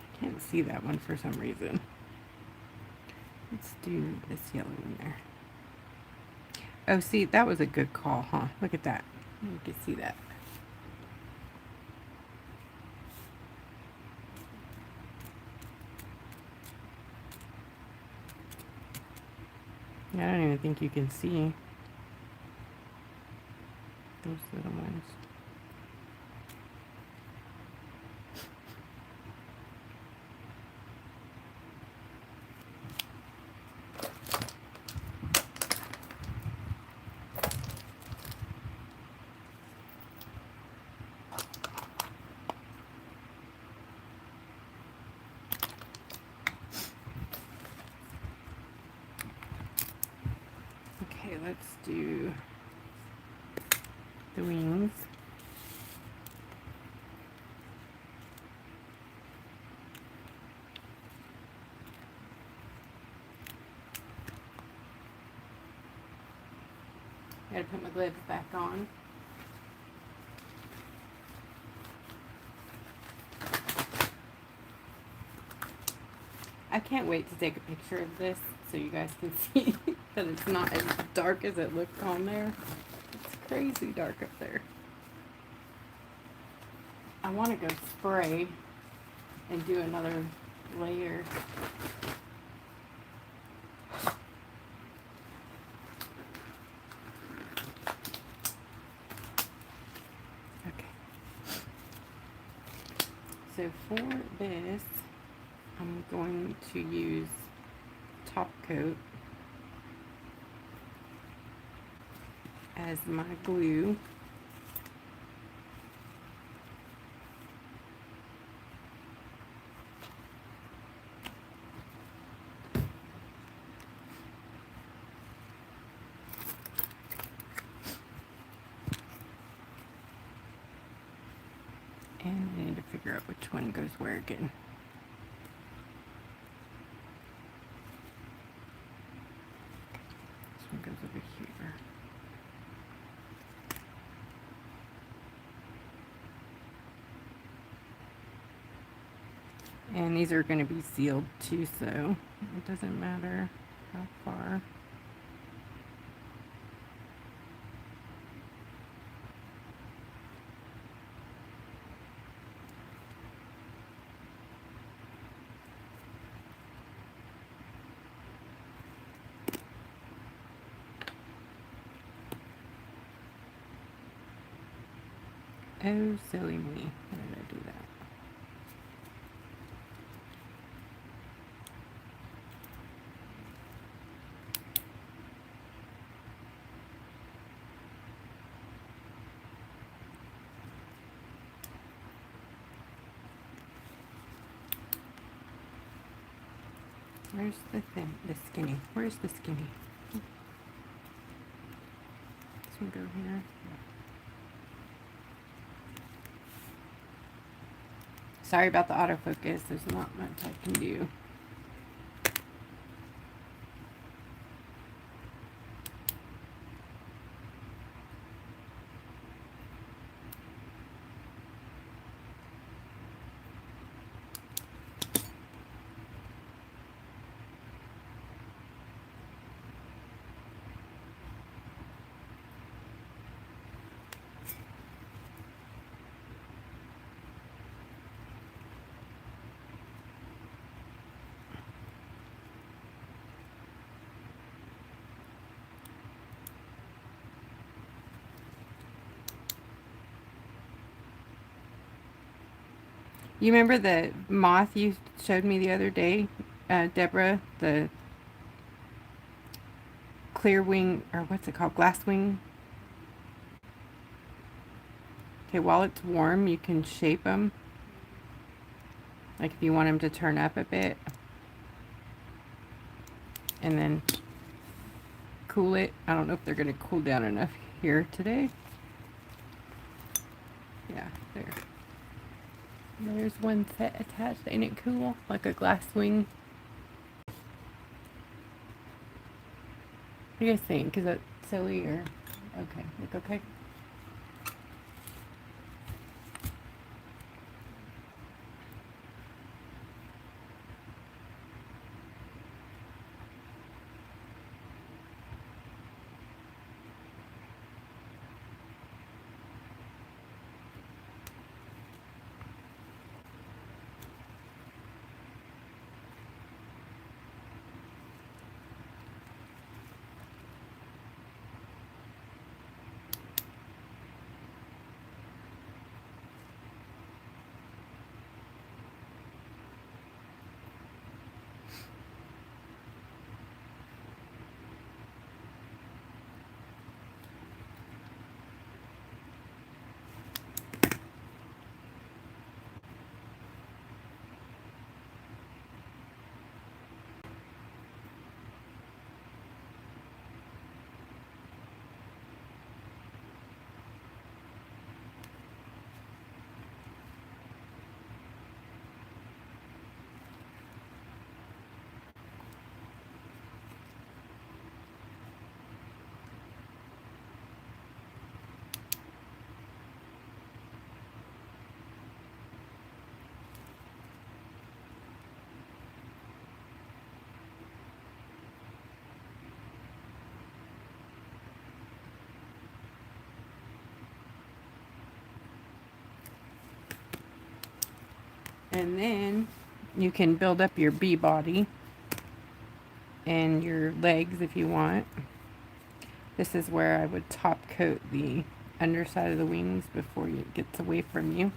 A: I can't see that one for some reason. Let's do this yellow in there. Oh, see, that was a good call, huh? Look at that. You can see that. I don't even think you can see those little ones. Okay, let's do the wings. Gotta put my gloves back on. I can't wait to take a picture of this so you guys can see that it's not as dark as it looked on there. It's crazy dark up there. I want to go spray and do another layer. Okay. So for this, I'm going to use Top Coat as my glue. And I need to figure out which one goes where again. This one goes over here. And these are going to be sealed too, so it doesn't matter how far. Oh, silly me. Why did I do that? Where's the thin, the skinny? Where's the skinny? can go here. Sorry about the autofocus. There's not much I can do. You remember the moth you showed me the other day, Deborah? The clear wing, or what's it called? Glass wing? Okay, while it's warm, you can shape them. Like if you want them to turn up a bit. And then cool it. I don't know if they're going to cool down enough here today. Yeah, there. There's one set attached. Ain't it cool? Like a glass wing. What do you guys think? Is that silly or okay? Look okay. And then you can build up your bee body and your legs if you want. This is where I would top coat the underside of the wings before it gets away from you.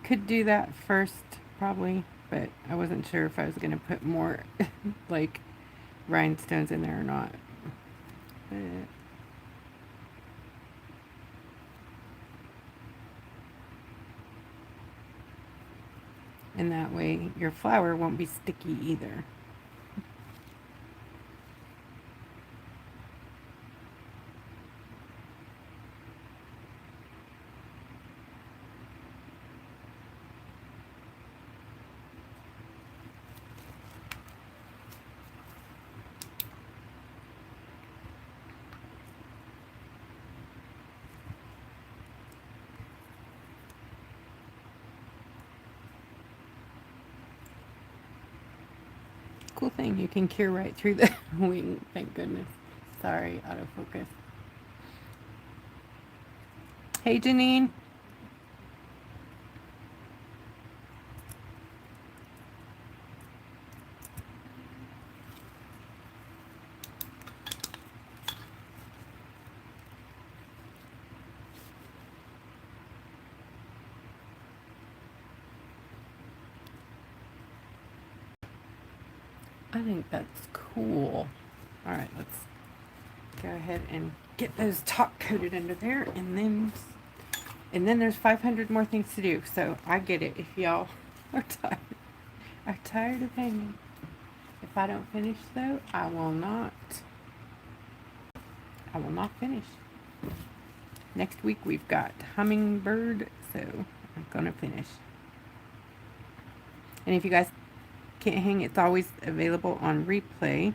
A: Could do that first probably, but I wasn't sure if I was going to put more like rhinestones in there or not. But and that way your flower won't be sticky either. Cool thing, you can cure right through the wing, thank goodness. Sorry, autofocus. Hey Janine. I think that's cool. All right, let's go ahead and get those top coated under there, and then there's 500 more things to do. So I get it if y'all are tired of hanging. If I don't finish though, I will not I will not finish. Next week we've got Hummingbird, so I'm gonna finish. And if you guys can't hang, it's always available on replay.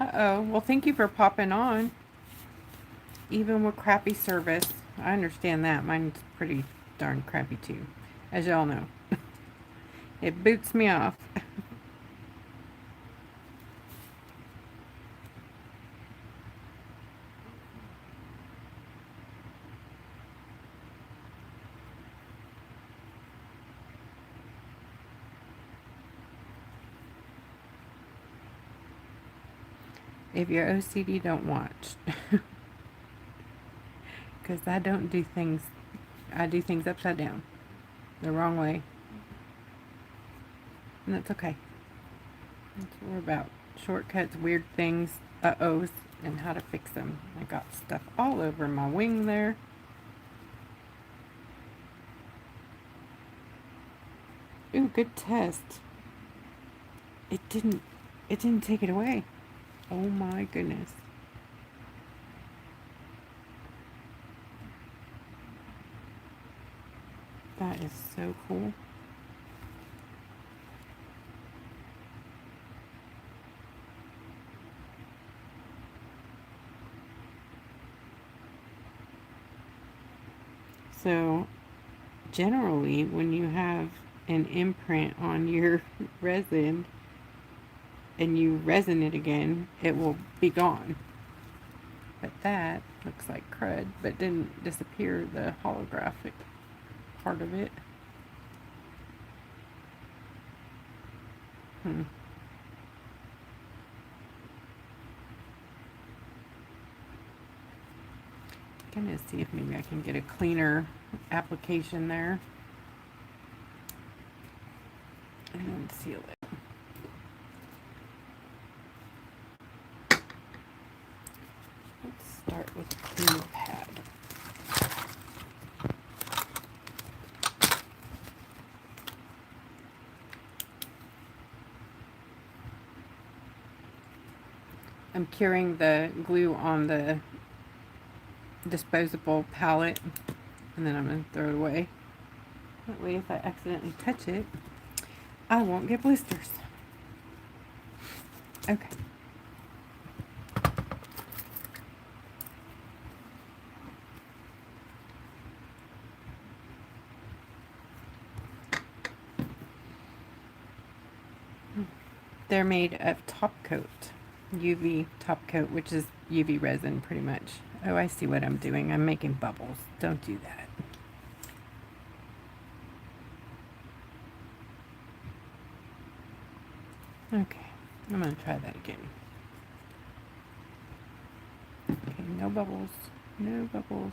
A: Uh-oh. Well, thank you for popping on. Even with crappy service. I understand that. Mine's pretty darn crappy too. As y'all know. It boots me off. If you're OCD, don't watch. Because I don't do things, I do things upside down. The wrong way. And that's okay. That's what we're about. Shortcuts, weird things, uh-ohs, and how to fix them. I got stuff all over my wing there. Ooh, good test. It didn't take it away. Oh my goodness. That is so cool. So generally when you have an imprint on your resin and you resin it again, it will be gone. But that looks like crud, but didn't disappear the holographic part of it. Gonna see if maybe I can get a cleaner application there and then seal it. Let's start with a clean pad. I'm curing the glue on the disposable palette, and then I'm going to throw it away. That way if I accidentally touch it, I won't get blisters. Okay. They're made of top coat, UV top coat, which is UV resin pretty much. Oh, I see what I'm doing. I'm making bubbles. Don't do that. Okay, I'm going to try that again. Okay, no bubbles. No bubbles.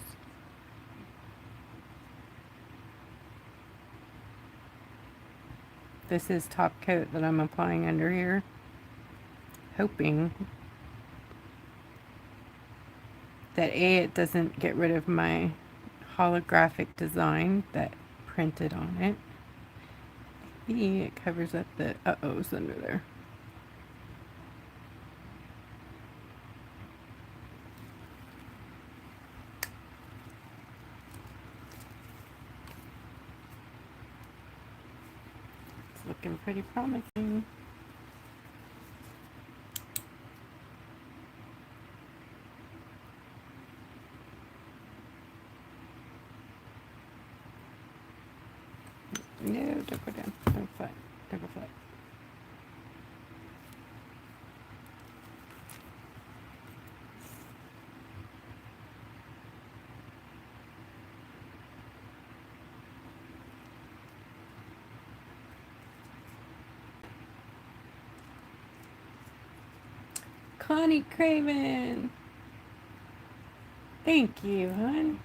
A: This is top coat that I'm applying under here, hoping that A, it doesn't get rid of my holographic design that printed on it. B, it covers up the uh-ohs under there. It's looking pretty promising. No, don't go down. Don't flat. Don't go flat. Honey Craven. Thank you, hon.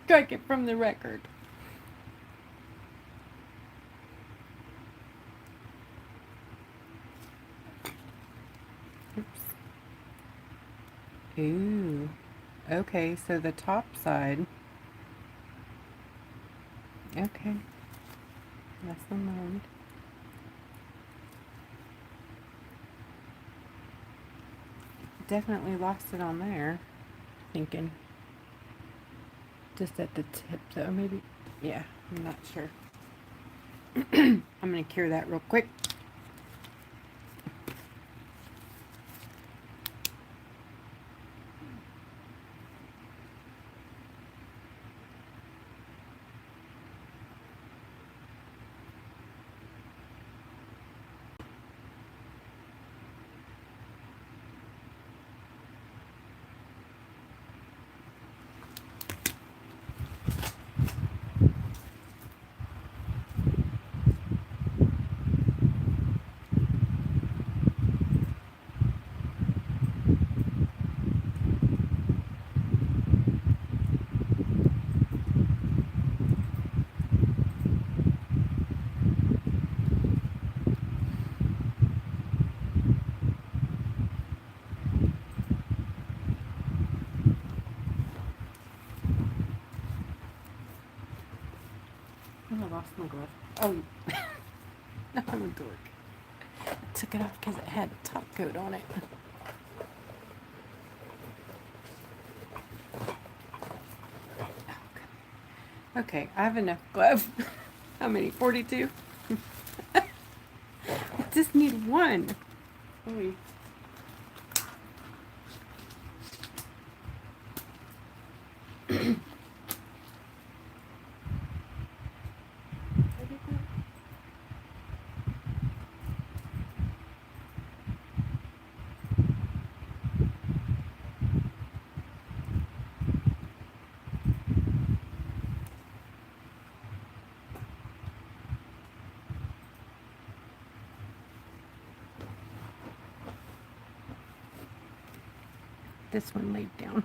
A: Strike it from the record. Oops. Ooh. Okay, so the top side. Okay. Lesson learned. Definitely lost it on there. Thinking. Just at the tip though, maybe. Yeah, I'm not sure. I'm gonna cure that real quick. I lost my glove. Oh, I'm a dork. I took it off because it had a top coat on it. Okay, I have enough glove. How many? 42? I just need one. Oy. This one laid down.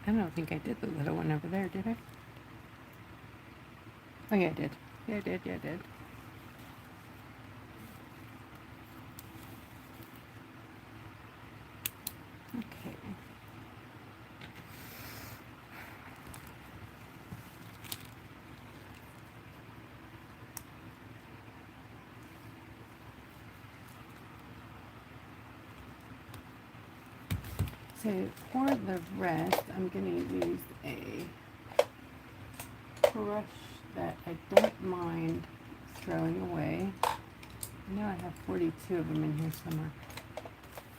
A: I don't think I did the little one over there, did I? Oh yeah, I did. Yeah, I did. Yeah, I did. Okay. So for the rest, I'm going to use a brush that I don't mind throwing away. I know I have 42 of them in here somewhere.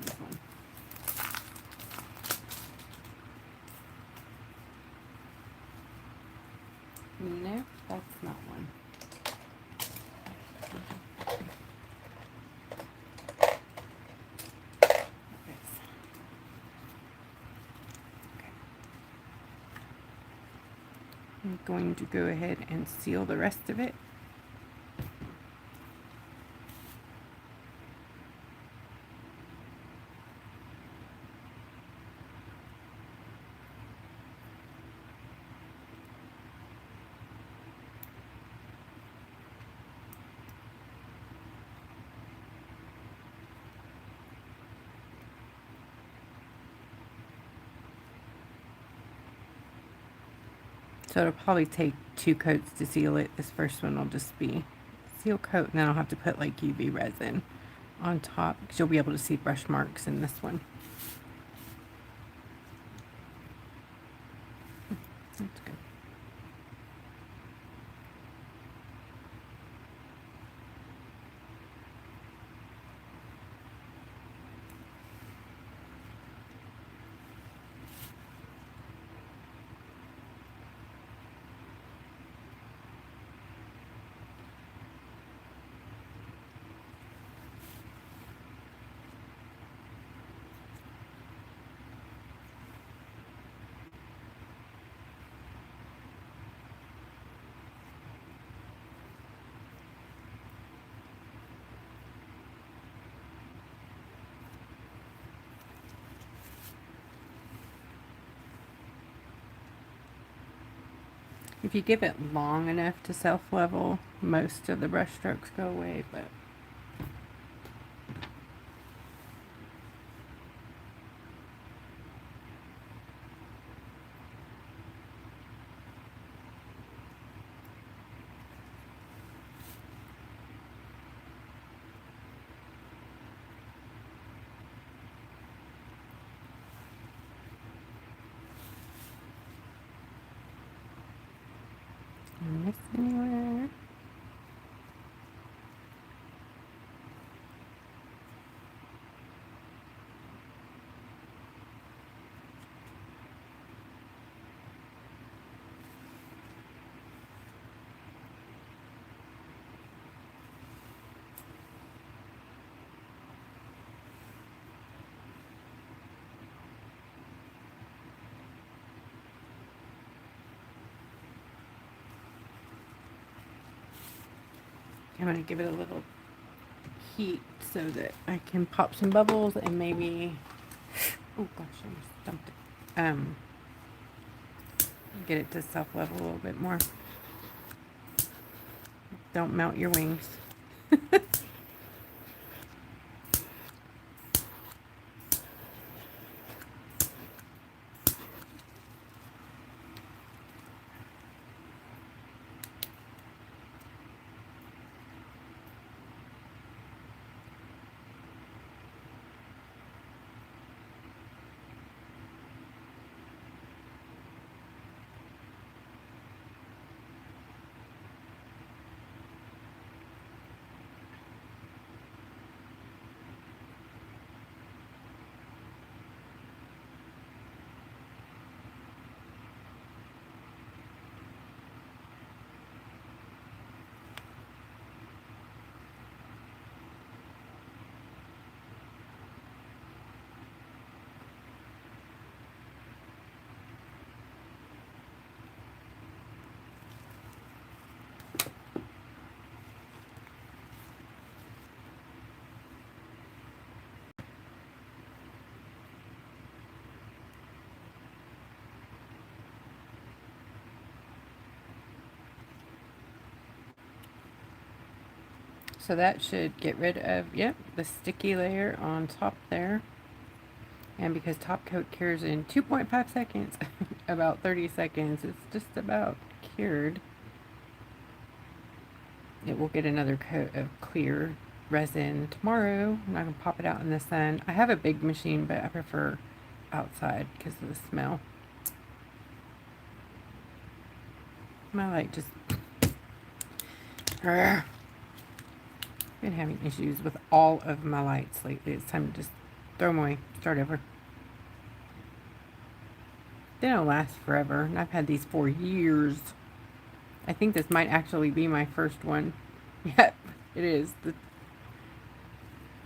A: This one. No, that's not one. I'm going to go ahead and seal the rest of it. So it'll probably take 2 coats to seal it. This first one will just be seal coat, and then I'll have to put like UV resin on top because you'll be able to see brush marks in this one. That's good. If you give it long enough to self-level, most of the brush strokes go away, but I miss anywhere. I'm going to give it a little heat so that I can pop some bubbles and maybe, oh gosh, I almost dumped it. Get it to self-level a little bit more. Don't melt your wings. So that should get rid of, yep, the sticky layer on top there. And because top coat cures in 2.5 seconds, about 30 seconds, it's just about cured. It will get another coat of clear resin tomorrow, and I can pop it out in the sun. I have a big machine, but I prefer outside because of the smell. My light just... Been having issues with all of my lights lately. It's time to just throw them away, start over. They don't last forever, and I've had these for years. I think this might actually be my first one. Yep, it is. The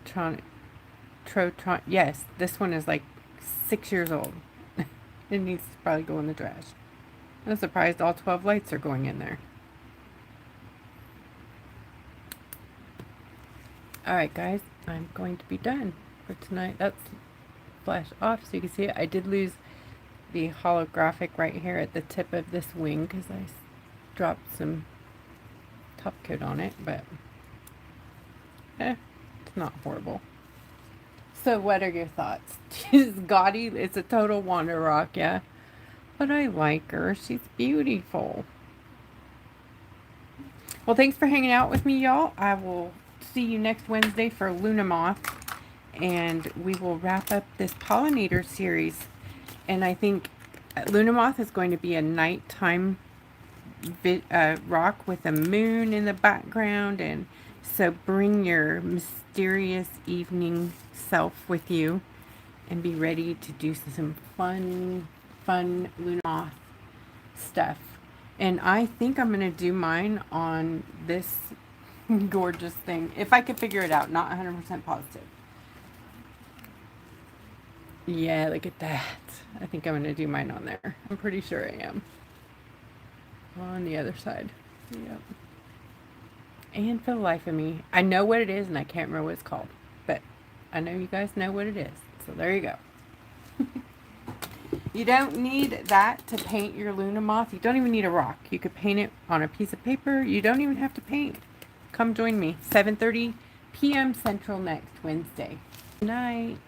A: Trotron. Yes, this one is like 6 years old. It needs to probably go in the trash. I'm surprised all 12 lights are going in there. Alright guys, I'm going to be done for tonight. That's flash off so you can see it. I did lose the holographic right here at the tip of this wing because I dropped some top coat on it, but it's not horrible. So what are your thoughts? She's gaudy. It's a total Wonder Rock, yeah. But I like her. She's beautiful. Well, thanks for hanging out with me, y'all. I will see you next Wednesday for Luna Moth, and we will wrap up this Pollinator series. And I think Luna Moth is going to be a nighttime rock with a moon in the background, and so bring your mysterious evening self with you and be ready to do some fun Luna Moth stuff. And I think I'm going to do mine on this gorgeous thing, if I could figure it out, not 100% positive. Yeah, look at that. I think I'm going to do mine on there. I'm pretty sure I am. On the other side. Yep. And for the life of me, I know what it is and I can't remember what it's called. But I know you guys know what it is. So there you go. You don't need that to paint your Luna Moth. You don't even need a rock. You could paint it on a piece of paper. You don't even have to paint. Come join me. 7:30 p.m. Central next Wednesday. Good night.